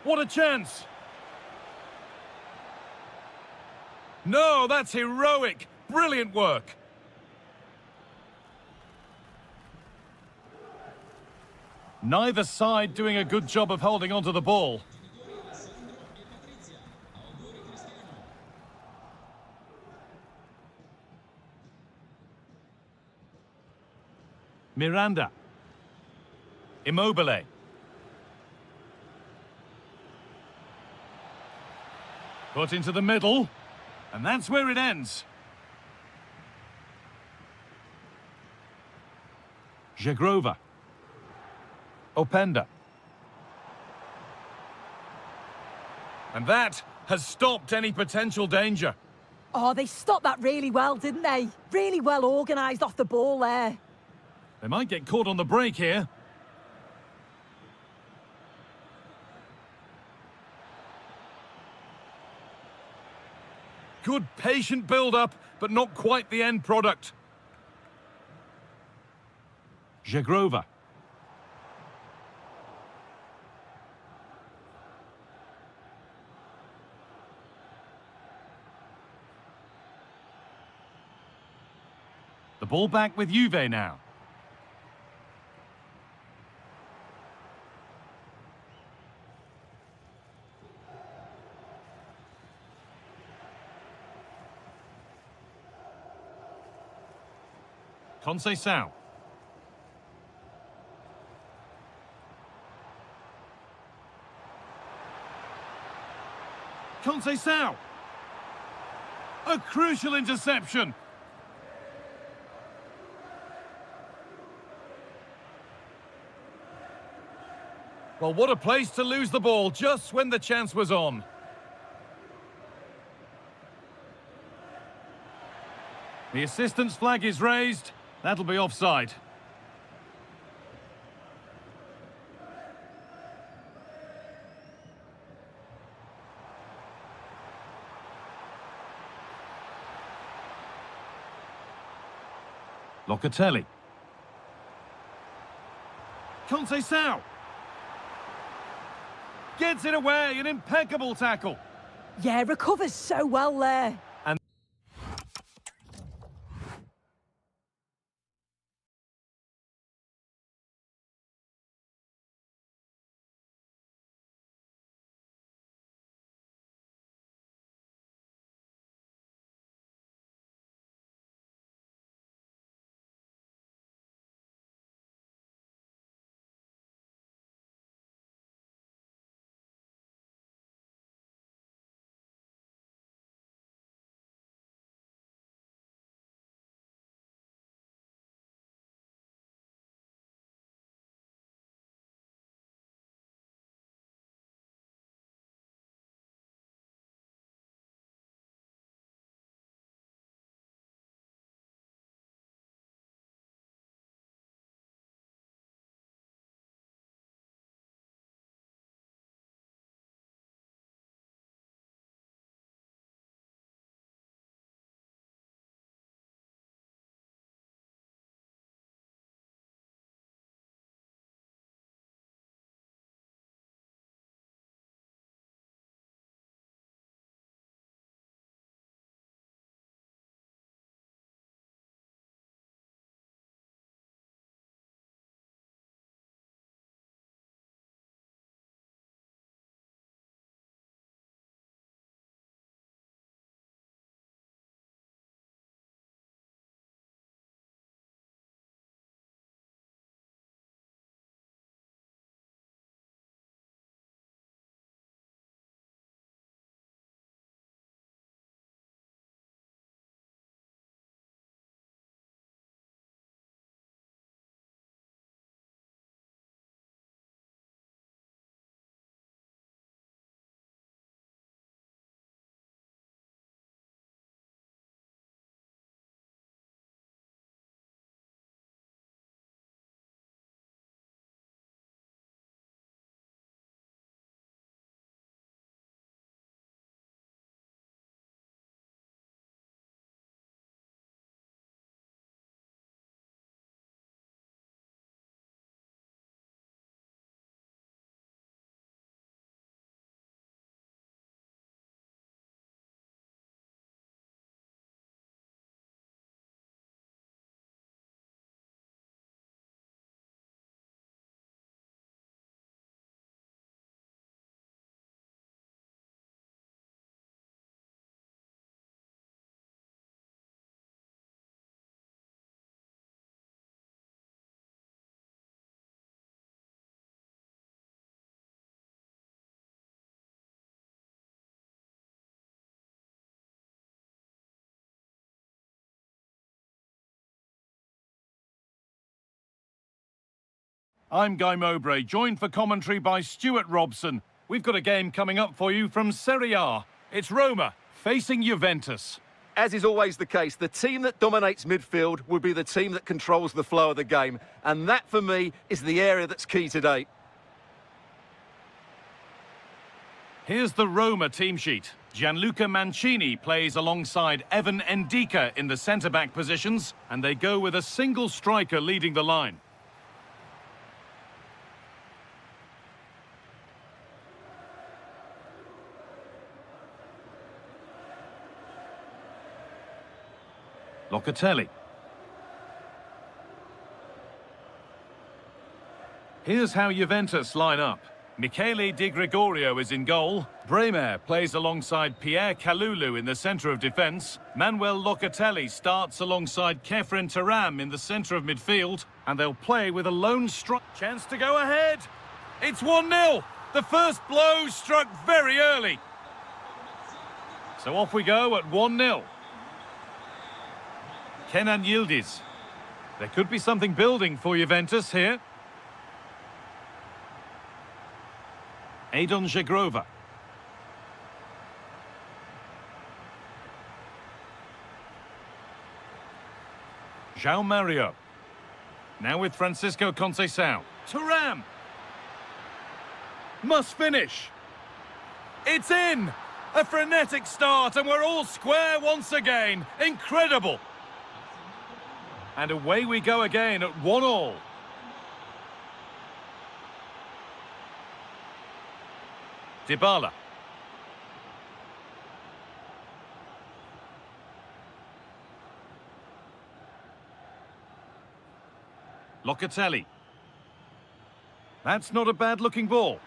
What a chance! No, that's heroic. Brilliant work. Neither side doing a good job of holding onto the ball. Miranda. Immobile. Put into the middle. And that's where it ends. Jagrova. Openda. And that has stopped any potential danger. Oh, they stopped that really well, didn't they? Really well organised off the ball there. They might get caught on the break here. Good patient build-up, but not quite the end product. Jagrova. The ball back with Juve now. Conceição. Conceição. A crucial interception. Well, what a place to lose the ball just when the chance was on. The assistant's flag is raised. That'll be offside. Locatelli. Conceição. Gets it away, an impeccable tackle. Yeah, recovers so well there. I'm Guy Mowbray, joined for commentary by Stuart Robson. We've got a game coming up for you from Serie A. It's Roma facing Juventus. As is always the case, the team that dominates midfield will be the team that controls the flow of the game. And that, for me, is the area that's key today. Here's the Roma team sheet. Gianluca Mancini plays alongside Evan Ndika in the centre-back positions, and they go with a single striker leading the line. Locatelli. Here's how Juventus line up. Michele Di Gregorio is in goal. Bremer plays alongside Pierre Kalulu in the centre of defence. Manuel Locatelli starts alongside Kefren Turam in the centre of midfield. And they'll play with a lone strike. Chance to go ahead. It's 1-0. The first blow struck very early. So off we go at 1-0. Kenan Yildiz. There could be something building for Juventus here. Adon Żegrova. João Mario. Now with Francisco Conceição. Thuram. Must finish. It's in. A frenetic start and we're all square once again. Incredible. And away we go again at 1-1. Dybala. Locatelli. That's not a bad-looking ball.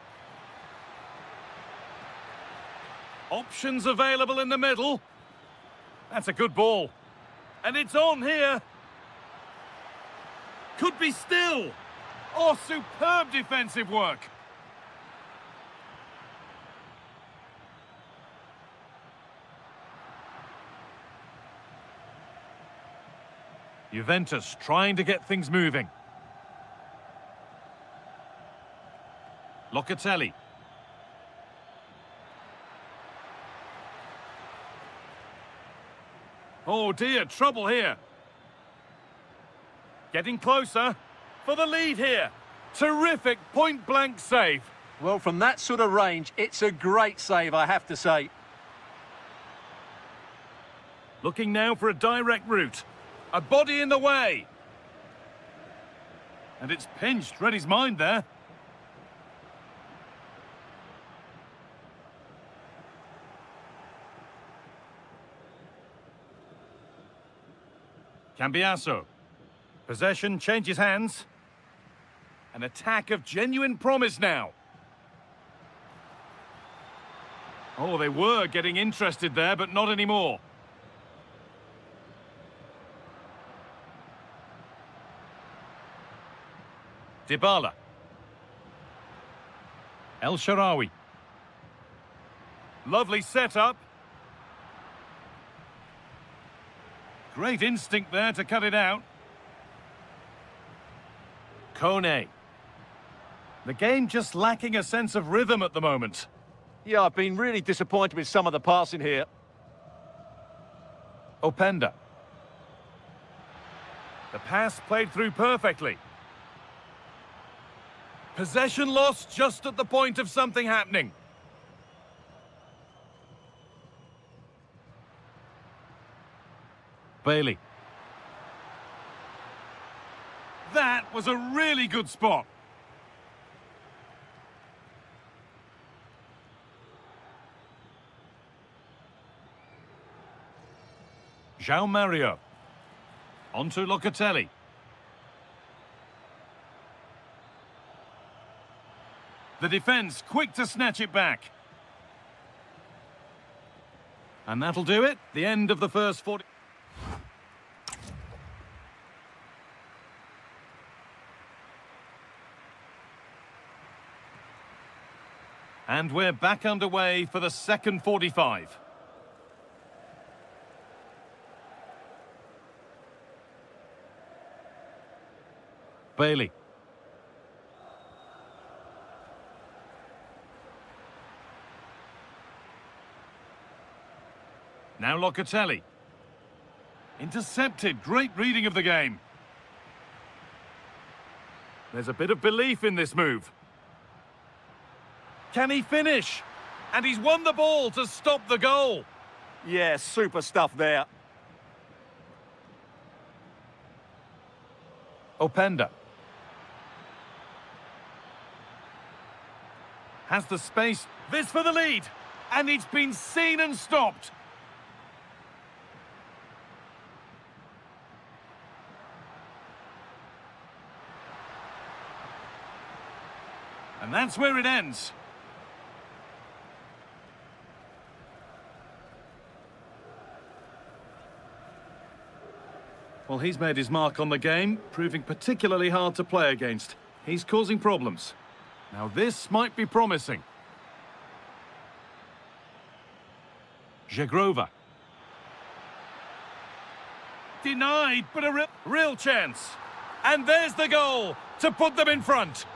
Options available in the middle. That's a good ball. And it's on here. Could be still. Oh, superb defensive work. Juventus trying to get things moving. Locatelli. Oh dear, trouble here. Getting closer for the lead here. Terrific point-blank save. Well, from that sort of range, it's a great save, I have to say. Looking now for a direct route. A body in the way. And it's pinched, read his mind there. Cambiasso. Possession changes hands. An attack of genuine promise now. Oh, they were getting interested there, but not anymore. Dybala. El Shaarawy. Lovely setup. Great instinct there to cut it out. Kone. The game just lacking a sense of rhythm at the moment. Yeah, I've been really disappointed with some of the passing here. Openda. The pass played through perfectly. Possession lost just at the point of something happening. Bailey. That was a really good spot. João Mario. Onto Locatelli. The defence quick to snatch it back. And that'll do it. The end of the first 40. And we're back underway for the second 45. Bailey. Now Locatelli. Intercepted. Great reading of the game. There's a bit of belief in this move. Can he finish? And he's won the ball to stop the goal. Yeah, super stuff there. Openda. Has the space. This for the lead. And it's been seen and stopped. And that's where it ends. Well, he's made his mark on the game, proving particularly hard to play against. He's causing problems. Now this might be promising. Jagrova. Denied, but a real chance. And there's the goal to put them in front.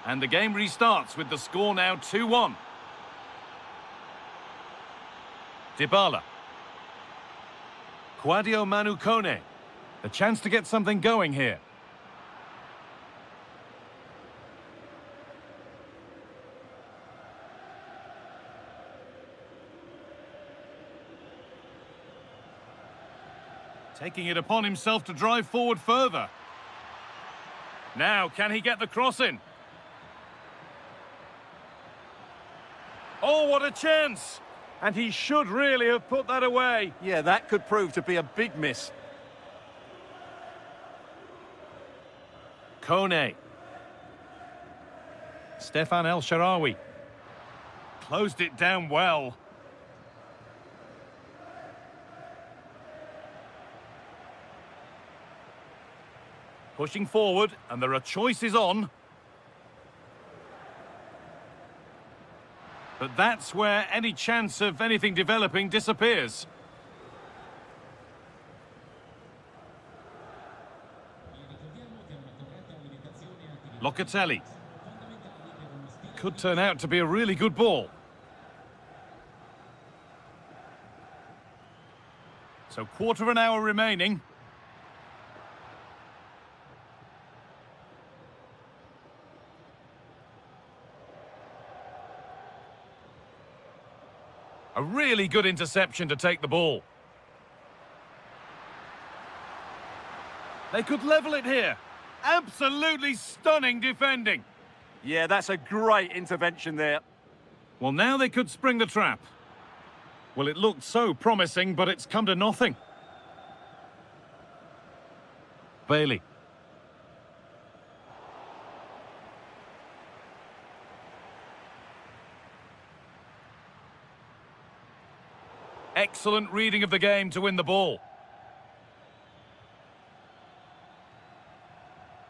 And the game restarts with the score now 2-1. Dybala. Quadio Manu Kone. The chance to get something going here. Taking it upon himself to drive forward further. Now, can he get the cross in? Oh, what a chance! And he should really have put that away. Yeah, that could prove to be a big miss. Kone. Stefan El Shaarawy. Closed it down well. Pushing forward, and there are choices on. But that's where any chance of anything developing disappears. Locatelli. Could turn out to be a really good ball. So quarter of an hour remaining. A really good interception to take the ball. They could level it here. Absolutely stunning defending. Yeah, that's a great intervention there. Well, now they could spring the trap. Well, it looked so promising, but it's come to nothing. Bailey. Excellent reading of the game to win the ball.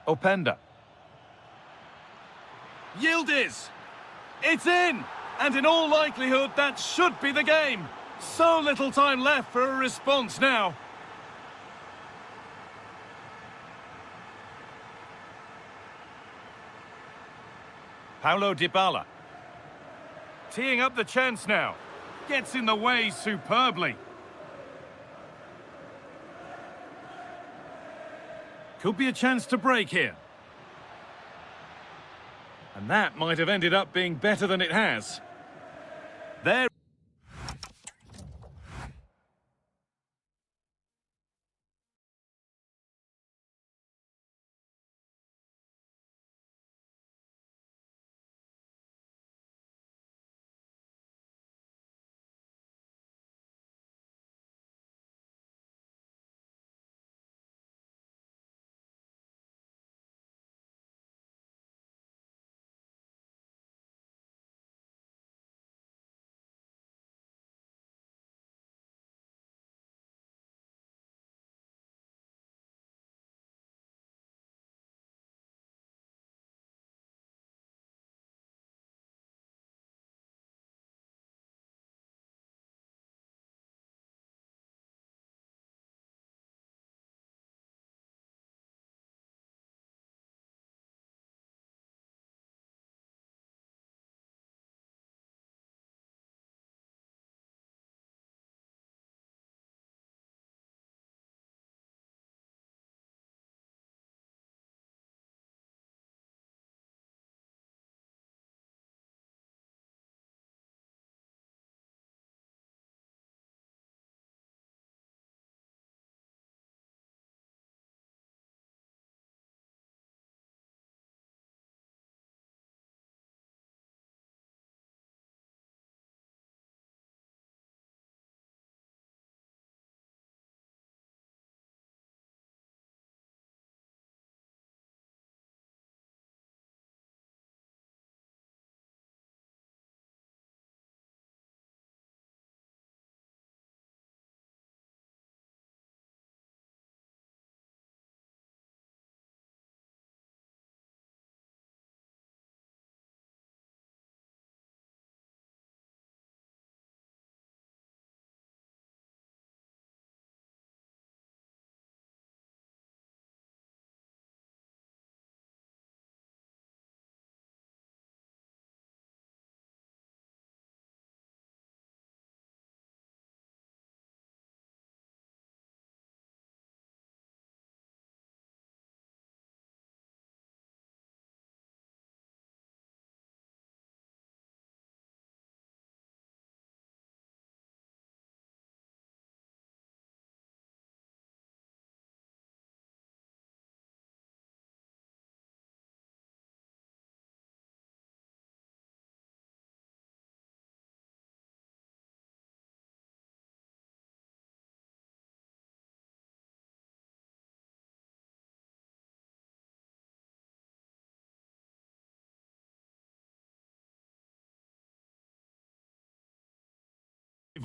Openda. Yildiz. It's in! And in all likelihood, that should be the game. So little time left for a response now. Paulo Dybala. Teeing up the chance now. Gets in the way superbly. Could be a chance to break here. And that might have ended up being better than it has. There.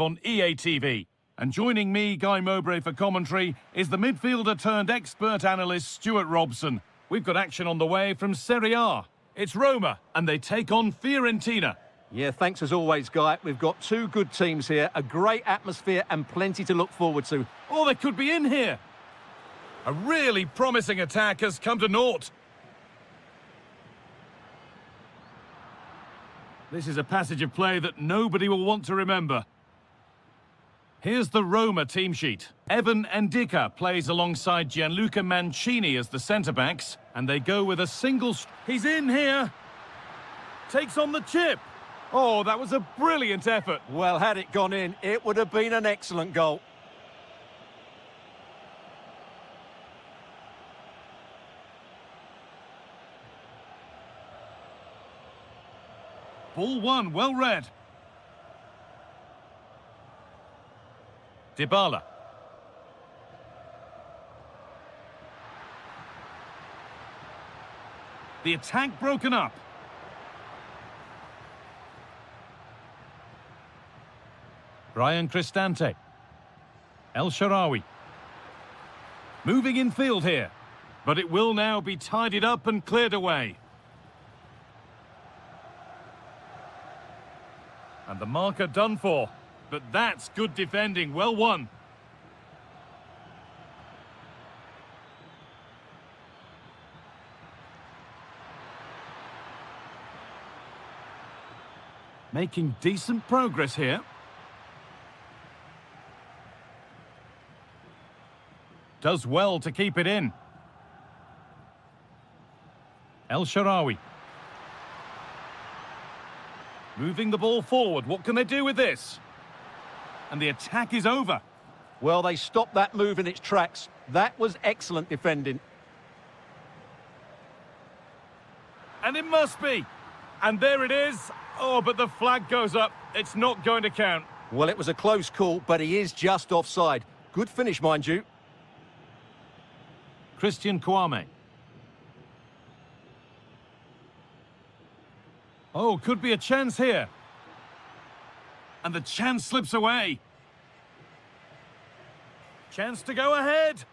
on EA TV. And joining me, Guy Mowbray, for commentary is the midfielder turned expert analyst Stuart Robson. We've got action on the way from Serie A. It's Roma, and they take on Fiorentina. Yeah, thanks as always, Guy. We've got two good teams here, a great atmosphere and plenty to look forward to. Oh, they could be in here. A really promising attack has come to naught. This is a passage of play that nobody will want to remember. Here's the Roma team sheet. Evan Ndika plays alongside Gianluca Mancini as the centre-backs, and they go with a single... He's in here! Takes on the chip! Oh, that was a brilliant effort. Well, had it gone in, it would have been an excellent goal. Ball one, well read. Dybala. The attack broken up. Brian Cristante. El Shaarawy. Moving in field here. But it will now be tidied up and cleared away. And the marker done for. But that's good defending, well won. Making decent progress here. Does well to keep it in. El Shaarawy. Moving the ball forward. What can they do with this? And the attack is over. Well, they stopped that move in its tracks. That was excellent defending. And it must be. And there it is. Oh, but the flag goes up. It's not going to count. Well, it was a close call, but he is just offside. Good finish, mind you. Christian Kouame. Oh, could be a chance here. And the chance slips away. Chance to go ahead.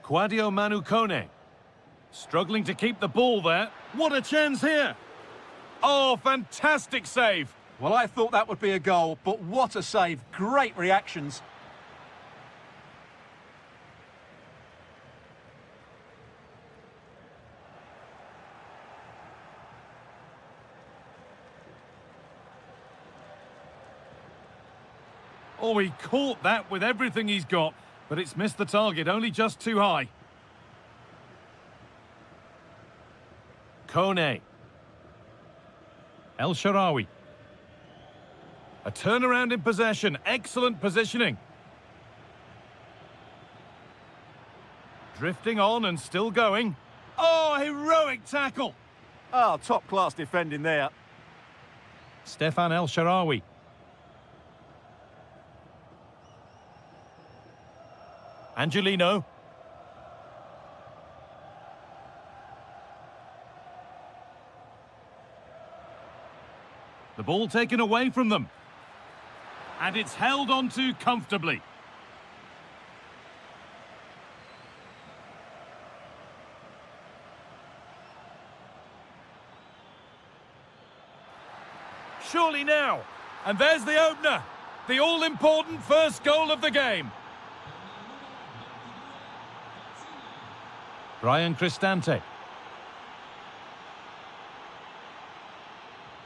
Quadio Manu Kone. Struggling to keep the ball there. What a chance here. Oh, fantastic save. Well, I thought that would be a goal, but what a save. Great reactions. Oh, he caught that with everything he's got, but it's missed the target, only just too high. Kone. El Shaarawy. A turnaround in possession, excellent positioning. Drifting on and still going. Oh, heroic tackle. Oh, top-class defending there. Stefan El Shaarawy. Angelino. The ball taken away from them. And it's held onto comfortably. Surely now. And there's the opener. The all-important first goal of the game. Brian Cristante.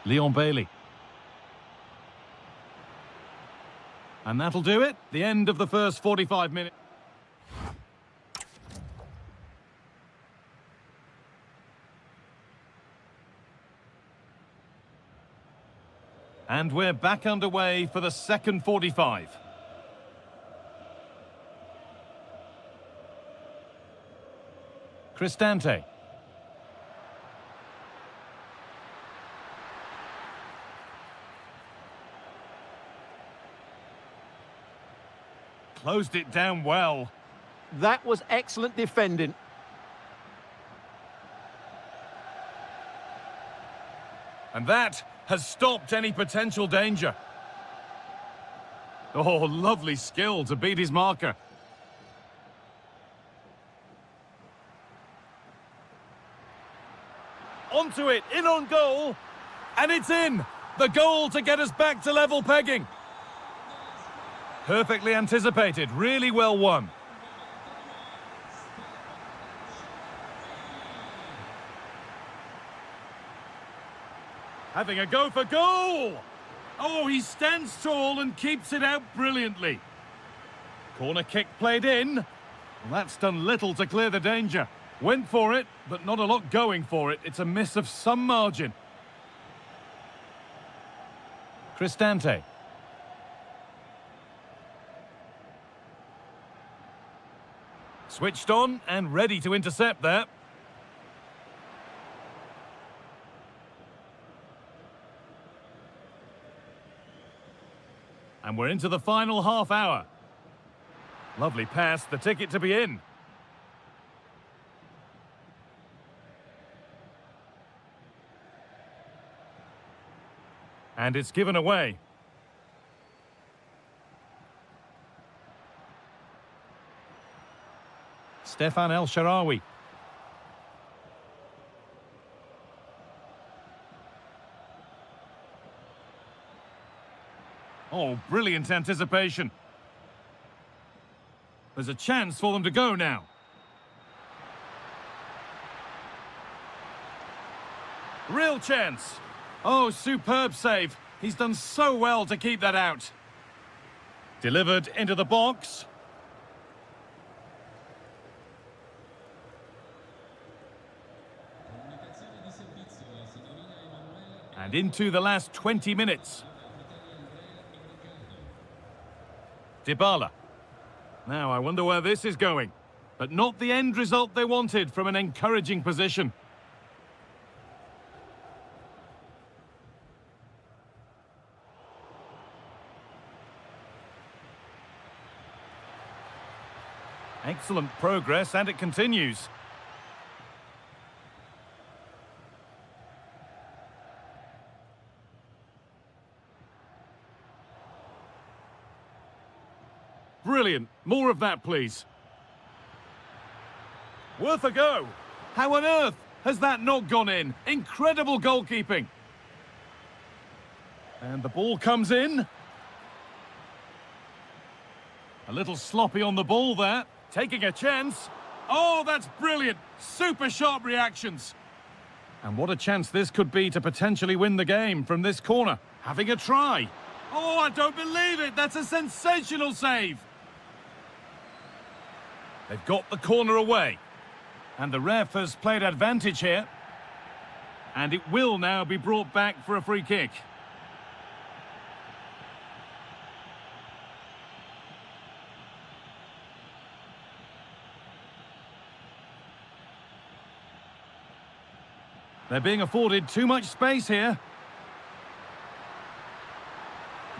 Leon Bailey. And that'll do it. The end of the first 45 minutes. And we're back underway for the second 45. Cristante. Closed it down well. That was excellent defending. And that has stopped any potential danger. Oh, lovely skill to beat his marker. Onto it, in on goal, and it's in! The goal to get us back to level pegging. Perfectly anticipated, really well won. Having a go for goal! Oh, he stands tall and keeps it out brilliantly. Corner kick played in. Well, that's done little to clear the danger. Went for it, but not a lot going for it. It's a miss of some margin. Cristante. Switched on and ready to intercept there. And we're into the final half hour. Lovely pass, the ticket to be in. And it's given away. Stefan El Shaarawy. Oh, brilliant anticipation. There's a chance for them to go now. Real chance. Oh, superb save. He's done so well to keep that out. Delivered into the box. And into the last 20 minutes. Dybala. Now, I wonder where this is going. But not the end result they wanted from an encouraging position. Excellent progress, and it continues. Brilliant. More of that, please. Worth a go. How on earth has that not gone in? Incredible goalkeeping. And the ball comes in. A little sloppy on the ball there. Taking a chance. Oh, that's brilliant. Super sharp reactions. And what a chance this could be to potentially win the game from this corner. Having a try. Oh, I don't believe it. That's a sensational save. They've got the corner away. And the ref has played advantage here. And it will now be brought back for a free kick. They're being afforded too much space here.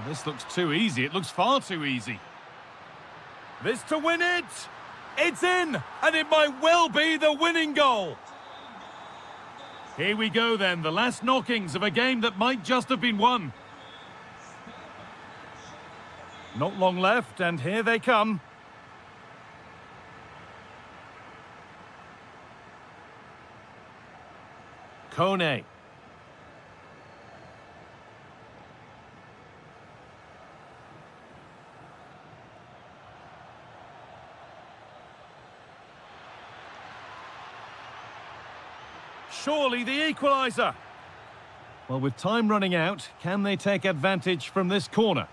This looks too easy. It looks far too easy. This to win it! It's in! And it might well be the winning goal! Here we go then, the last knockings of a game that might just have been won. Not long left, and here they come. Kone. Surely the equaliser. Well, with time running out, can they take advantage from this corner?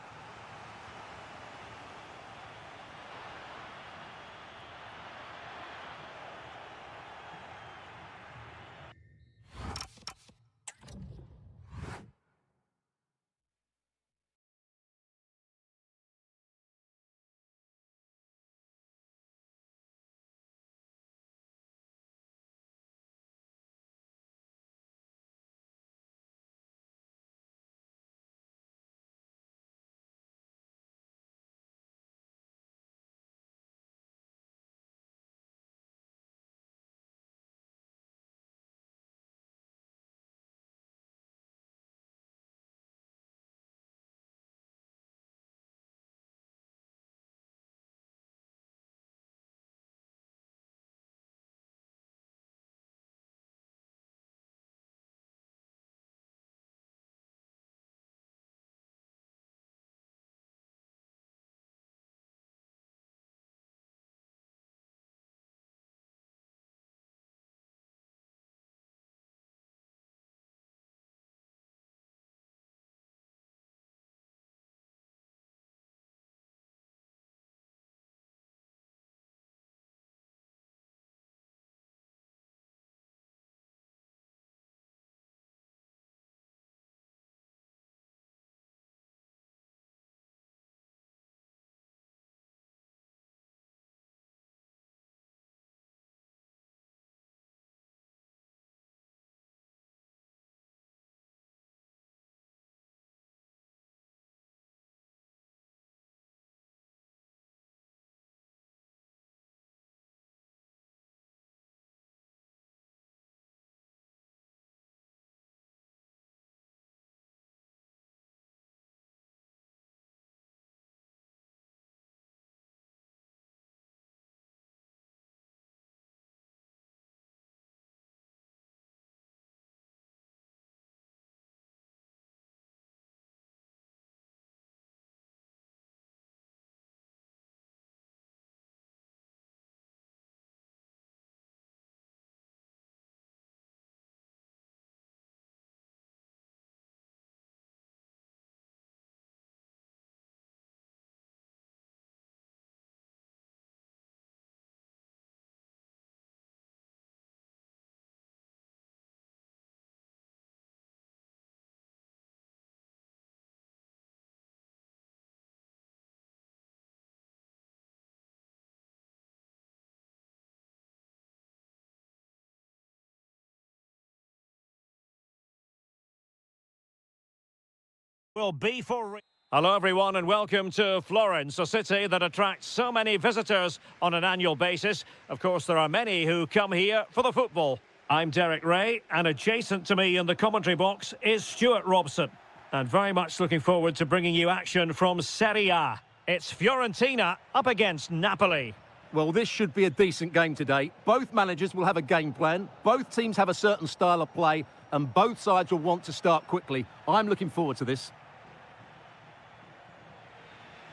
Will be for... Hello everyone and welcome to Florence, a city that attracts so many visitors on an annual basis. Of course, there are many who come here for the football. I'm Derek Ray, and adjacent to me in the commentary box is Stuart Robson. And very much looking forward to bringing you action from Serie A. It's Fiorentina up against Napoli. Well, this should be a decent game today. Both managers will have a game plan. Both teams have a certain style of play, and both sides will want to start quickly. I'm looking forward to this.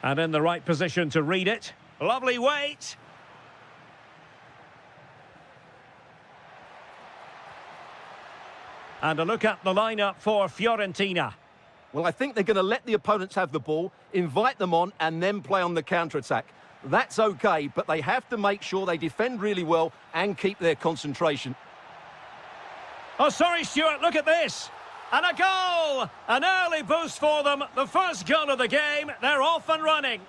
And in the right position to read it. Lovely weight. And a look at the lineup for Fiorentina. Well, I think they're going to let the opponents have the ball, invite them on, and then play on the counter-attack. That's okay, but they have to make sure they defend really well and keep their concentration. Oh, sorry, Stuart, look at this. And a goal! An early boost for them. The first goal of the game. They're off and running.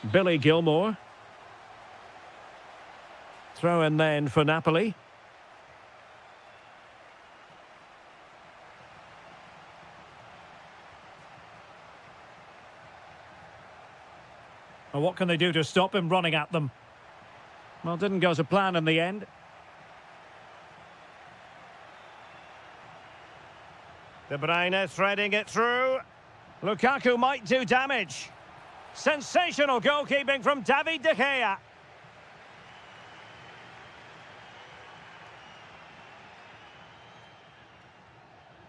Billy Gilmore. Throw in then for Napoli. Well, what can they do to stop him running at them? Well, didn't go to plan in the end. De Bruyne threading it through. Lukaku might do damage. Sensational goalkeeping from David De Gea.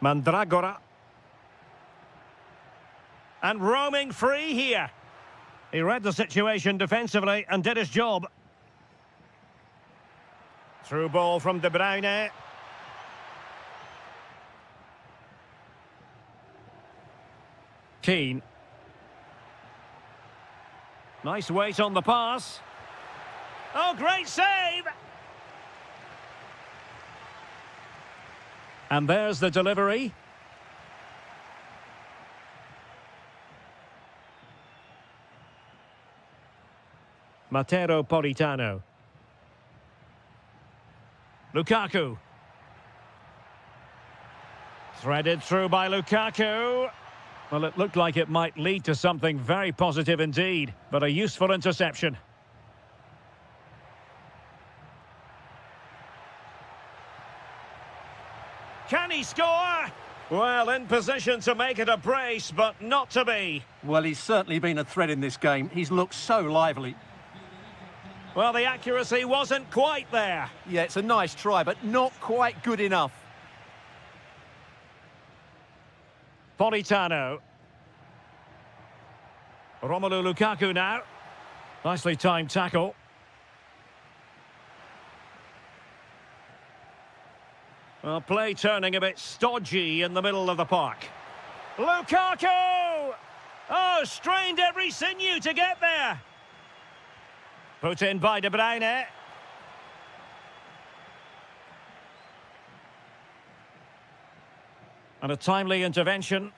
Mandragora. And roaming free here. He read the situation defensively and did his job. Through ball from De Bruyne. Keane. Nice weight on the pass. Oh, great save! And there's the delivery. Matteo Politano. Lukaku. Threaded through by Lukaku. Well, it looked like it might lead to something very positive indeed, but a useful interception. Can he score? Well, in position to make it a brace, but not to be. Well, he's certainly been a threat in this game. He's looked so lively. Well, the accuracy wasn't quite there. Yeah, it's a nice try, but not quite good enough. Politano. Romelu Lukaku now. Nicely timed tackle. Well, play turning a bit stodgy in the middle of the park. Lukaku! Oh, strained every sinew to get there. Put in by De Bruyne. And a timely intervention.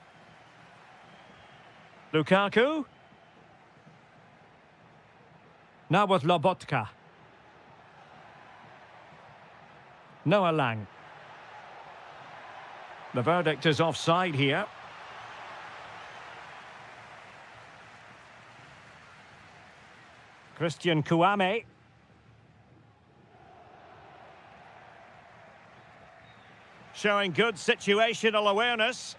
Lukaku. Now with Lobotka. Noah Lang. The verdict is offside here. Christian Kouame. Showing good situational awareness.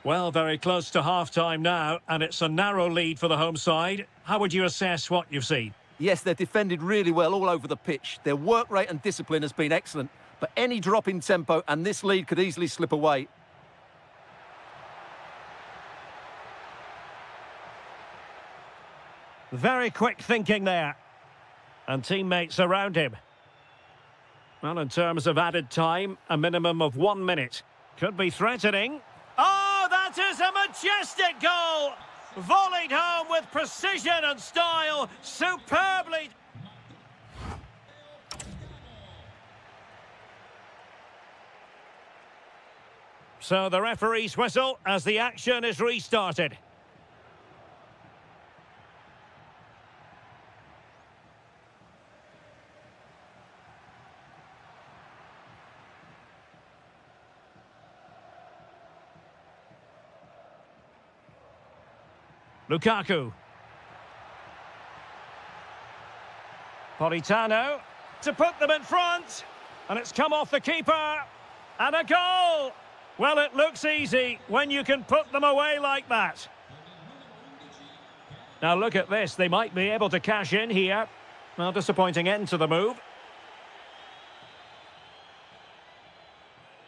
Well, very close to half-time now, and it's a narrow lead for the home side. How would you assess what you've seen? Yes, they've defended really well all over the pitch. Their work rate and discipline has been excellent, but any drop in tempo and this lead could easily slip away. Very quick thinking there. And teammates around him. Well, in terms of added time, a minimum of 1 minute. Could be threatening. Oh, that is a majestic goal! Volleyed home with precision and style. Superbly... So the referee's whistle as the action is restarted. Lukaku. Politano to put them in front. And it's come off the keeper. And a goal! Well, it looks easy when you can put them away like that. Now look at this. They might be able to cash in here. Well, disappointing end to the move.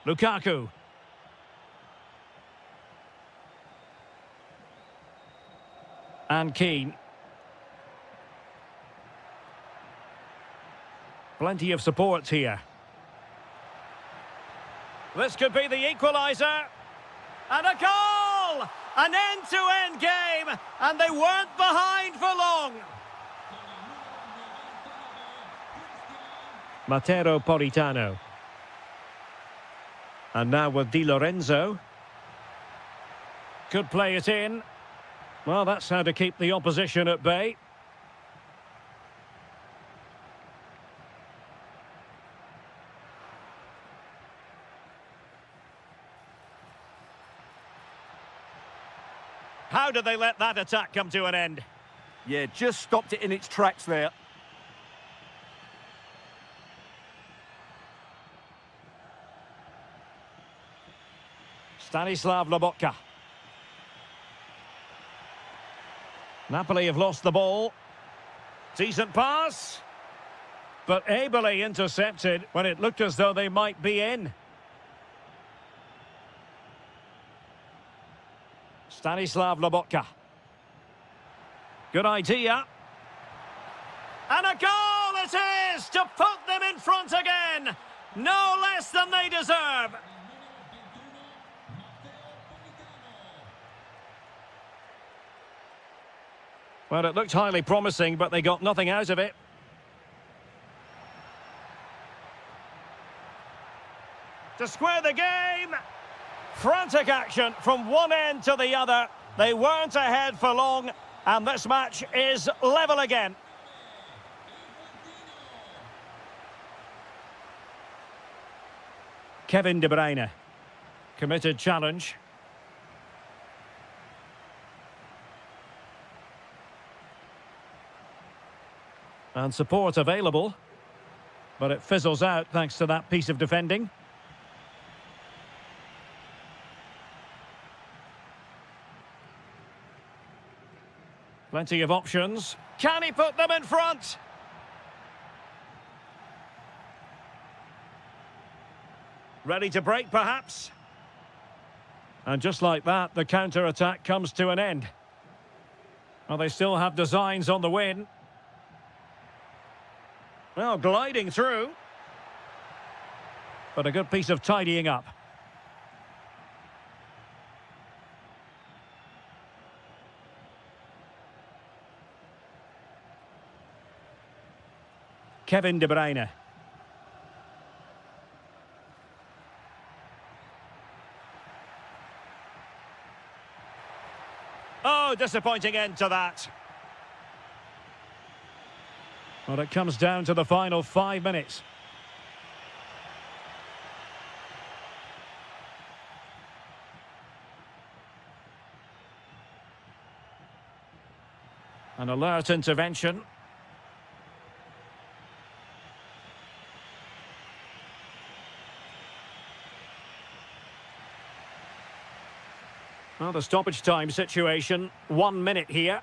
Lukaku. And Keane. Plenty of support here. This could be the equaliser. And a goal! An end-to-end game, and they weren't behind for long. Matteo Politano. And now with Di Lorenzo. Could play it in. Well, that's how to keep the opposition at bay. How did they let that attack come to an end? Yeah, just stopped it in its tracks there. Stanislav Lobotka. Napoli have lost the ball. Decent pass. But ably intercepted when it looked as though they might be in. Stanislav Lobotka. Good idea. And a goal it is to put them in front again. No less than they deserve. Well, it looked highly promising, but they got nothing out of it. To square the game. Frantic action from one end to the other. They weren't ahead for long, and this match is level again. Kevin De Bruyne. Committed challenge. And support available. But it fizzles out thanks to that piece of defending. Plenty of options. Can he put them in front? Ready to break, perhaps? And just like that, the counter-attack comes to an end. Well, they still have designs on the win. Well, gliding through. But a good piece of tidying up. Kevin De Bruyne. Oh, disappointing end to that. Well, it comes down to the final 5 minutes. An alert intervention. Well, the stoppage time situation, 1 minute here.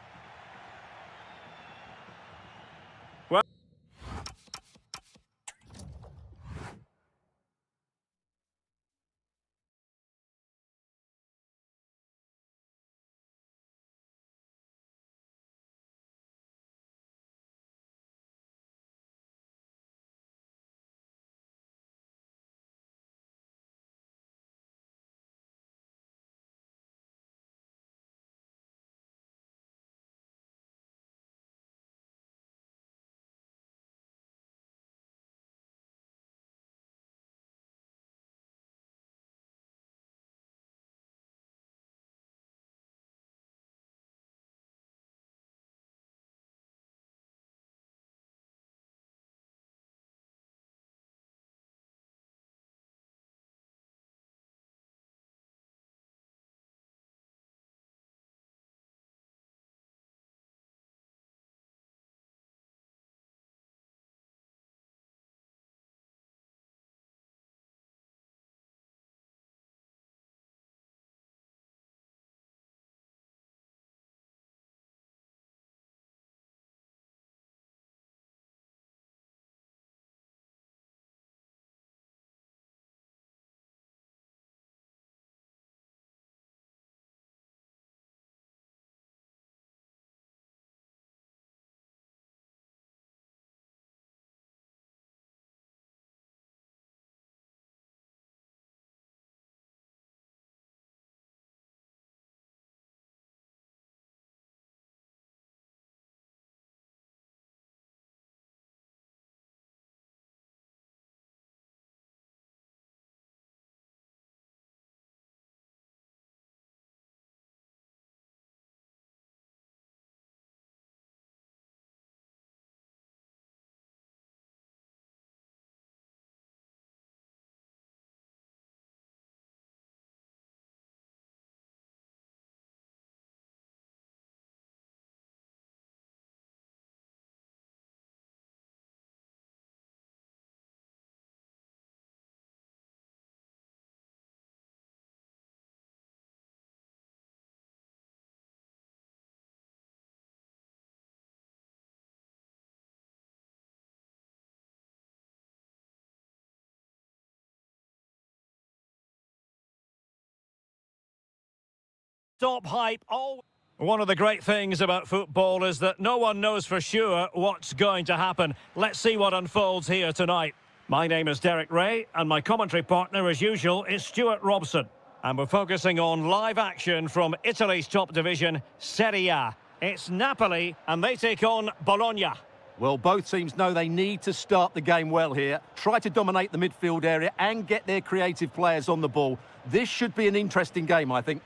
Stop hype. Oh, one of the great things about football is that no one knows for sure what's going to happen. Let's see what unfolds here tonight. My name is Derek Ray, and my commentary partner, as usual, is Stuart Robson. And we're focusing on live action from Italy's top division, Serie A. It's Napoli, and they take on Bologna. Well, both teams know they need to start the game well here. Try to dominate the midfield area and get their creative players on the ball. This should be an interesting game, I think.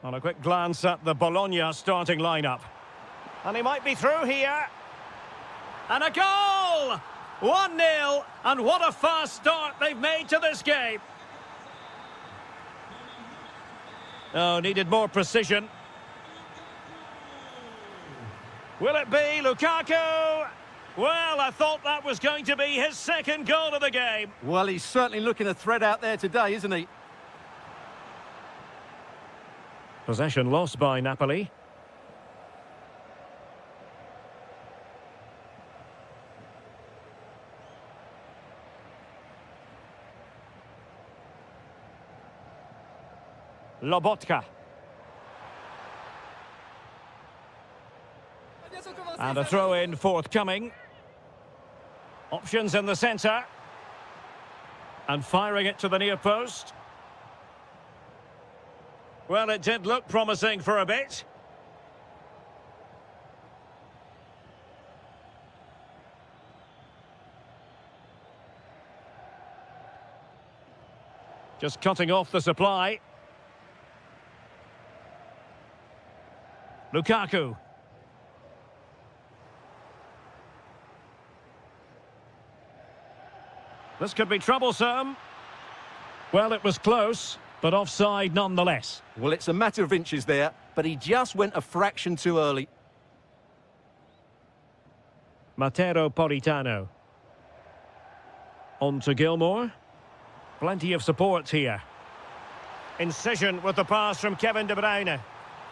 On a quick glance at the Bologna starting lineup. And he might be through here. And a goal! 1-0, and what a fast start they've made to this game. Oh, needed more precision. Will it be Lukaku? Well, I thought that was going to be his second goal of the game. Well, he's certainly looking a threat out there today, isn't he? Possession lost by Napoli. Lobotka. And a throw-in forthcoming. Options in the centre. And firing it to the near post. Well, it did look promising for a bit. Just cutting off the supply. Lukaku. This could be troublesome. Well, it was close, but offside nonetheless. Well, it's a matter of inches there, but he just went a fraction too early. Matteo Politano. On to Gilmour. Plenty of support here. Incision with the pass from Kevin De Bruyne.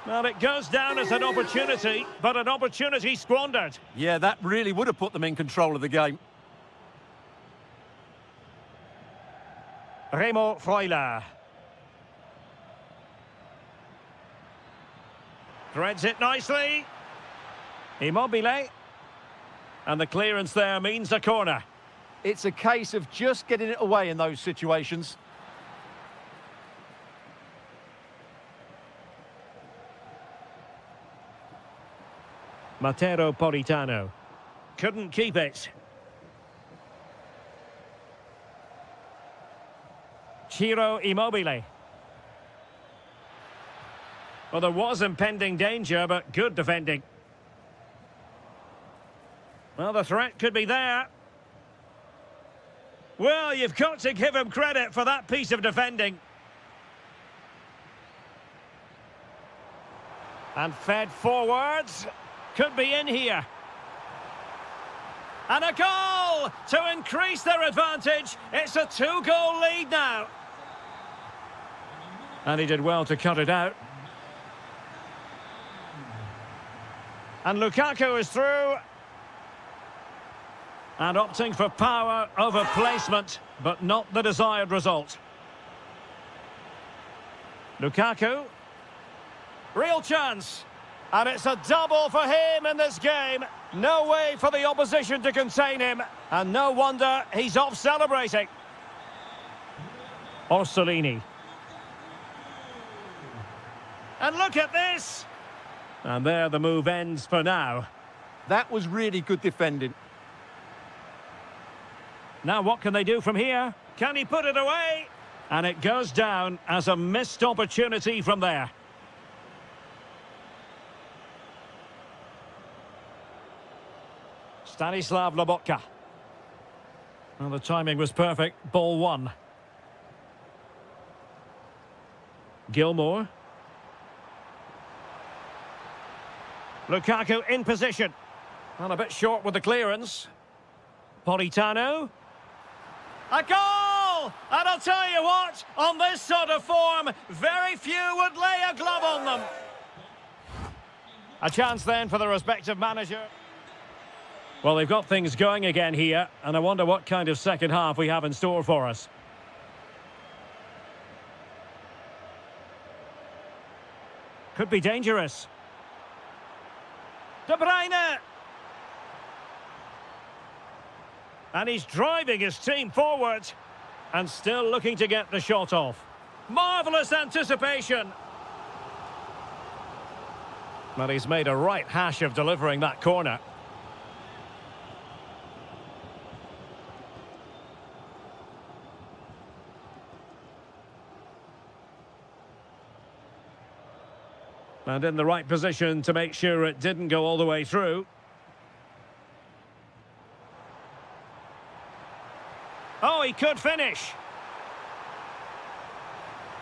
Well, it goes down as an opportunity, but an opportunity squandered. Yeah, that really would have put them in control of the game. Remo Freuler. Threads it nicely. Immobile. And the clearance there means a corner. It's a case of just getting it away in those situations. Matteo Politano. Couldn't keep it. Ciro Immobile. Well, there was impending danger, but good defending. Well, the threat could be there. Well, you've got to give him credit for that piece of defending. And fed forwards. Could be in here. And a goal to increase their advantage. It's a 2-goal lead now. And he did well to cut it out. And Lukaku is through. And opting for power over placement, but not the desired result. Lukaku. Real chance. And it's a double for him in this game. No way for the opposition to contain him. And no wonder he's off celebrating. Orsolini. And look at this. And there the move ends for now. That was really good defending. Now what can they do from here? Can he put it away? And it goes down as a missed opportunity from there. Stanislav Lobotka. Well, the timing was perfect. Ball one. Gilmour. Lukaku in position. Well, a bit short with the clearance. Politano. A goal! And I'll tell you what, on this sort of form, very few would lay a glove on them. A chance then for the respective manager. Well, they've got things going again here, and I wonder what kind of second half we have in store for us. Could be dangerous. De Bruyne! And he's driving his team forward. And still looking to get the shot off. Marvellous anticipation. Well, he's made a right hash of delivering that corner. And in the right position to make sure it didn't go all the way through. Oh, he could finish.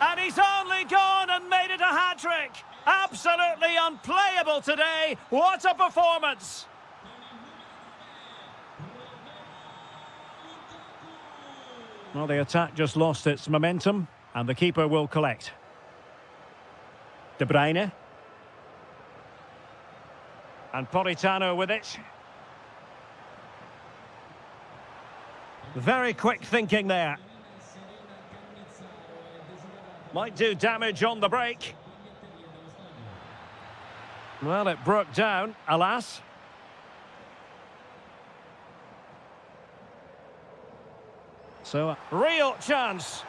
And he's only gone and made it a hat-trick. Absolutely unplayable today. What a performance. Well, the attack just lost its momentum, and the keeper will collect. De Bruyne. And Politano with it. Very quick thinking there. Might do damage on the break. Well, it broke down, alas. So, a real chance.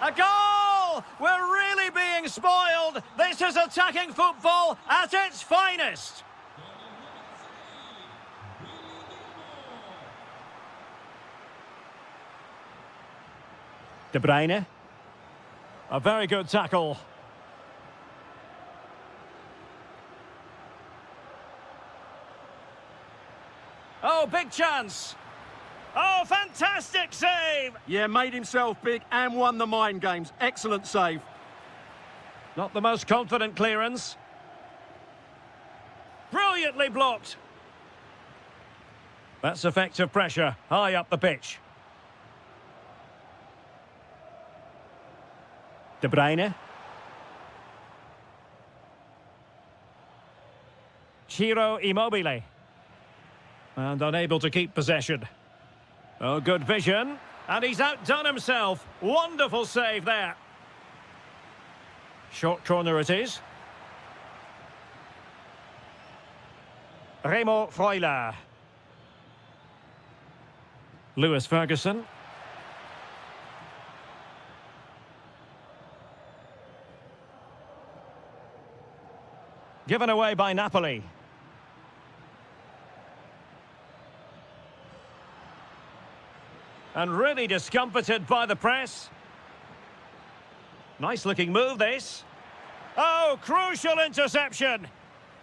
A goal! We're really being spoiled. This is attacking football at its finest. De Bruyne. A very good tackle. Oh, big chance. Oh, fantastic save. Yeah, made himself big and won the mind games. Excellent save. Not the most confident clearance. Brilliantly blocked. That's effective pressure, high up the pitch. De Bruyne. Ciro Immobile. And unable to keep possession. Oh, good vision. And he's outdone himself. Wonderful save there. Short corner it is. Remo Freuler. Lewis Ferguson. Given away by Napoli. And really discomfited by the press. Nice looking move this. Oh, crucial interception.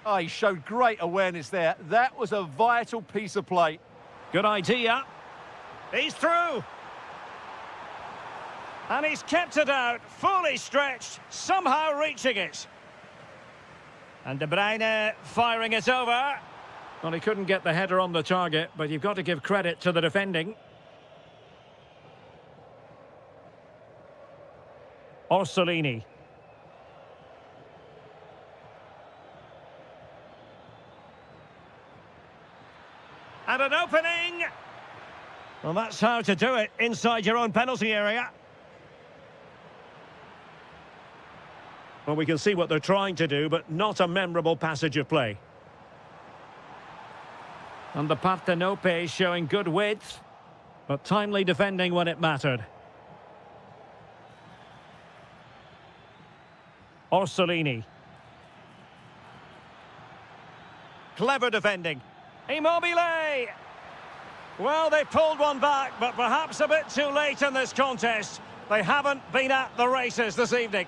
Oh, he showed great awareness there. That was a vital piece of play. Good idea. He's through. And he's kept it out, fully stretched, somehow reaching it. And De Bruyne firing it over. Well, he couldn't get the header on the target, but you've got to give credit to the defending. Orsolini. And an opening. Well, that's how to do it inside your own penalty area. Well, we can see what they're trying to do, but not a memorable passage of play. And the Partenope showing good width, but timely defending when it mattered. Orsolini. Clever defending. Immobile! Well, they pulled one back, but perhaps a bit too late in this contest. They haven't been at the races this evening.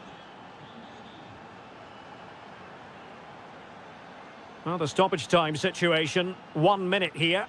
Well, the stoppage time situation, 1 minute here.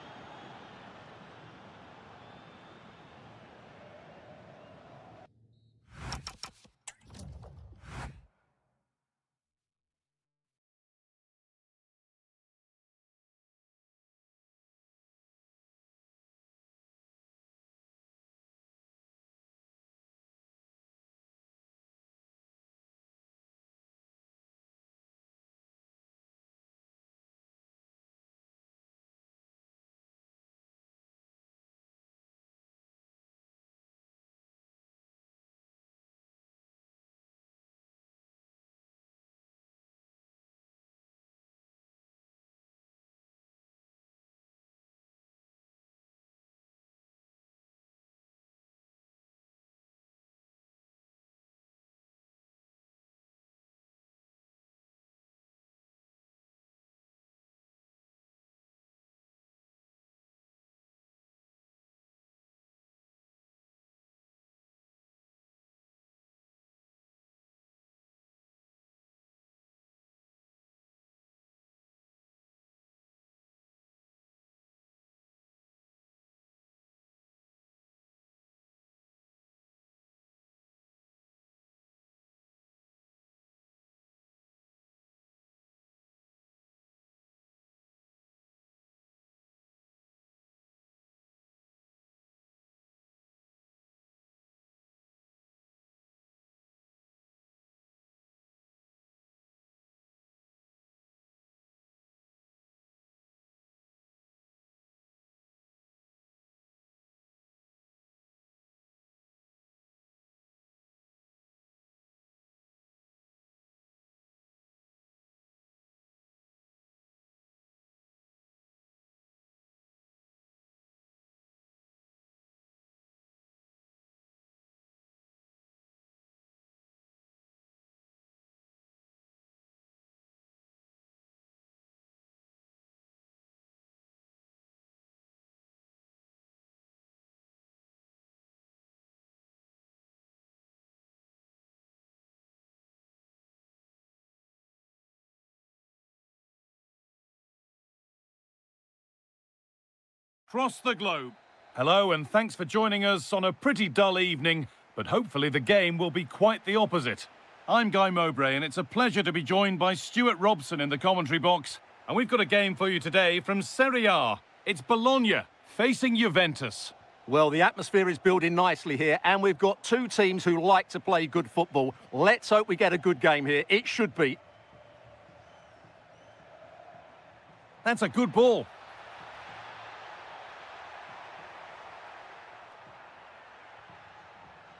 across the globe. Hello and thanks for joining us on a pretty dull evening, but hopefully the game will be quite the opposite. I'm Guy Mowbray and it's a pleasure to be joined by Stuart Robson in the commentary box. And we've got a game for you today from Serie A. It's Bologna facing Juventus. Well, the atmosphere is building nicely here, and we've got two teams who like to play good football. Let's hope we get a good game here. It should be. That's a good ball.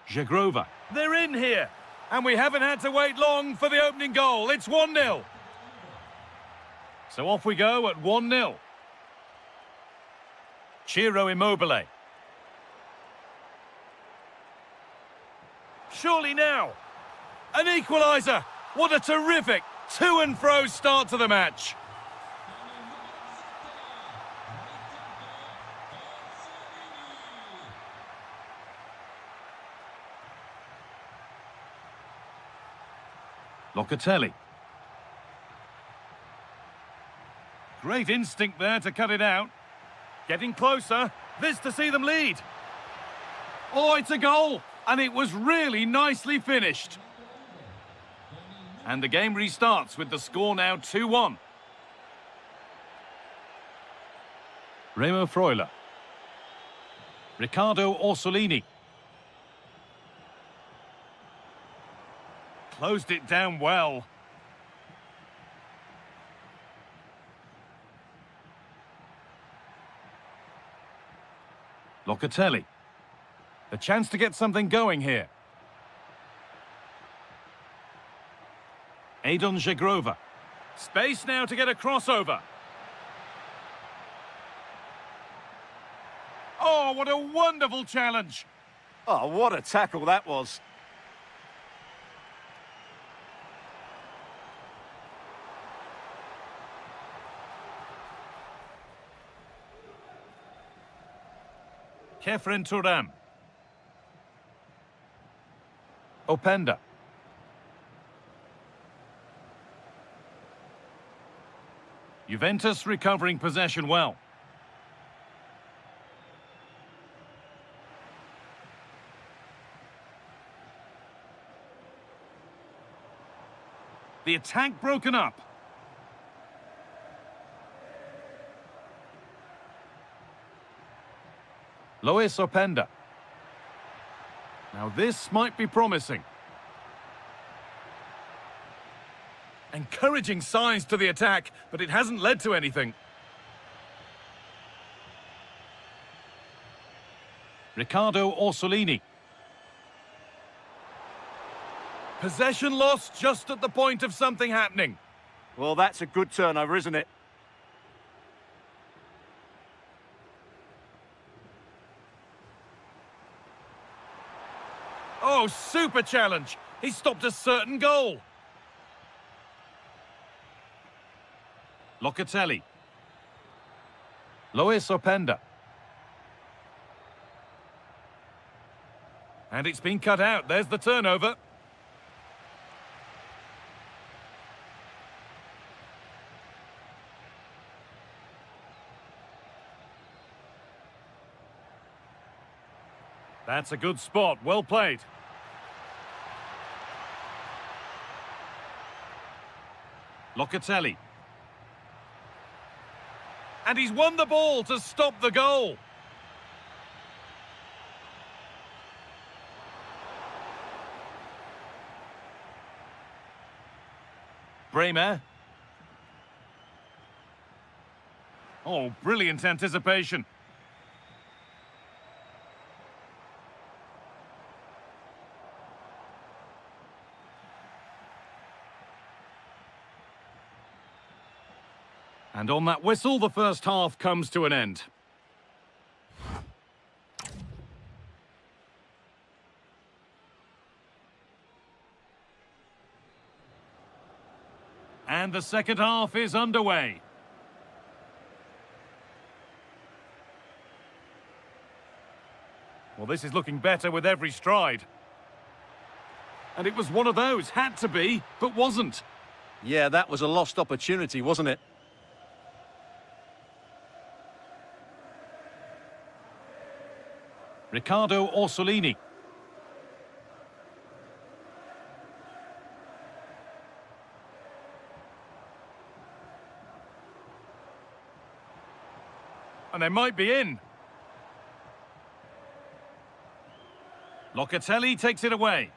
Jagrova. They're in here. And we haven't had to wait long for the opening goal. It's 1-0. So off we go at 1-0. Ciro Immobile. Surely now. An equaliser. What a terrific to and fro start to the match. Locatelli. Great instinct there to cut it out. Getting closer. This to see them lead. Oh, it's a goal. And it was really nicely finished. And the game restarts with the score now 2-1. Remo Freuler. Riccardo Orsolini. Closed it down well. Locatelli. The chance to get something going here. Adon Jagrova. Space now to get a crossover. Oh, what a wonderful challenge. Oh, what a tackle that was. Kefren Turam. Openda. Juventus recovering possession well. The attack broken up. Lois Openda. Now this might be promising. Encouraging signs to the attack, but it hasn't led to anything. Riccardo Orsolini. Possession lost just at the point of something happening. Well, that's a good turnover, isn't it? Oh, super challenge. He stopped a certain goal. Locatelli. Lois Openda. And it's been cut out. There's the turnover. That's a good spot. Well played. Locatelli. And he's won the ball to stop the goal. Bremer. Oh, brilliant anticipation. And on that whistle, the first half comes to an end. And the second half is underway. Well, this is looking better with every stride. And it was one of those, had to be, but wasn't. Yeah, that was a lost opportunity, wasn't it? Riccardo Orsolini. And they might be in. Locatelli takes it away.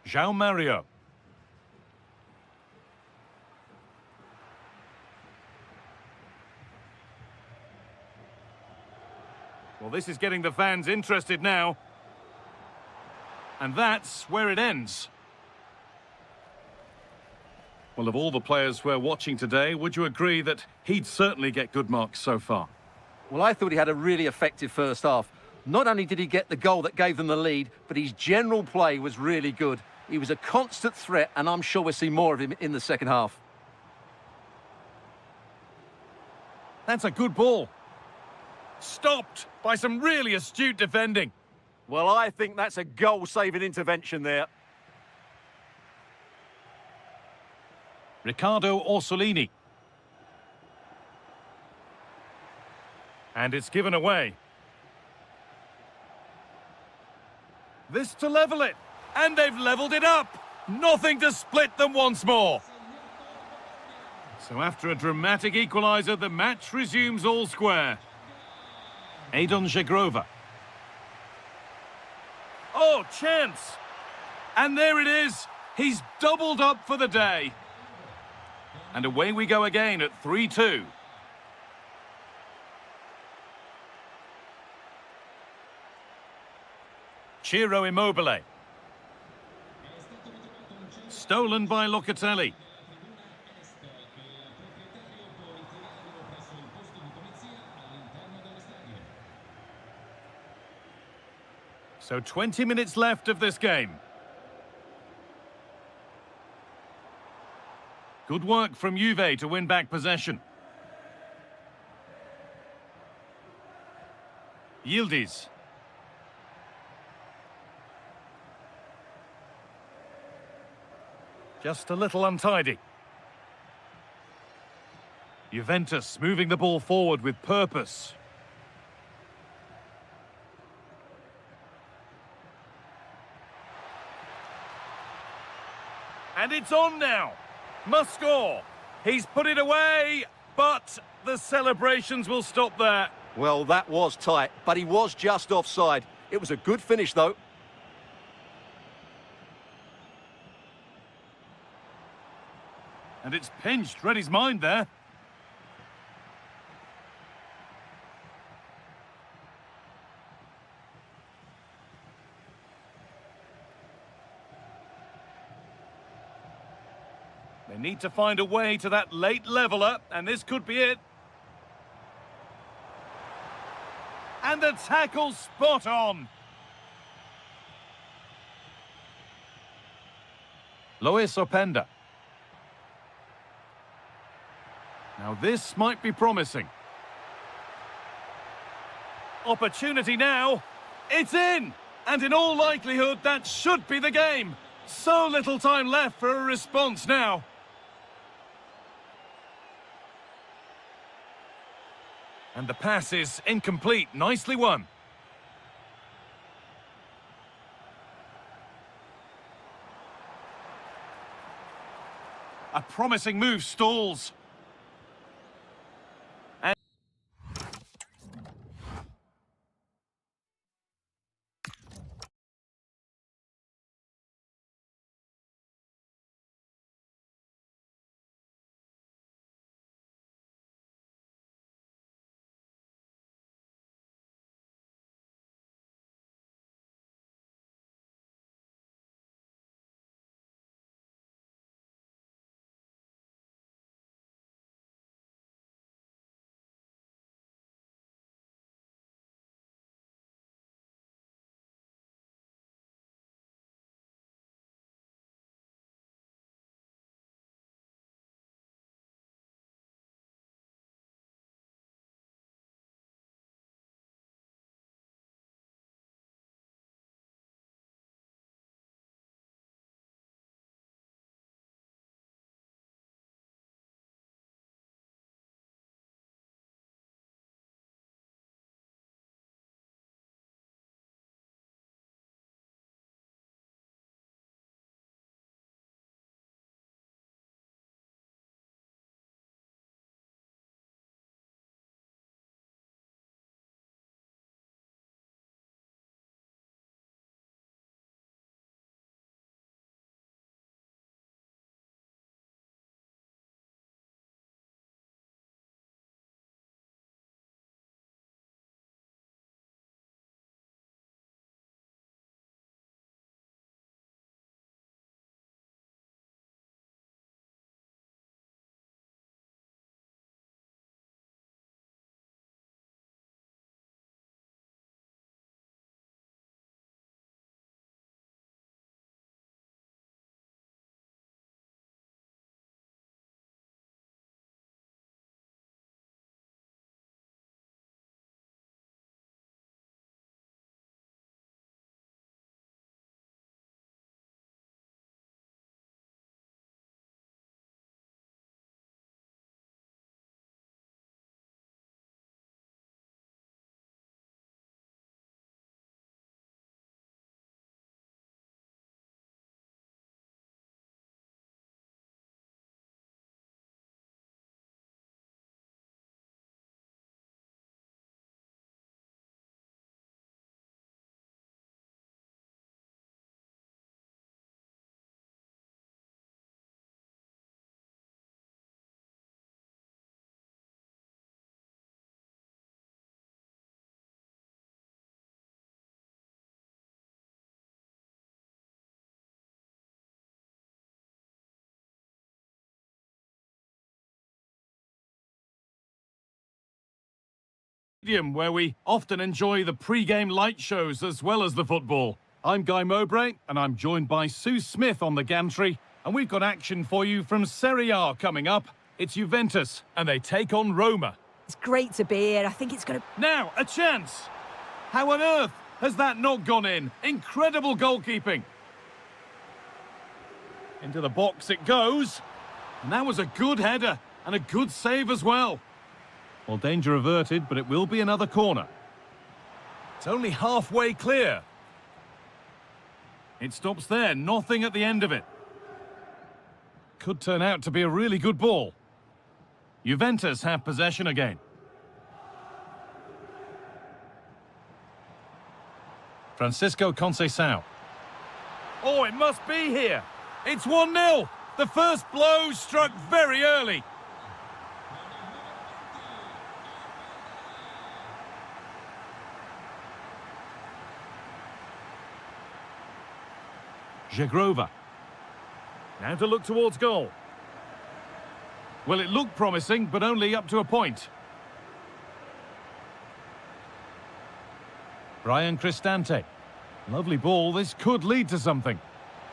João Mario. Well, this is getting the fans interested now. And that's where it ends. Well, of all the players we're watching today, would you agree that he'd certainly get good marks so far? Well, I thought he had a really effective first half. Not only did he get the goal that gave them the lead, but his general play was really good. He was a constant threat, and I'm sure we'll see more of him in the second half. That's a good ball. Stopped by some really astute defending. Well, I think that's a goal-saving intervention there. Riccardo Orsolini. And it's given away. This to level it. And they've levelled it up. Nothing to split them once more. So after a dramatic equaliser, the match resumes all square. Adon Żegrova. Oh, chance! And there it is. He's doubled up for the day. And away we go again at 3-2. Ciro Immobile. Stolen by Locatelli. So 20 minutes left of this game. Good work from Juve to win back possession. Yildiz. Just a little untidy. Juventus moving the ball forward with purpose. And it's on now. Must score. He's put it away, but the celebrations will stop there. Well, that was tight, but he was just offside. It was a good finish, though. And it's pinched, read his mind there. They need to find a way to that late leveller, and this could be it. And the tackle spot on. Luis Openda. Now this might be promising. Opportunity now. It's in! And in all likelihood, that should be the game. So little time left for a response now. And the pass is incomplete. Nicely won. A promising move stalls. stadium where we often enjoy the pre-game light shows as well as the football. I'm Guy Mowbray, and I'm joined by Sue Smith on the gantry, and we've got action for you from Serie A coming up. It's Juventus, and they take on Roma. It's great to be here. I think it's going to... Now, a chance! How on earth has that not gone in? Incredible goalkeeping. Into the box it goes. And that was a good header, and a good save as well. Well, danger averted, but it will be another corner. It's only halfway clear. It stops there, nothing at the end of it. Could turn out to be a really good ball. Juventus have possession again. Francisco Conceição. Oh, it must be here. It's 1-0. The first blow struck very early. Żegrova. Now to look towards goal. Well, it looked promising, but only up to a point. Brian Cristante. Lovely ball. This could lead to something.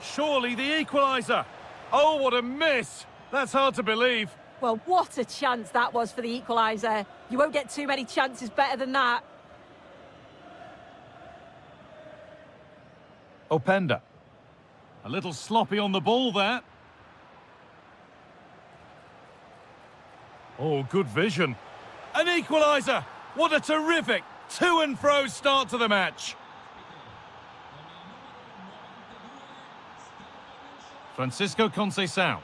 Surely the equaliser. Oh, what a miss. That's hard to believe. Well, what a chance that was for the equaliser. You won't get too many chances better than that. Openda. A little sloppy on the ball there. Oh, good vision. An equaliser! What a terrific to and fro start to the match. Francisco Conceição.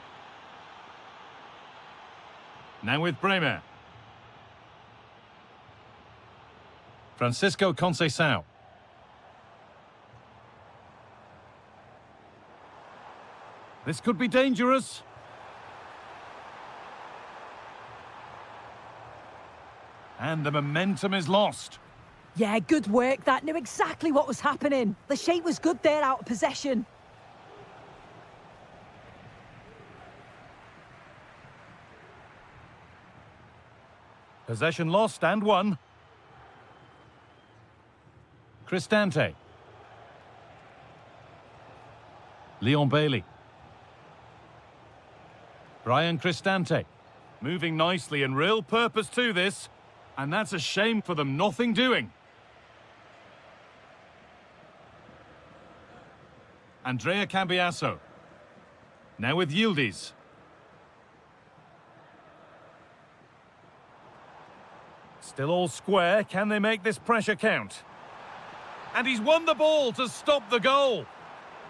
Now with Bremer. Francisco Conceição. This could be dangerous. And the momentum is lost. Yeah, good work. That knew exactly what was happening. The shape was good there out of possession. Possession lost and won. Cristante. Leon Bailey. Brian Cristante. Moving nicely and real purpose to this. And that's a shame for them, nothing doing. Andrea Cambiasso. Now with Yildiz. Still all square. Can they make this pressure count? And he's won the ball to stop the goal.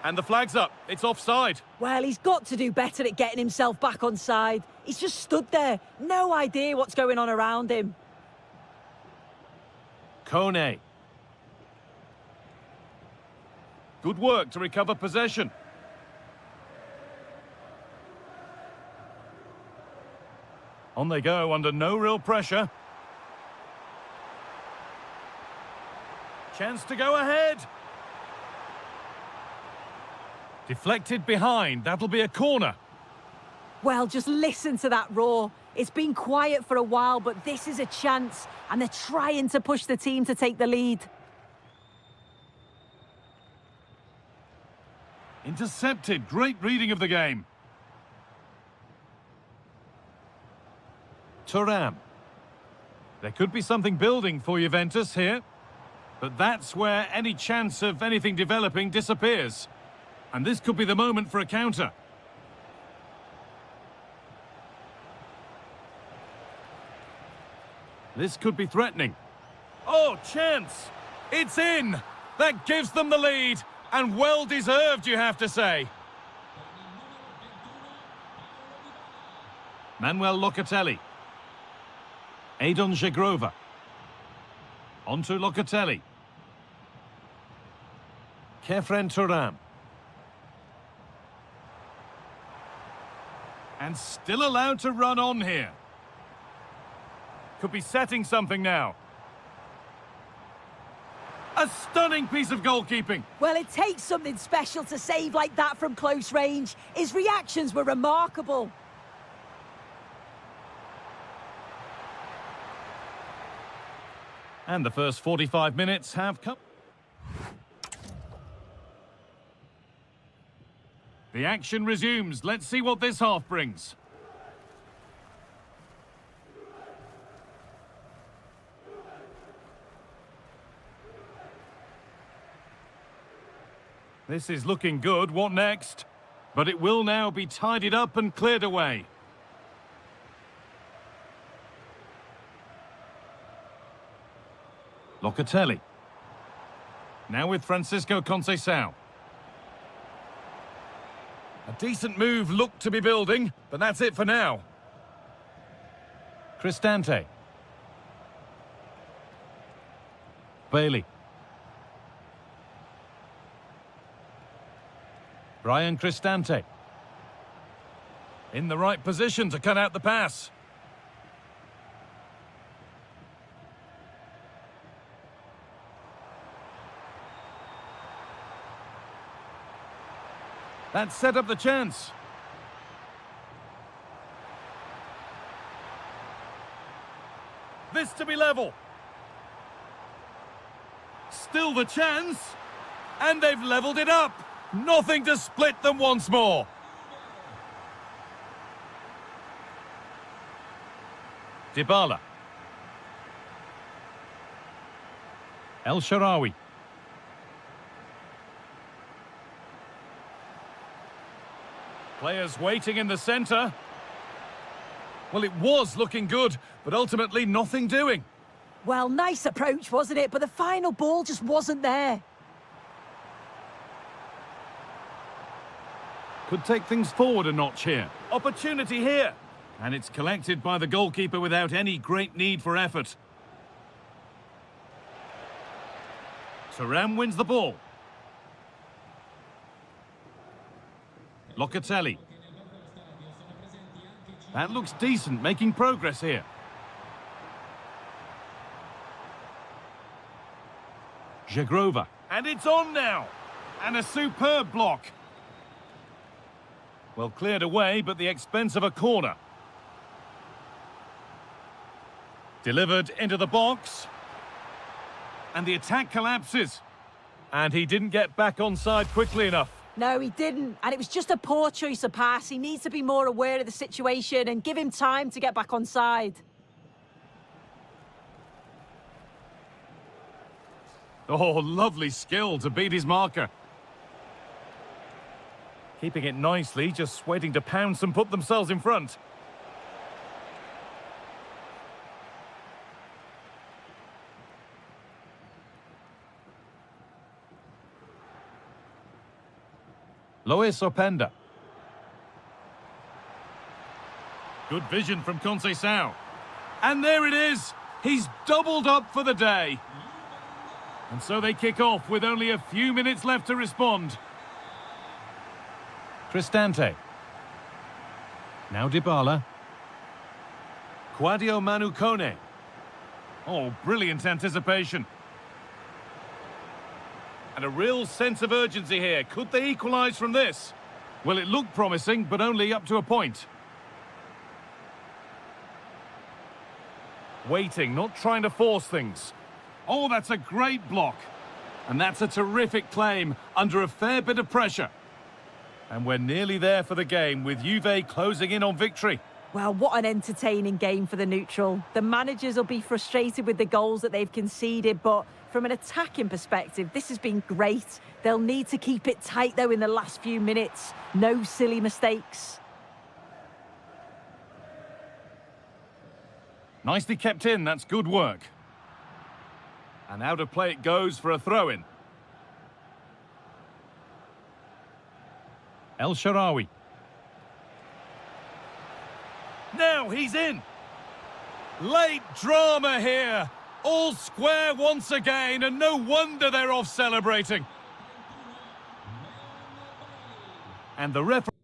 And the flag's up. It's offside. Well, he's got to do better at getting himself back on side. He's just stood there. No idea what's going on around him. Kone. Good work to recover possession. On they go under no real pressure. Chance to go ahead. Deflected behind. That'll be a corner. Well, just listen to that roar. It's been quiet for a while, but this is a chance, and they're trying to push the team to take the lead. Intercepted. Great reading of the game. Thuram. There could be something building for Juventus here, but that's where any chance of anything developing disappears. And this could be the moment for a counter. This could be threatening. Oh, chance! It's in! That gives them the lead, and well deserved, you have to say. Manuel Locatelli. Adon Żegrova. Onto Locatelli. Kefren Thuram. And still allowed to run on here. Could be setting something now. A stunning piece of goalkeeping. Well, it takes something special to save like that from close range. His reactions were remarkable. And the first 45 minutes have come. The action resumes. Let's see what this half brings. This is looking good. What next? But it will now be tidied up and cleared away. Locatelli. Now with Francisco Conceição. A decent move looked to be building, but that's it for now. Cristante. Bailey. Brian Cristante. In the right position to cut out the pass. That set up the chance. This to be level. Still the chance. And they've leveled it up. Nothing to split them once more. Dybala. El Shaarawy. Players waiting in the centre. Well, it was looking good, but ultimately nothing doing. Well, nice approach, wasn't it? But the final ball just wasn't there. Could take things forward a notch here. Opportunity here. And it's collected by the goalkeeper without any great need for effort. Thuram wins the ball. Locatelli. That looks decent, making progress here. Jagrova. And it's on now. And a superb block. Well, cleared away, but the expense of a corner. Delivered into the box. And the attack collapses. And he didn't get back onside quickly enough. No, he didn't. And it was just a poor choice of pass. He needs to be more aware of the situation and give him time to get back on side. Oh, lovely skill to beat his marker. Keeping it nicely, just waiting to pounce and put themselves in front. Lois Openda. Good vision from Conceição. And there it is. He's doubled up for the day. And so they kick off with only a few minutes left to respond. Cristante. Now Dybala. Quadio Manu Kone. Oh, brilliant anticipation. And a real sense of urgency here. Could they equalise from this? Well, it looked promising, but only up to a point. Waiting, not trying to force things. Oh, that's a great block. And that's a terrific claim under a fair bit of pressure. And we're nearly there for the game, with Juve closing in on victory. Well, what an entertaining game for the neutral. The managers will be frustrated with the goals that they've conceded, but from an attacking perspective, this has been great. They'll need to keep it tight, though, in the last few minutes. No silly mistakes. Nicely kept in, that's good work. And out of play it goes for a throw-in. El Shaarawy. Now he's in. Late drama here. All square once again, and no wonder they're off celebrating. And the referee...